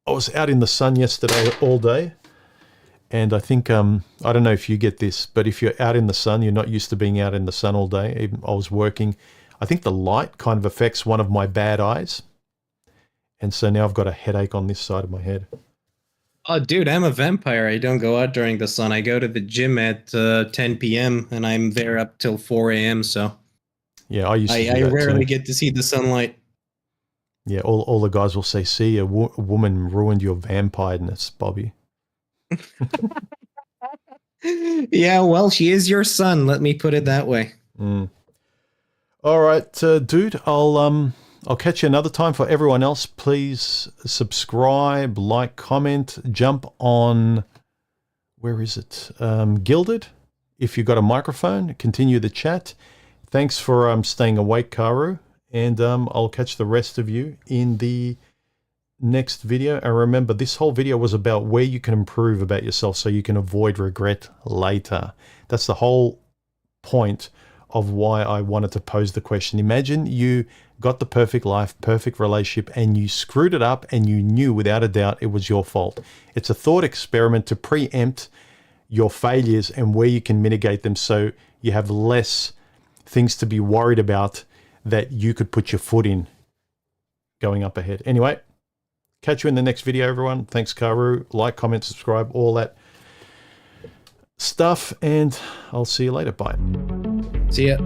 Speaker 1: I was out in the sun yesterday all day. And I think, I don't know if you get this, but if you're out in the sun, you're not used to being out in the sun all day. Even I was working. I think the light kind of affects one of my bad eyes. And so now I've got a headache on this side of my head.
Speaker 2: Oh, dude, I'm a vampire. I don't go out during the sun. I go to the gym at 10 p.m. and I'm there up till 4 a.m. So
Speaker 1: yeah, I used to do that
Speaker 2: rarely
Speaker 1: too.
Speaker 2: get to see the sunlight.
Speaker 1: Yeah, all the guys will say, see, a woman ruined your vampireness, Bobby.
Speaker 2: Yeah, well, she is your son. Let me put it that way.
Speaker 1: Mm. All right, dude. I'll catch you another time. For everyone else, please subscribe, like, comment, jump on. Where is it? Gilded. If you've got a microphone, continue the chat. Thanks for staying awake, Karu, and I'll catch the rest of you in the next video. And remember, this whole video was about where you can improve about yourself so you can avoid regret later. That's the whole point of why I wanted to pose the question. Imagine you got the perfect life, perfect relationship, and you screwed it up and you knew without a doubt it was your fault. It's a thought experiment to preempt your failures and where you can mitigate them so you have less things to be worried about that you could put your foot in going up ahead. Anyway, catch you in the next video, everyone. Thanks, Karu. Like, comment, subscribe, all that stuff. And I'll see you later. Bye.
Speaker 2: See ya.